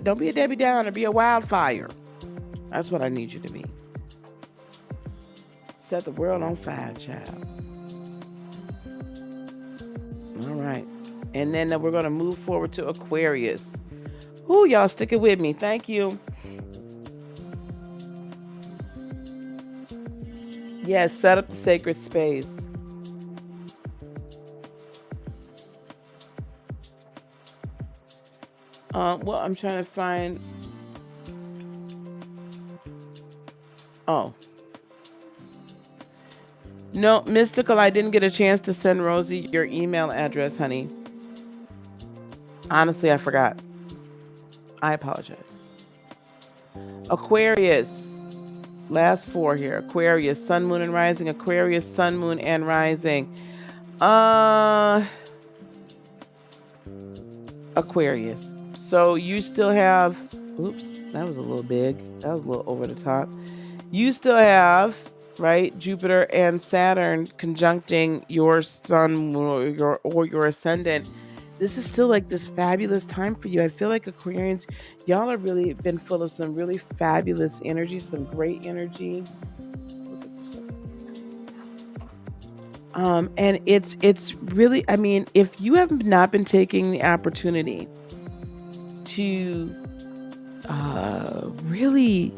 A: don't be a Debbie Downer, be a wildfire. That's what I need you to be. Set the world on fire, child. All right. And then we're going to move forward to Aquarius. Ooh, y'all sticking with me. Thank you. Yes, set up the sacred space. Well, I'm trying to find. Oh. No, Mystical, I didn't get a chance to send Rosie your email address, honey. Honestly, I forgot. I apologize. Aquarius. Last four here. Aquarius, Sun, Moon, and Rising. Aquarius, Sun, Moon, and Rising. Aquarius. So you still have, oops, that was a little big. That was a little over the top. You still have, right, Jupiter and Saturn conjuncting your sun or your ascendant. This is still like this fabulous time for you. I feel like Aquarians, y'all have really been full of some really fabulous energy, some great energy. And it's really, I mean, if you have not been taking the opportunity to really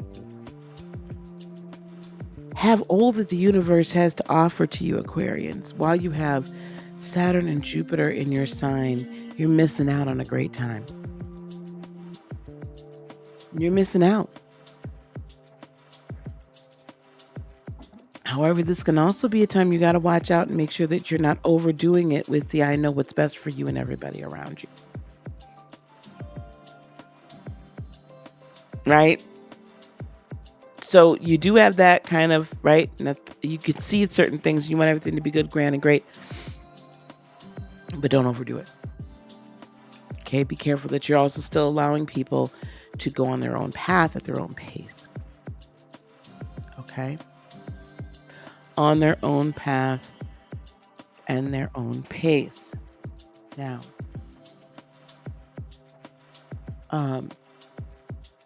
A: have all that the universe has to offer to you, Aquarians, while you have Saturn and Jupiter in your sign, you're missing out on a great time. You're missing out. However, this can also be a time you got to watch out and make sure that you're not overdoing it with the I know what's best for you and everybody around you. Right? So you do have that kind of, right? You could see certain things. You want everything to be good, grand, and great. But don't overdo it. Okay? Be careful that you're also still allowing people to go on their own path at their own pace. Okay? On their own path and their own pace. Now,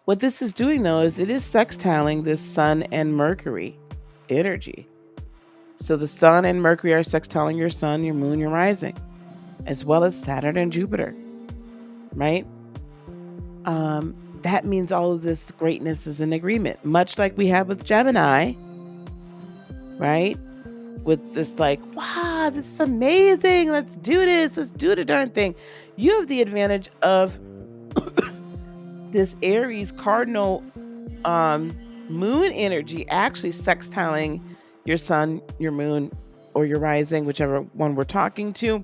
A: what this is doing, though, is it is sextiling this Sun and Mercury energy. So the Sun and Mercury are sextiling your Sun, your Moon, your Rising, as well as Saturn and Jupiter, right? That means all of this greatness is in agreement, much like we have with Gemini, right? With this like, wow, this is amazing. Let's do this. Let's do the darn thing. You have the advantage of this Aries cardinal moon energy actually sextiling your Sun, your Moon, or your Rising, whichever one we're talking to,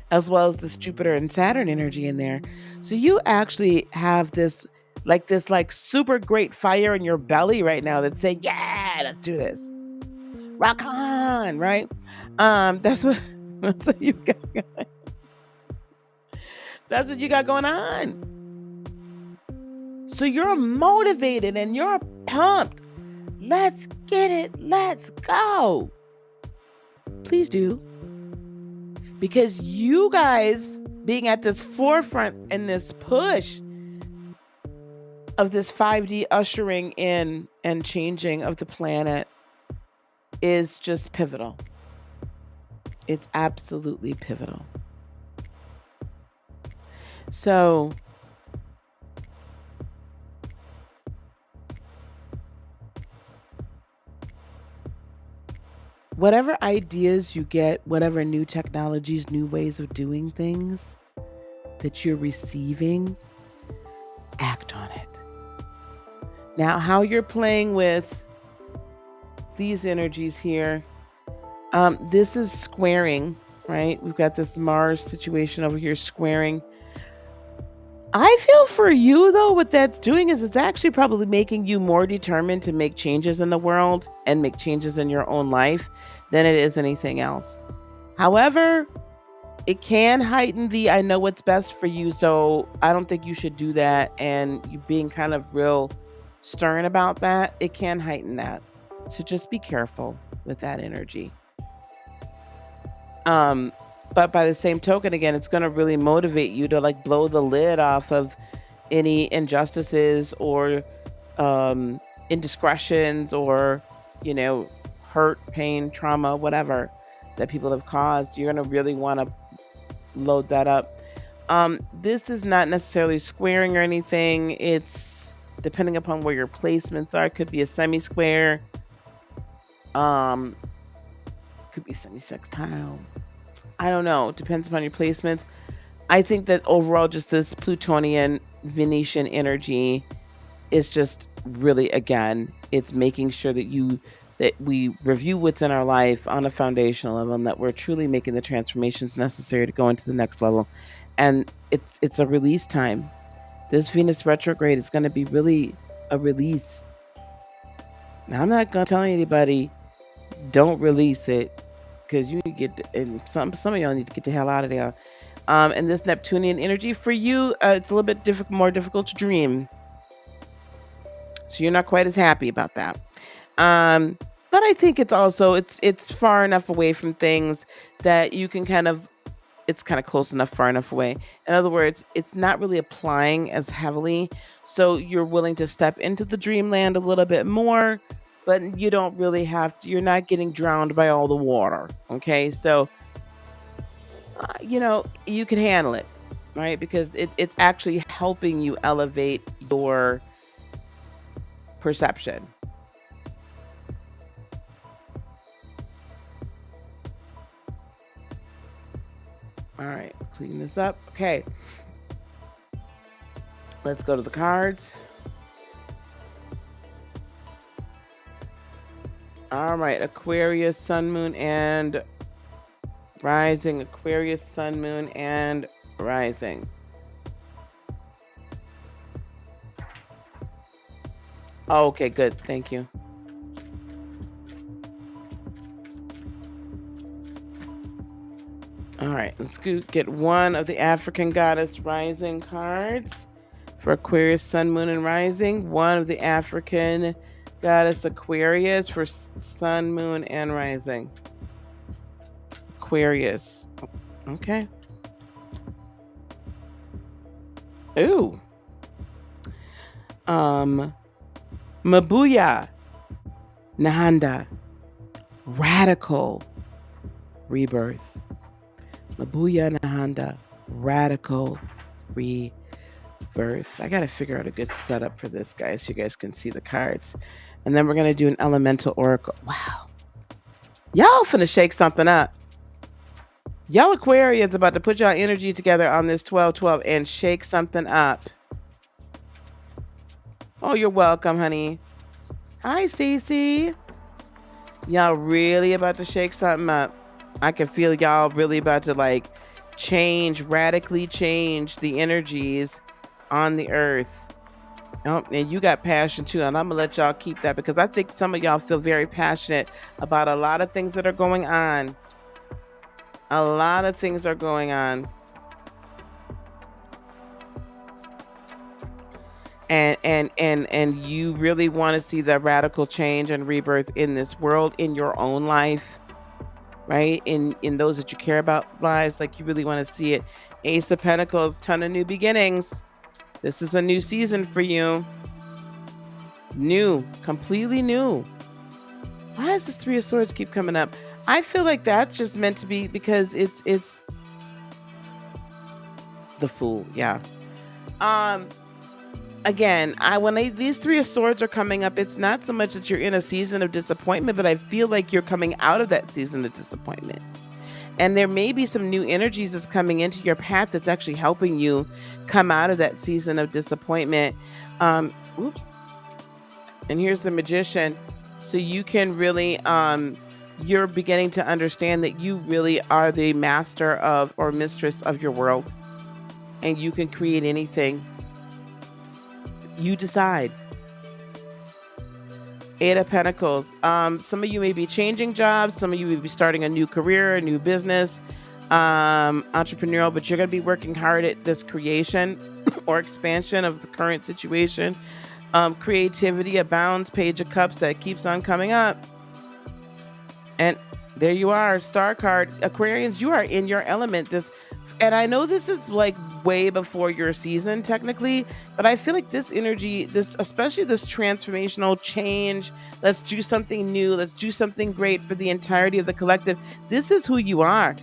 A: as well as this Jupiter and Saturn energy in there. So you actually have this super great fire in your belly right now that's saying, yeah, let's do this. Rock on, right? That's what you got. That's what you got going on. So you're motivated and you're pumped. Let's get it. Let's go. please do. Because you guys being at this forefront and this push of this 5D ushering in and changing of the planet is just pivotal. It's absolutely pivotal. So whatever ideas you get, whatever new technologies, new ways of doing things that you're receiving, act on it. Now, how you're playing with these energies here, this is squaring, right? We've got this Mars situation over here squaring. I feel for you, though, what that's doing is it's actually probably making you more determined to make changes in the world and make changes in your own life than it is anything else. However, it can heighten the I know what's best for you, so I don't think you should do that. And you being kind of real stern about that, it can heighten that. So just be careful with that energy. But by the same token, again, it's going to really motivate you to like blow the lid off of any injustices or indiscretions or, you know, hurt, pain, trauma, whatever that people have caused. You're going to really want to load that up. This is not necessarily squaring or anything. It's depending upon where your placements are. It could be a semi-square. Could be semi-sextile. I don't know. It depends upon your placements. I think that overall, just this Plutonian Venetian energy is just really, again, it's making sure that we review what's in our life on a foundational level and that we're truly making the transformations necessary to go into the next level. And it's a release time. This Venus retrograde is going to be really a release. Now, I'm not going to tell anybody, don't release it, because you get, and some of y'all need to get the hell out of there. And this Neptunian energy for you, it's a little bit more difficult to dream. So you're not quite as happy about that. But I think it's also, it's far enough away from things that you can it's kind of close enough, far enough away. In other words, it's not really applying as heavily. So you're willing to step into the dreamland a little bit more, but you don't really have to, you're not getting drowned by all the water. Okay. So, you can handle it, right? Because it's actually helping you elevate your perception. All right, clean this up. Okay. Let's go to the cards. All right, Aquarius, Sun, Moon, and Rising. Aquarius, Sun, Moon, and Rising. Oh, okay, good. Thank you. All right, let's get one of the African Goddess Rising cards for Aquarius, Sun, Moon, and Rising. One of the African Goddess Aquarius for Sun, Moon, and Rising. Aquarius. Okay. Ooh. Mabuya Nahanda. Radical rebirth. Mabuya Nahanda. Radical rebirth. I got to figure out a good setup for this, guys, so you guys can see the cards. And then we're going to do an elemental oracle. Wow. Y'all finna shake something up. Y'all Aquarians about to put y'all energy together on this 12-12 and shake something up. Oh, you're welcome, honey. Hi, Stacy. Y'all really about to shake something up. I can feel y'all really about to radically change the energies on the earth. Oh, and you got passion too, and I'm gonna let y'all keep that because I think some of y'all feel very passionate about a lot of things that are going on. A lot of things are going on. And you really want to see that radical change and rebirth in this world, in your own life. right? In those that you care about lives, like you really want to see it. Ace of Pentacles, ton of new beginnings. This is a new season for you. New, completely new. Why does this Three of Swords keep coming up? I feel like that's just meant to be because it's the Fool. Yeah. Again, these Three of Swords are coming up, it's not so much that you're in a season of disappointment, but I feel like you're coming out of that season of disappointment. And there may be some new energies that's coming into your path that's actually helping you come out of that season of disappointment. Oops. And here's the Magician. So you can really, you're beginning to understand that you really are the master of or mistress of your world. And you can create anything. You decide. Eight of Pentacles. Some of you may be changing jobs. Some of you may be starting a new career, a new business, entrepreneurial, but you're going to be working hard at this creation or expansion of the current situation. Creativity abounds. Page of Cups that keeps on coming up. And there you are, Star card. Aquarians, you are in your element. And I know this is like way before your season technically, but I feel like this energy, especially this transformational change, let's do something new, let's do something great for the entirety of the collective. This is who you are.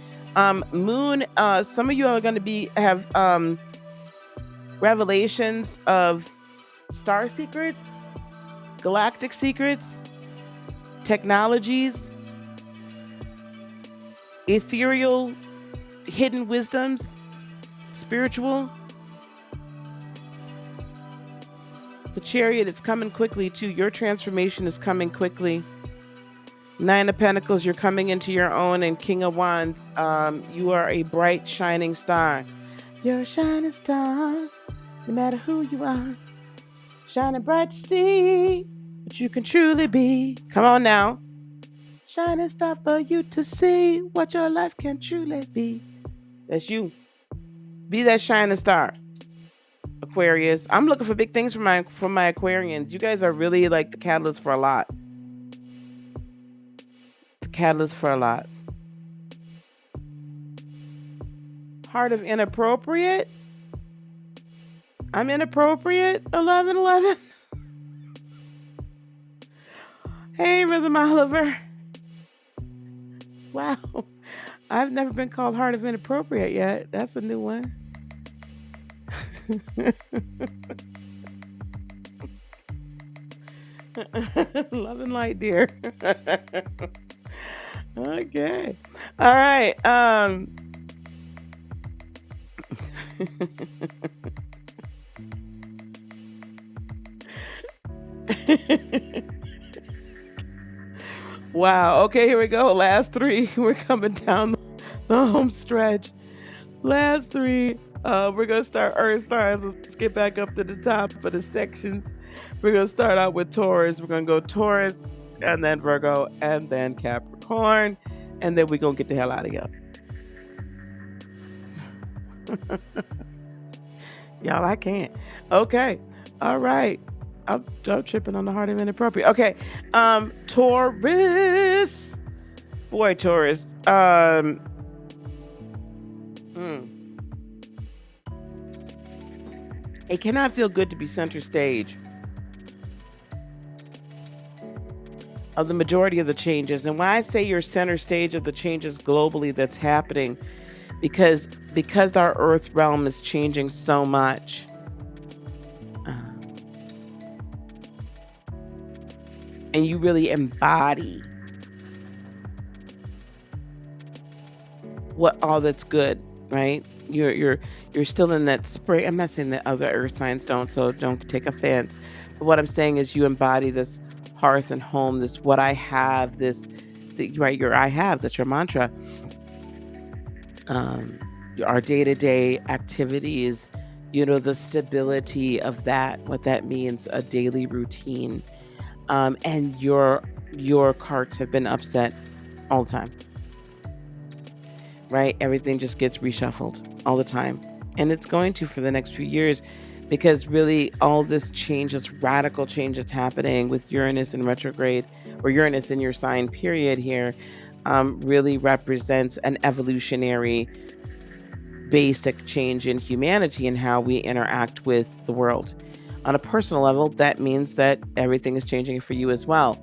A: Moon, some of you are going to have revelations of star secrets, galactic secrets, technologies, ethereal hidden wisdoms, spiritual. The Chariot is coming quickly too. Your transformation is coming quickly. Nine of Pentacles, you're coming into your own. And King of Wands, you are a bright, shining star. You're a shining star, no matter who you are. Shining bright to see what you can truly be. Come on now. Shining star for you to see what your life can truly be. That's you. Be that shining star, Aquarius. I'm looking for big things from my Aquarians. You guys are really like the catalyst for a lot. The catalyst for a lot. Heart of Inappropriate. I'm inappropriate. 1111. Hey, Rhythm Oliver. Wow. I've never been called Heart of Inappropriate yet. That's a new one. Love and light, dear. Okay. All right. Wow. Okay, here we go. Last three. We're coming down the home stretch. Last three. We're going to start Earth signs. Let's get back up to the top of the sections. We're going to start out with Taurus. We're going to go Taurus, and then Virgo, and then Capricorn. And then we're going to get the hell out of here. Y'all, I can't. Okay. All right. I'm tripping on the Heart of Inappropriate. Okay. Taurus. Boy, Taurus. It cannot feel good to be center stage of the majority of the changes. And when I say you're center stage of the changes globally that's happening, because our Earth realm is changing so much. And you really embody what all that's good, right? You're still in that spring. I'm not saying that other earth signs don't, so don't take offense. But what I'm saying is you embody this hearth and home, this what I have, right? Your I have, that's your mantra. Our day-to-day activities, the stability of that, what that means, a daily routine. And your carts have been upset all the time, right? Everything just gets reshuffled all the time. And it's going to for the next few years, because really all this change, this radical change that's happening with Uranus in retrograde, or Uranus in your sign period here, really represents an evolutionary basic change in humanity and how we interact with the world. On a personal level, that means that everything is changing for you as well.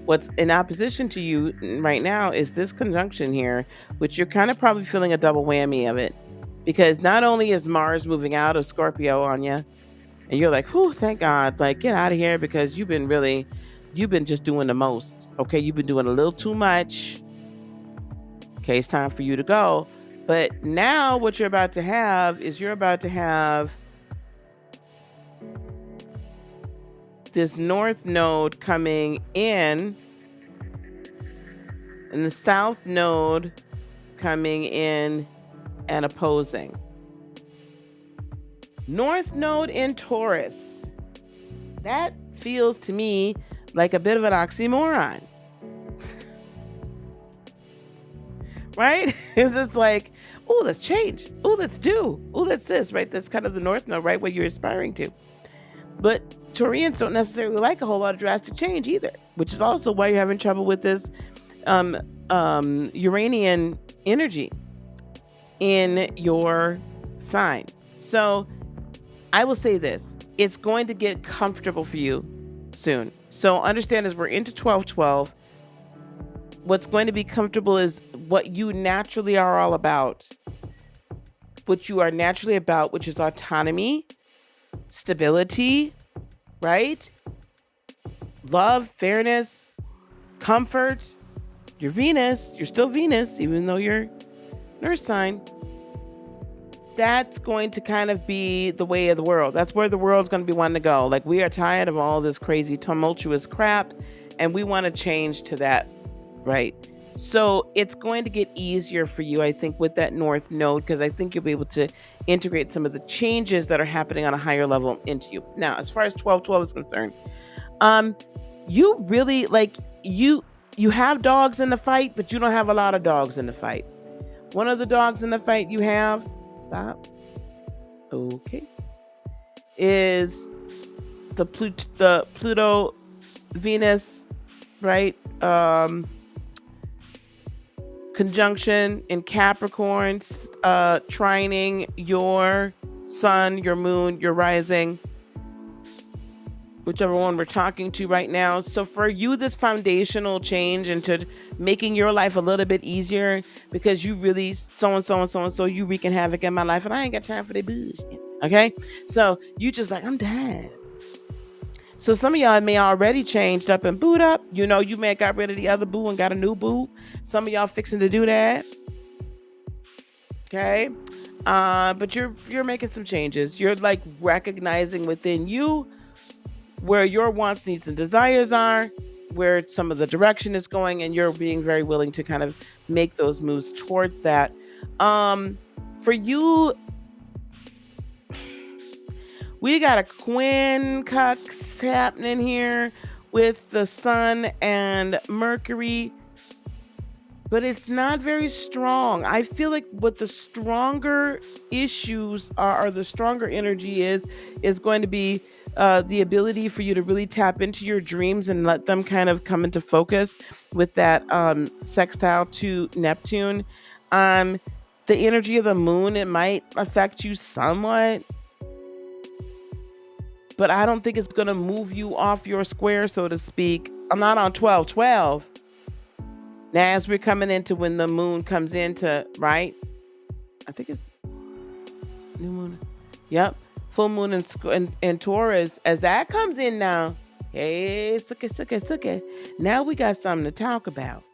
A: What's in opposition to you right now is this conjunction here, which you're kind of probably feeling a double whammy of it. Because not only is Mars moving out of Scorpio on you, and you're like, whew, thank God, like get out of here because you've been just doing the most. Okay, you've been doing a little too much. Okay, it's time for you to go. But now what you're about to have is this north node coming in and the south node coming in and opposing. North node in Taurus. That feels to me like a bit of an oxymoron. Right? It's just like, oh, let's change. Oh, let's do. Oh, let's this, right? That's kind of the north node, right? What you're aspiring to. But Taurians don't necessarily like a whole lot of drastic change either, which is also why you're having trouble with this Uranian energy in your sign. So I will say this, it's going to get comfortable for you soon. So understand as we're into 12/12, what's going to be comfortable is what you naturally are all about. What you are naturally about, which is autonomy, stability, right? Love, fairness, comfort. You're Venus. You're still Venus, even though you're nurse sign. That's going to kind of be the way of the world. That's where the world's going to be wanting to go. Like, we are tired of all this crazy, tumultuous crap, and we want to change to that, right? So it's going to get easier for you, I think, with that north node, because I think you'll be able to integrate some of the changes that are happening on a higher level into you. Now, as far as 12/12 is concerned, you really, like, you have dogs in the fight, but you don't have a lot of dogs in the fight. One of the dogs in the fight you have, stop, okay, is the Pluto Venus, right? Conjunction in Capricorn, trining your sun, your moon, your rising, whichever one we're talking to right now. So for you, this foundational change into making your life a little bit easier, because you really so you wreaking havoc in my life and I ain't got time for that bullshit. Okay, so you just like, I'm done. So some of y'all may already changed up and booed up. You know, you may have got rid of the other boo and got a new boo. Some of y'all fixing to do that. Okay. But you're making some changes. You're like recognizing within you where your wants, needs, and desires are, where some of the direction is going, and you're being very willing to kind of make those moves towards that. For you, we got a quincux happening here with the sun and Mercury, but it's not very strong. I feel like what the stronger issues are, or the stronger energy is going to be the ability for you to really tap into your dreams and let them kind of come into focus with that sextile to Neptune. The energy of the moon, it might affect you somewhat, but I don't think it's going to move you off your square, so to speak. I'm not on 12/12. Now, as we're coming into when the moon comes into, right? I think it's new moon. Yep. Full moon in Taurus. As that comes in now, hey, sukke. Now we got something to talk about.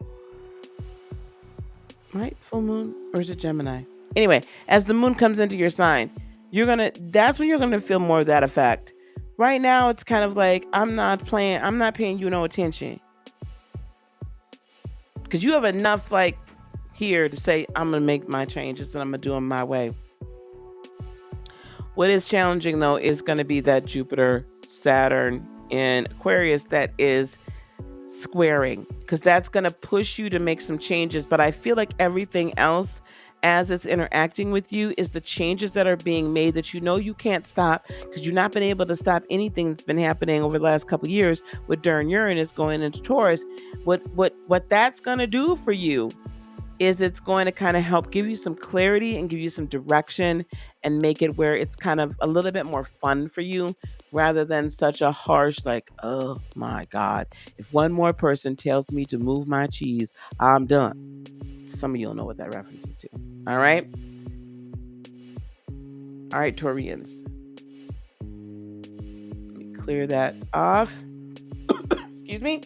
A: Right? Full moon, or is it Gemini? Anyway, as the moon comes into your sign, that's when you're gonna feel more of that effect. Right now, it's kind of like, I'm not paying you no attention. Because you have enough, like, here to say, I'm going to make my changes and I'm going to do them my way. What is challenging, though, is going to be that Jupiter, Saturn in Aquarius that is squaring. Because that's going to push you to make some changes. But I feel like everything else as it's interacting with you is the changes that are being made that you know you can't stop, because you've not been able to stop anything that's been happening over the last couple of years with Uranus going into Taurus. What that's going to do for you is it's going to kind of help give you some clarity and give you some direction and make it where it's kind of a little bit more fun for you, rather than such a harsh, like, oh my God, if one more person tells me to move my cheese, I'm done. Some of you don't know what that reference is to. All right. All right, Taurians. Let me clear that off. Excuse me.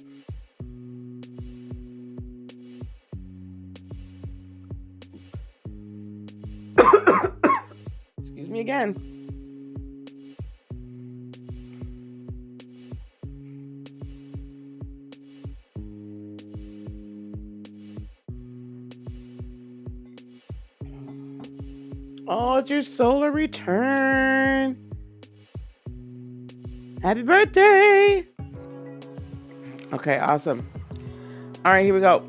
A: Excuse me again. Oh, it's your solar return. Happy birthday. Okay, awesome. All right, here we go.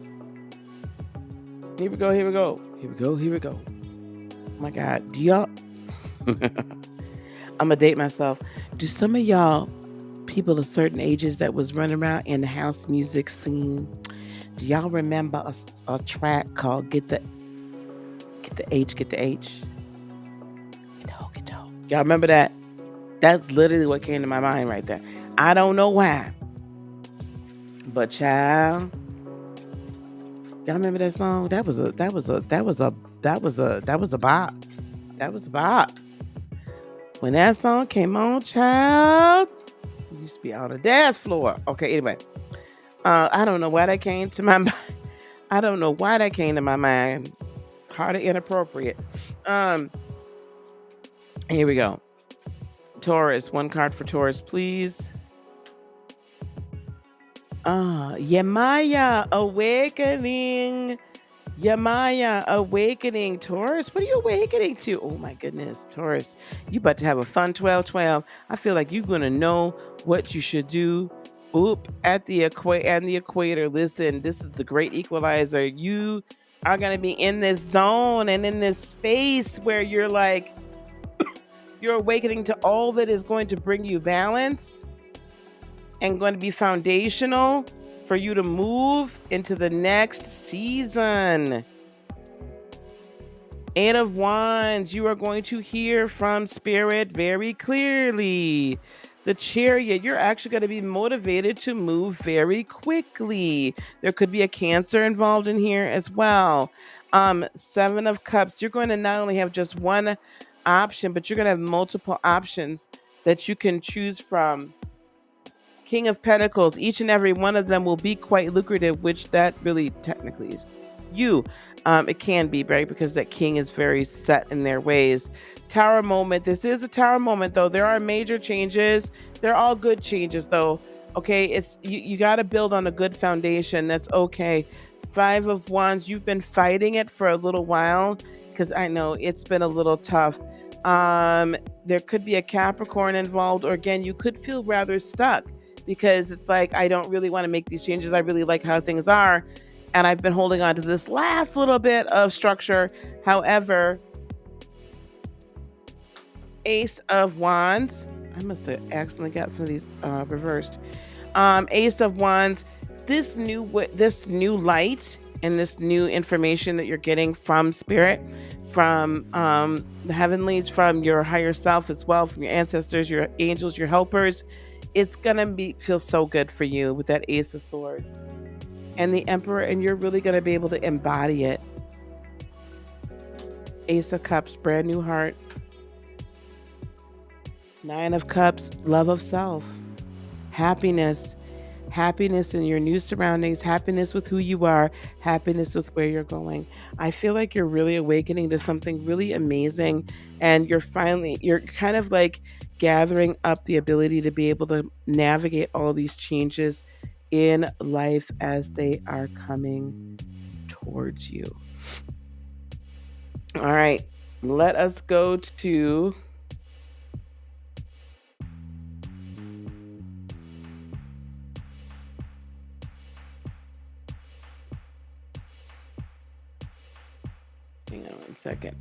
A: Here we go. Here we go. Here we go. Here we go. Oh my God. Do y'all... I'm going to date myself. Do some of y'all people of certain ages that was running around in the house music scene, do y'all remember a track called Get the H, Get the H? Get the H. Y'all remember that? That's literally what came to my mind right there. I don't know why. But child, y'all remember that song? That was a bop. That was a bop. When that song came on, child, you used to be on the dance floor. Okay, anyway. I don't know why that came to my mind. I don't know why that came to my mind. Hard and inappropriate. Here we go. Taurus, one card for Taurus, please. Yamaya awakening. Yamaya awakening. Taurus, what are you awakening to? Oh my goodness, Taurus, you about to have a fun 12-12. I feel like you're gonna know what you should do. At the equator. Listen, this is the great equalizer. You are gonna be in this zone and in this space where you're like, you're awakening to all that is going to bring you balance and going to be foundational for you to move into the next season. 8 of Wands, you are going to hear from Spirit very clearly. The Chariot, you're actually going to be motivated to move very quickly. There could be a Cancer involved in here as well. 7 of Cups, you're going to not only have just one option, but you're going to have multiple options that you can choose from. King of Pentacles, each and every one of them will be quite lucrative, which that really technically is you. It can be, right? Because that king is very set in their ways. Tower moment. This is a tower moment, though. There are major changes. They're all good changes, though. Okay, it's you got to build on a good foundation. That's okay. 5 of Wands. You've been fighting it for a little while, because I know it's been a little tough. There could be a Capricorn involved, or again, you could feel rather stuck, because it's like, I don't really want to make these changes. I really like how things are. And I've been holding on to this last little bit of structure. However, Ace of Wands. I must have accidentally got some of these reversed. Ace of Wands. This new light and this new information that you're getting from Spirit, from the heavenlies, from your higher self as well, from your ancestors, your angels, your helpers, it's gonna feel so good for you with that Ace of Swords and the Emperor, and you're really gonna be able to embody it. Ace of Cups, brand new heart. 9 of Cups, love of self, happiness in your new surroundings, happiness with who you are, happiness with where you're going. I feel like you're really awakening to something really amazing, and you're kind of like gathering up the ability to be able to navigate all these changes in life as they are coming towards you. All right, let us go to Hang on one second.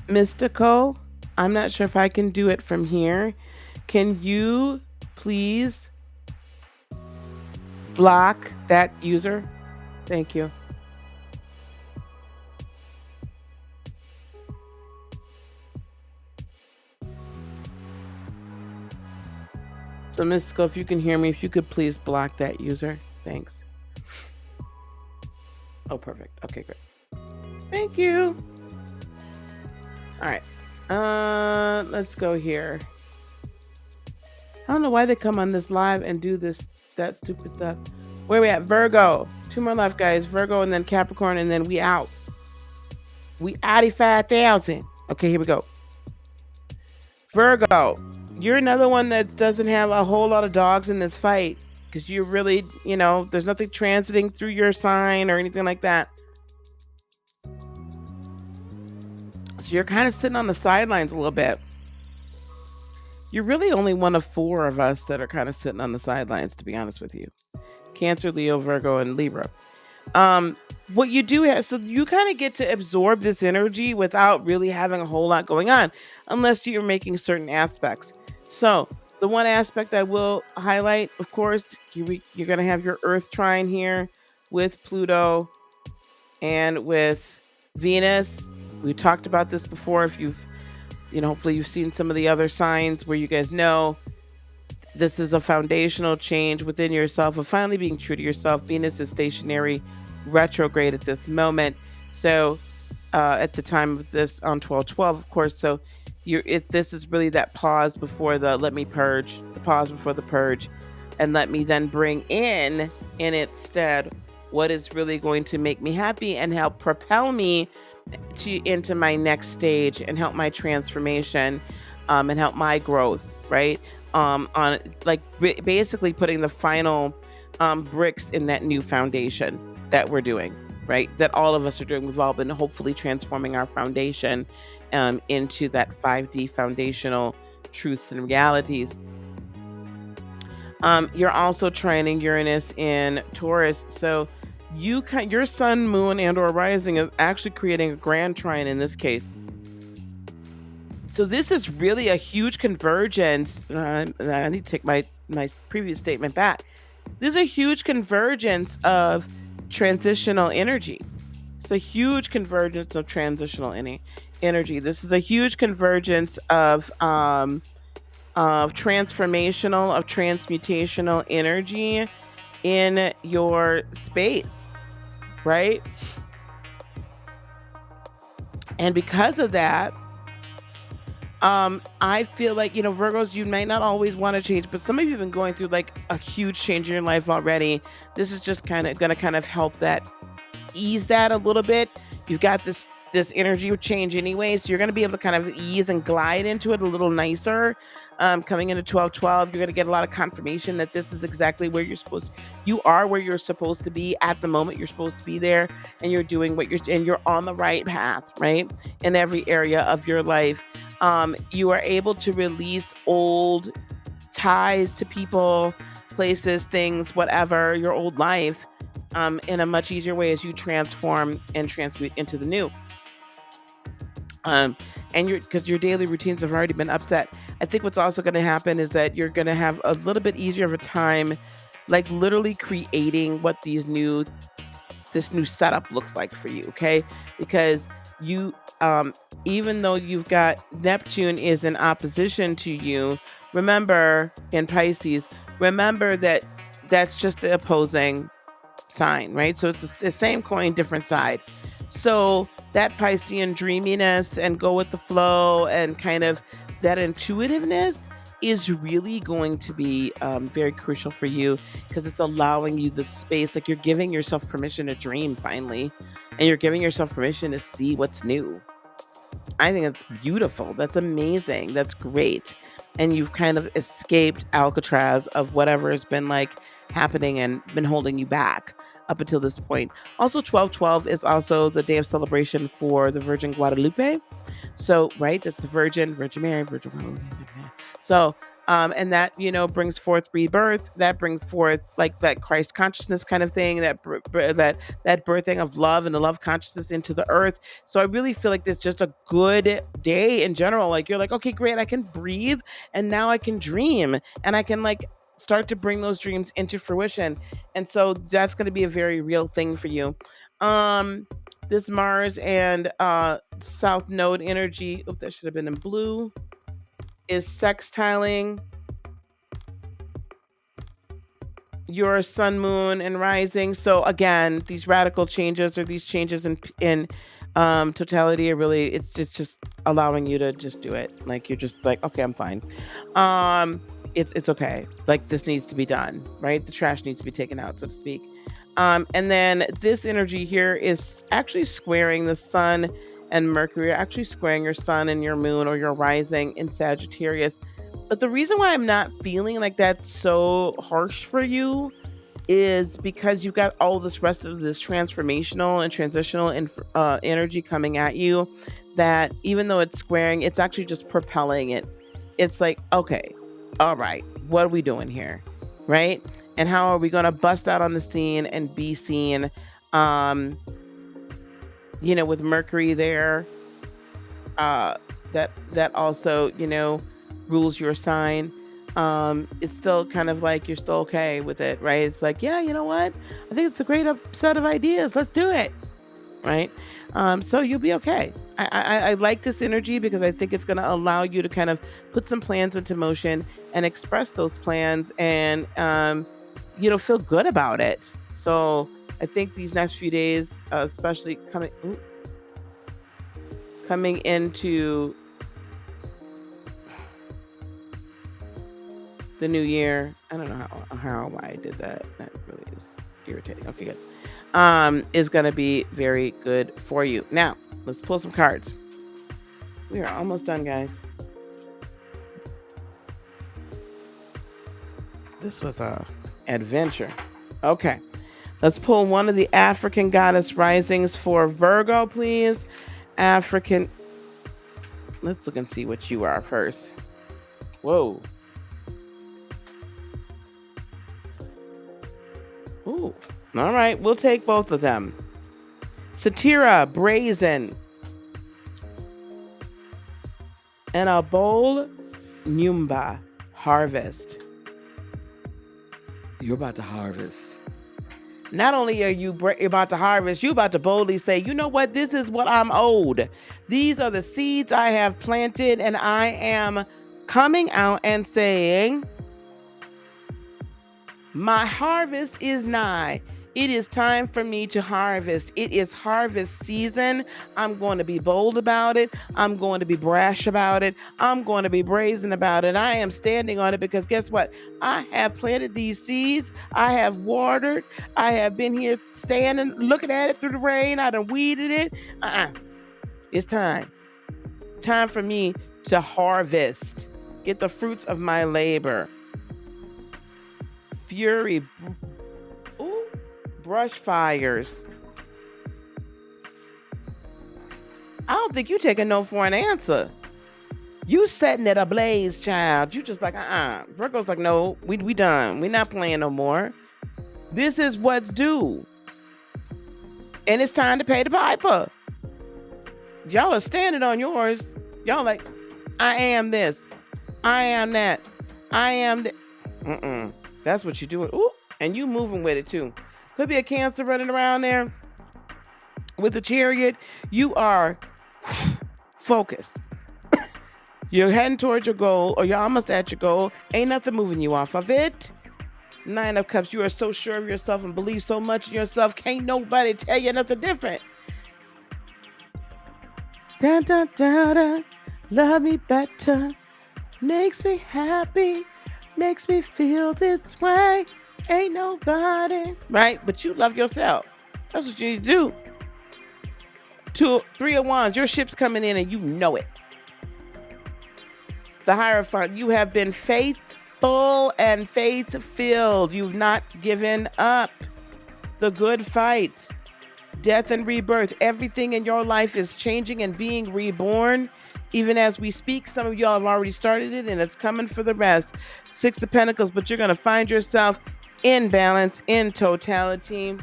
A: Mystical, I'm not sure if I can do it from here. Can you please block that user? Thank you. So Mystical, if you can hear me, if you could please block that user. Thanks. Oh, perfect. Okay, great. Thank you. All right. Let's go here. I don't know why they come on this live and do that stupid stuff. Where are we at? Virgo. 2 more left, guys. Virgo and then Capricorn, and then we out. We 85,000. Okay, here we go. Virgo, you're another one that doesn't have a whole lot of dogs in this fight because you're really, there's nothing transiting through your sign or anything like that. So you're kind of sitting on the sidelines a little bit. You're really only one of 4 of us that are kind of sitting on the sidelines, to be honest with you. Cancer, Leo, Virgo, and Libra. What you do have, so you kind of get to absorb this energy without really having a whole lot going on, unless you're making certain aspects. So the one aspect I will highlight, of course, you're going to have your Earth trine here with Pluto and with Venus. We talked about this before. If you've, hopefully you've seen some of the other signs where you guys know this is a foundational change within yourself of finally being true to yourself. Venus is stationary, retrograde at this moment. So at the time of this on 12/12, of course. So this is really that pause before the let me purge, the pause before the purge, and let me then bring in its stead what is really going to make me happy and help propel me into my next stage and help my transformation and help my growth, right? On like basically putting the final bricks in that new foundation that we're doing, right? That all of us are doing. We've all been hopefully transforming our foundation into that 5D foundational truths and realities. You're also trining Uranus in Taurus, so your sun, moon, and or rising is actually creating a grand trine in this case. So this is really a huge convergence. I need to take my previous statement back. There's a huge convergence of transitional energy. It's a huge convergence of transitional energy. This is a huge convergence of transformational, of transmutational energy in your space, right? And because of that, I feel like, Virgos, you might not always want to change, but some of you have been going through like a huge change in your life already. This is just going to help that ease that a little bit. You've got this energy of change anyway, so you're going to be able to kind of ease and glide into it a little nicer. Coming into 12/12, you're going to get a lot of confirmation that this is exactly where you are where you're supposed to be at the moment. You're supposed to be there, and you're doing and you're on the right path, right? In every area of your life. You are able to release old ties to people, places, things, whatever, your old life, in a much easier way as you transform and transmute into the new. And because your daily routines have already been upset. I think what's also going to happen is that you're going to have a little bit easier of a time, like literally creating what this new setup looks like for you. Okay. Because you, even though you've got Neptune is in opposition to you, remember in Pisces, remember that that's just the opposing sign, right? So it's the same coin, different side. So that Piscean dreaminess and go with the flow and kind of that intuitiveness is really going to be very crucial for you because it's allowing you the space, like you're giving yourself permission to dream finally, and you're giving yourself permission to see what's new. I think that's beautiful. That's amazing. That's great. And you've kind of escaped Alcatraz of whatever has been like happening and been holding you back up until this point. Also, 12/12 is also the day of celebration for the Virgin Guadalupe. So, right, that's the Virgin Mary, Virgin Guadalupe. So, And that, brings forth rebirth. That brings forth like that Christ consciousness kind of thing, that birthing of love and the love consciousness into the earth. So I really feel like this is just a good day in general. Like you're like, okay, great, I can breathe, and now I can dream, and I can like start to bring those dreams into fruition. And so that's going to be a very real thing for you. This Mars and South Node energy, that should have been in blue, is sextiling your sun, moon, and rising. So again, these radical changes, or these changes in totality, are really, it's just allowing you to just do it. Like you're just like, okay, I'm fine. It's okay. Like this needs to be done, right? The trash needs to be taken out, so to speak. And then this energy here is actually squaring the sun and Mercury, actually squaring your sun and your moon or your rising in Sagittarius. But the reason why I'm not feeling like that's so harsh for you is because you've got all this rest of this transformational and transitional energy coming at you, that even though it's squaring, it's actually just propelling it. It's like, okay, all right, what are we doing here? Right? And how are we going to bust out on the scene and be seen? With Mercury there, that also, rules your sign. It's still kind of like you're still okay with it, right? It's like, yeah, you know what? I think it's a great set of ideas. Let's do it, right? So you'll be okay. I like this energy because I think it's going to allow you to kind of put some plans into motion and express those plans and, feel good about it. So I think these next few days, especially coming into the new year. I don't know why I did that. That really is irritating. Okay, good. Is going to be very good for you. Now, let's pull some cards. We are almost done, guys. This was a adventure. Okay. Let's pull one of the African goddess risings for Virgo, please. African. Let's look and see what you are first. Whoa. Ooh. All right. We'll take both of them. Satira, brazen. And a bold Nyumba, harvest. You're about to harvest. Not only are you about to harvest, you're about to boldly say, you know what? This is what I'm owed. These are the seeds I have planted, and I am coming out and saying, my harvest is nigh. It is time for me to harvest. It is harvest season. I'm going to be bold about it. I'm going to be brash about it. I'm going to be brazen about it. I am standing on it because guess what? I have planted these seeds. I have watered. I have been here standing, looking at it through the rain. I done weeded it. It's time. Time for me to harvest. Get the fruits of my labor. Fury. Ooh. Brush fires. I don't think you taking no for an answer. You setting it ablaze, child. You just like, Virgo's like, no, we done. We not playing no more. This is what's due. And it's time to pay the piper. Y'all are standing on yours. Y'all like, I am this. I am that. I am that. That's what you're doing. Ooh, and you moving with it too. Could be a Cancer running around there with a chariot. You are focused. You're heading towards your goal, or you're almost at your goal. Ain't nothing moving you off of it. 9 of Cups. You are so sure of yourself and believe so much in yourself. Can't nobody tell you nothing different. Dun, dun, dun, dun. Love me better. Makes me happy. Makes me feel this way. Ain't nobody, right? But you love yourself. That's what you need to do. 3 of Wands, your ship's coming in and you know it. The Hierophant, you have been faithful and faith-filled. You've not given up. The Good Fight, death and rebirth. Everything in your life is changing and being reborn. Even as we speak, some of y'all have already started it, and it's coming for the rest. 6 of Pentacles, but you're going to find yourself in balance, in totality.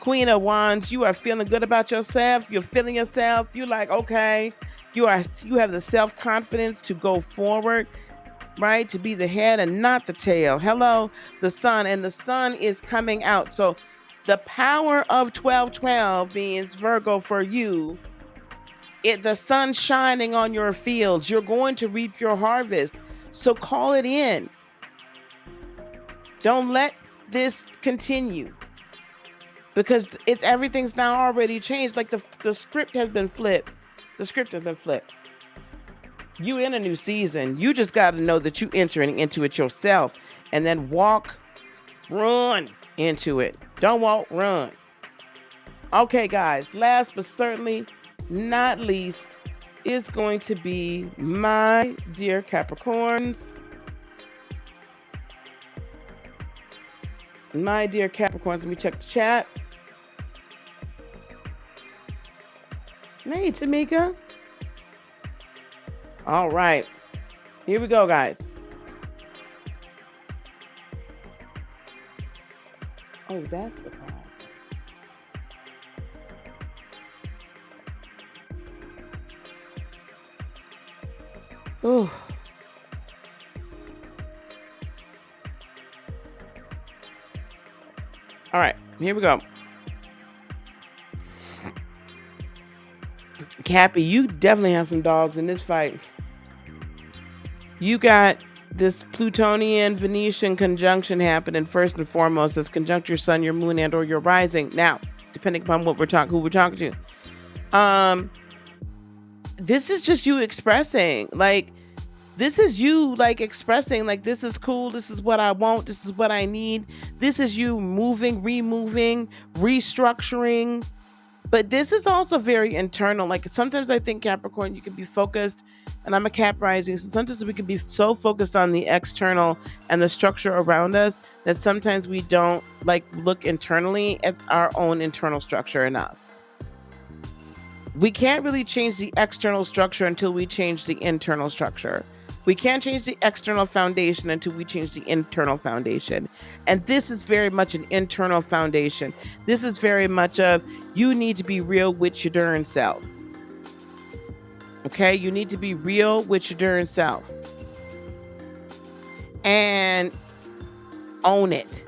A: Queen of Wands, you are feeling good about yourself. You're feeling yourself. You're like, okay, you have the self-confidence to go forward, right? To be the head and not the tail. Hello, the sun, and the sun is coming out. So the power of 1212 means Virgo for you. The sun shining on your fields. You're going to reap your harvest. So call it in. Don't let this continue, because everything's now already changed. Like the script has been flipped. The script has been flipped. You in a new season. You just got to know that you entering into it yourself, and then run into it. Don't walk, run. Okay, guys, last but certainly not least is going to be my dear Capricorns. My dear Capricorns, let me check the chat. Hey, Tamika. All right. Here we go, guys. Oh, that's the problem. Oh. All right, here we go. Cappy, you definitely have some dogs in this fight. You got this Plutonian Venetian conjunction happening first and foremost. It's conjunct your sun, your moon, and or your rising. Now, depending upon who we're talking to. This is just you expressing, like, this is you like expressing, like, this is cool, this is what I want, this is what I need. This is you moving, removing, restructuring. But this is also very internal. Like, sometimes I think, Capricorn, you can be focused, and I'm a Cap rising, so sometimes we can be so focused on the external and the structure around us that sometimes we don't like look internally at our own internal structure enough. We can't really change the external structure until we change the internal structure. We can't change the external foundation until we change the internal foundation. And this is very much an internal foundation. This is very much of, you need to be real with your darn self. Okay? You need to be real with your darn self. And own it.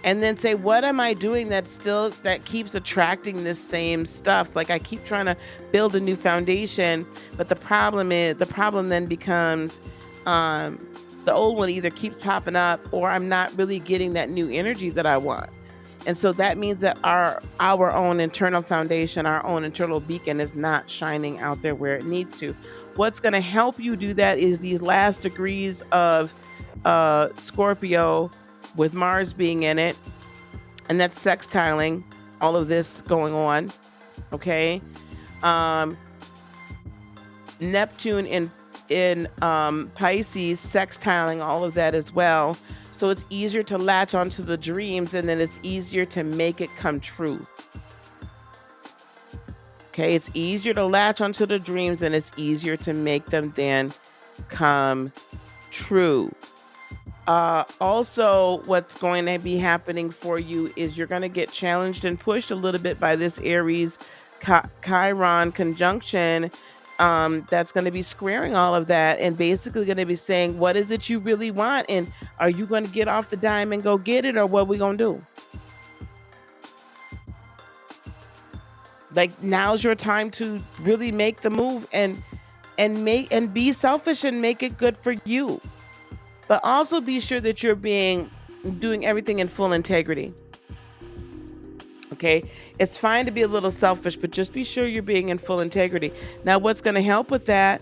A: And then say, what am I doing that keeps attracting this same stuff? Like, I keep trying to build a new foundation, but the problem then becomes the old one either keeps popping up, or I'm not really getting that new energy that I want. And so that means that our own internal foundation, our own internal beacon is not shining out there where it needs to. What's going to help you do that is these last degrees of Scorpio, with Mars being in it, and that's sextiling all of this going on. Okay. Neptune in Pisces sextiling all of that as well. So it's easier to latch onto the dreams, and then it's easier to make it come true. Okay, it's easier to latch onto the dreams, and it's easier to make them then come true. Also, what's going to be happening for you is you're going to get challenged and pushed a little bit by this Aries Chiron conjunction. That's going to be squaring all of that, and basically going to be saying, what is it you really want? And are you going to get off the dime and go get it, or what we going to do? Like, now's your time to really make the move and be selfish and make it good for you. But also be sure that you're doing everything in full integrity. Okay? It's fine to be a little selfish, but just be sure you're being in full integrity. Now, what's going to help with that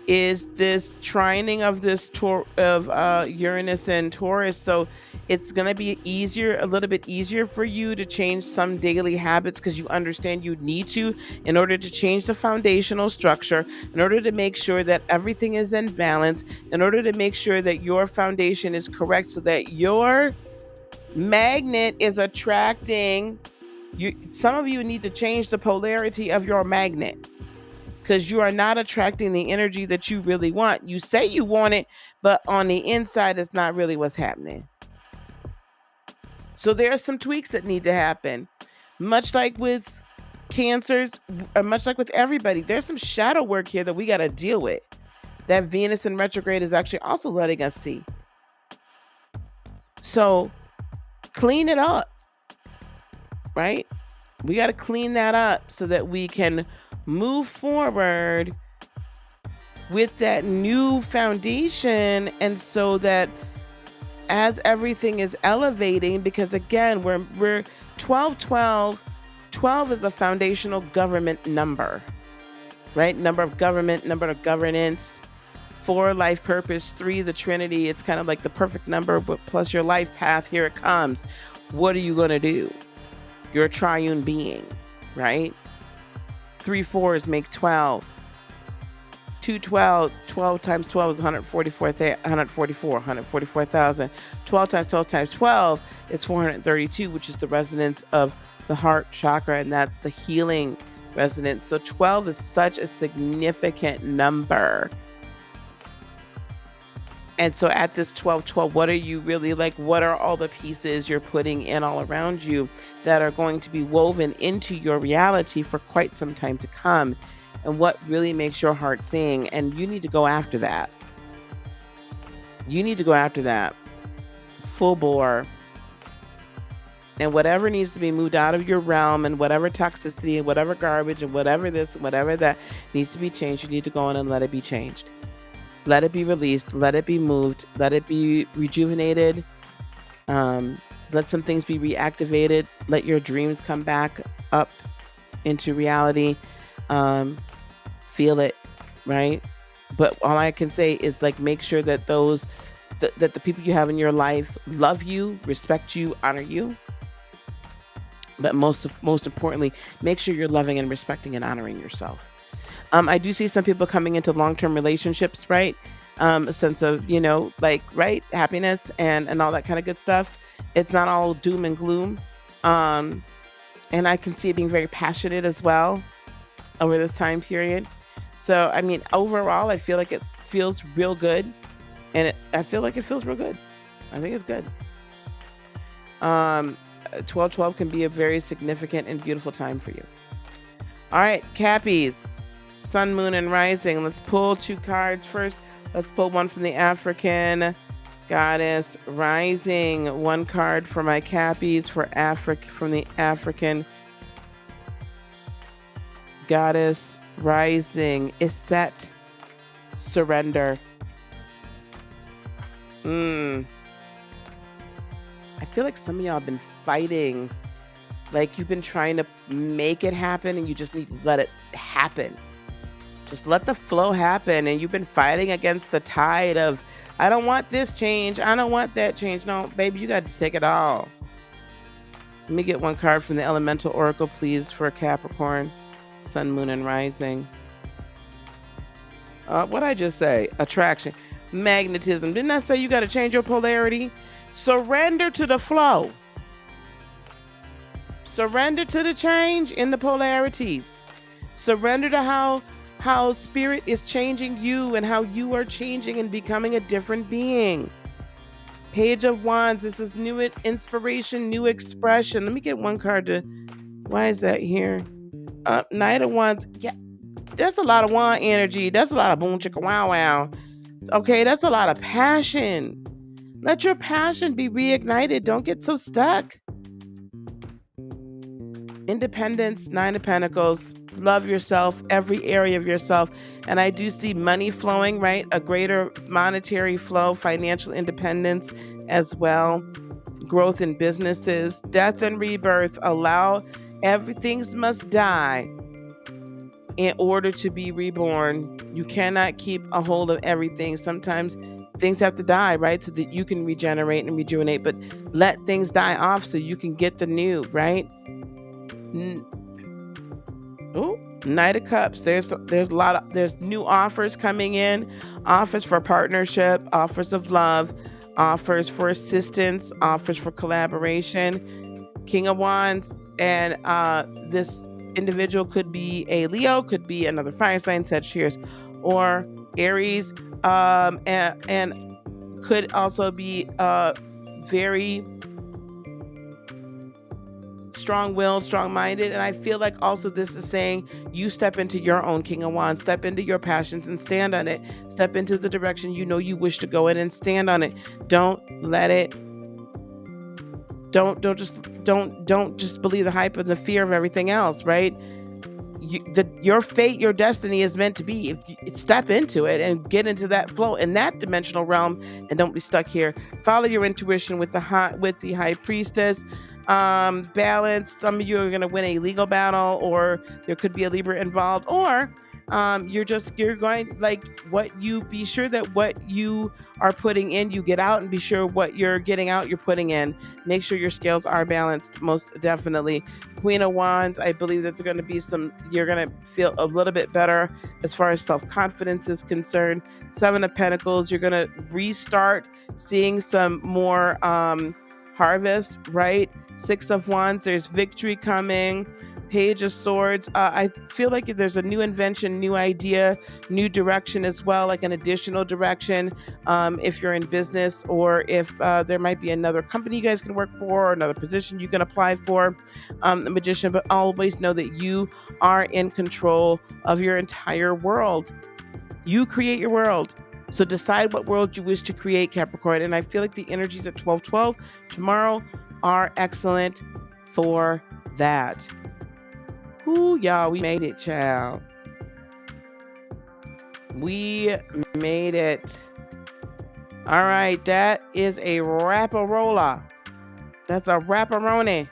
A: is this trining of this Uranus and Taurus. So it's going to be a little bit easier for you to change some daily habits, because you understand you need to, in order to change the foundational structure, in order to make sure that everything is in balance, in order to make sure that your foundation is correct, so that your magnet is attracting you. Some of you need to change the polarity of your magnet. because you are not attracting the energy that you really want. You say you want it, but on the inside, it's not really what's happening. So there are some tweaks that need to happen. Much like with cancers, much like with everybody, there's some shadow work here that we got to deal with. That Venus in retrograde is actually also letting us see. So clean it up, right? We got to clean that up so that we can move forward with that new foundation, and so that as everything is elevating, because again, we're 12 is a foundational government number, right? Number of government, number of governance. 4, life purpose. 3, the Trinity. It's kind of like the perfect number, but plus your life path. Here it comes. What are you going to do? You're a triune being, right? 3 4s make 12. 2 12. 12 times 12 is 144,000. 12 times 12 times 12 is 432, which is the resonance of the heart chakra, and that's the healing resonance. So 12 is such a significant number. And so at this 12, what are you really like? What are all the pieces you're putting in all around you that are going to be woven into your reality for quite some time to come? And what really makes your heart sing? And you need to go after that. You need to go after that full bore. And whatever needs to be moved out of your realm, and whatever toxicity and whatever garbage and whatever this, whatever that needs to be changed, you need to go in and let it be changed. Let it be released. Let it be moved. Let it be rejuvenated. Let some things be reactivated. Let your dreams come back up into reality. Feel it, right? But all I can say is, like, make sure that that the people you have in your life love you, respect you, honor you. But most importantly, make sure you're loving and respecting and honoring yourself. I do see some people coming into long-term relationships, right? A sense of, like, right, happiness and all that kind of good stuff. It's not all doom and gloom. And I can see it being very passionate as well over this time period. So, I mean, overall, I feel like it feels real good. And I feel like it feels real good. I think it's good. 12/12 can be a very significant and beautiful time for you. All right, Cappies. Sun, Moon, and Rising. Let's pull 2 cards first. Let's pull one from the African Goddess Rising. 1 card for my Cappies from the African Goddess Rising. Iset. Surrender. I feel like some of y'all have been fighting. Like, you've been trying to make it happen, and you just need to let it happen. Just let the flow happen. And you've been fighting against the tide of, I don't want this change, I don't want that change. No, baby, you got to take it all. Let me get 1 card from the Elemental Oracle, please, for Capricorn, Sun, Moon, and Rising. What'd I just say? Attraction. Magnetism. Didn't I say you got to change your polarity? Surrender to the flow. Surrender to the change in the polarities. Surrender to how spirit is changing you and how you are changing and becoming a different being. Page of Wands. This is new inspiration, new expression. Let me get 1 card to, why is that here? Knight of Wands. Yeah, that's a lot of wand energy. That's a lot of boom chicka wow wow. Okay, that's a lot of passion. Let your passion be reignited. Don't get so stuck. Independence, 9 of Pentacles. Love yourself, every area of yourself. And I do see money flowing, right? A greater monetary flow, financial independence as well. Growth in businesses, death and rebirth. Allow everything must die in order to be reborn. You cannot keep a hold of everything. Sometimes things have to die, right? So that you can regenerate and rejuvenate, but let things die off so you can get the new, right? Knight of Cups. There's new offers coming in, offers for partnership, offers of love, offers for assistance, offers for collaboration. King of Wands, and this individual could be a Leo, could be another fire sign, Sagittarius, or Aries, and could also be very strong-willed, strong-minded. And I feel like also this is saying you step into your own King of Wands, step into your passions and stand on it. Step into the direction you know you wish to go in and stand on it. Don't let it. Don't just believe the hype and the fear of everything else, right? Your fate, your destiny is meant to be. If you step into it and get into that flow in that dimensional realm, and don't be stuck here. Follow your intuition with the high priestess. Balance. Some of you are going to win a legal battle, or there could be a Libra involved, or you're going, like, be sure that what you are putting in, you get out, and be sure what you're getting out, you're putting in. Make sure your scales are balanced, most definitely. Queen of Wands, I believe that you're going to feel a little bit better as far as self-confidence is concerned. Seven of Pentacles, you're going to restart seeing some more harvest, right? Six of Wands, there's victory coming. Page of Swords, I feel like there's a new invention, new idea, new direction as well, like an additional direction, if you're in business, or if there might be another company you guys can work for, or another position you can apply for. The Magician, but always know that you are in control of your entire world. You create your world. So decide what world you wish to create, Capricorn. And I feel like the energies at 12/12 tomorrow are excellent for that. Ooh, y'all, we made it, child. We made it. All right, that is a wrap-a-rolla. That's a wrap-a-roni.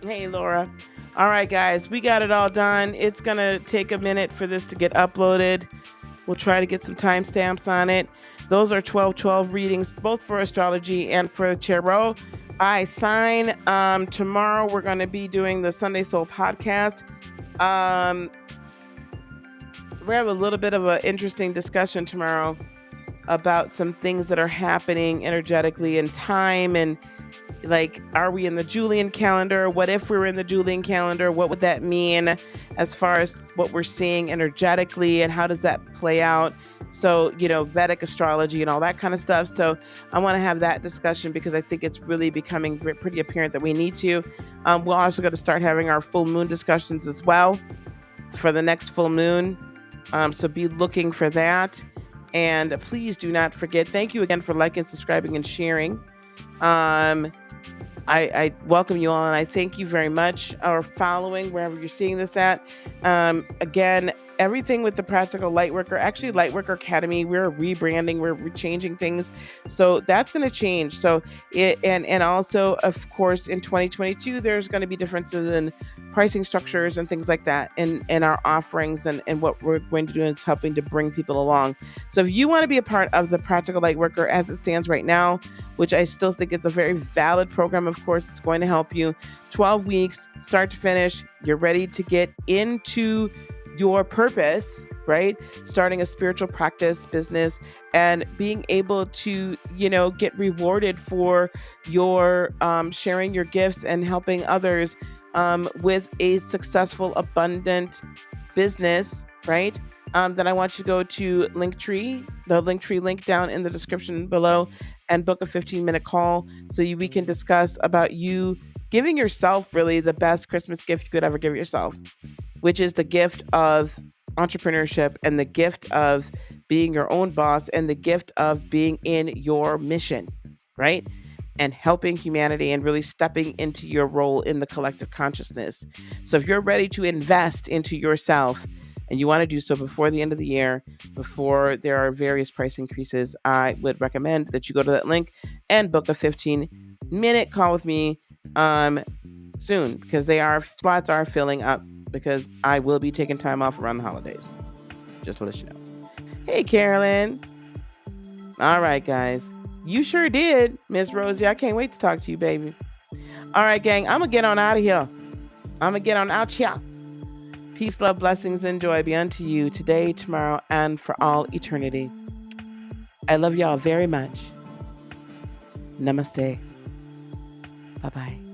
A: Hey, Laura. All right, guys, we got it all done. It's going to take a minute for this to get uploaded. We'll try to get some timestamps on it. Those are 12/12 readings, both for astrology and for tarot. I sign. Tomorrow we're going to be doing the Sunday Soul podcast. We have a little bit of an interesting discussion tomorrow about some things that are happening energetically in time, and like, are we in the Julian calendar? What if we were in the Julian calendar? What would that mean as far as what we're seeing energetically, and how does that play out? So, Vedic astrology and all that kind of stuff. So I want to have that discussion because I think it's really becoming pretty apparent that we need to. We're also going to start having our full moon discussions as well for the next full moon. So be looking for that. And please do not forget, thank you again for liking, subscribing, and sharing. I welcome you all, and I thank you very much for following wherever you're seeing this at. Again, everything with the Practical Lightworker, actually Lightworker Academy, we're rebranding, we're changing things. So that's going to change. So and also, of course, in 2022, there's going to be differences in pricing structures and things like that in our offerings, and what we're going to do is helping to bring people along. So if you want to be a part of the Practical Lightworker as it stands right now, which I still think it's a very valid program, of course, it's going to help you. 12 weeks, start to finish, you're ready to get into your purpose, right? Starting a spiritual practice business and being able to, get rewarded for your sharing your gifts and helping others with a successful, abundant business, right? Then I want you to go to Linktree, the Linktree link down in the description below, and book a 15-minute call so we can discuss about you giving yourself really the best Christmas gift you could ever give yourself, which is the gift of entrepreneurship, and the gift of being your own boss, and the gift of being in your mission, right? And helping humanity and really stepping into your role in the collective consciousness. So if you're ready to invest into yourself, and you want to do so before the end of the year, before there are various price increases, I would recommend that you go to that link and book a 15-minute call with me soon, because slots are filling up, because I will be taking time off around the holidays. Just to let you know. Hey, Carolyn. All right, guys. You sure did, Miss Rosie. I can't wait to talk to you, baby. All right, gang. I'm going to get on out of here. I'm going to get on out here. Peace, love, blessings, and joy be unto you today, tomorrow, and for all eternity. I love y'all very much. Namaste. Bye-bye.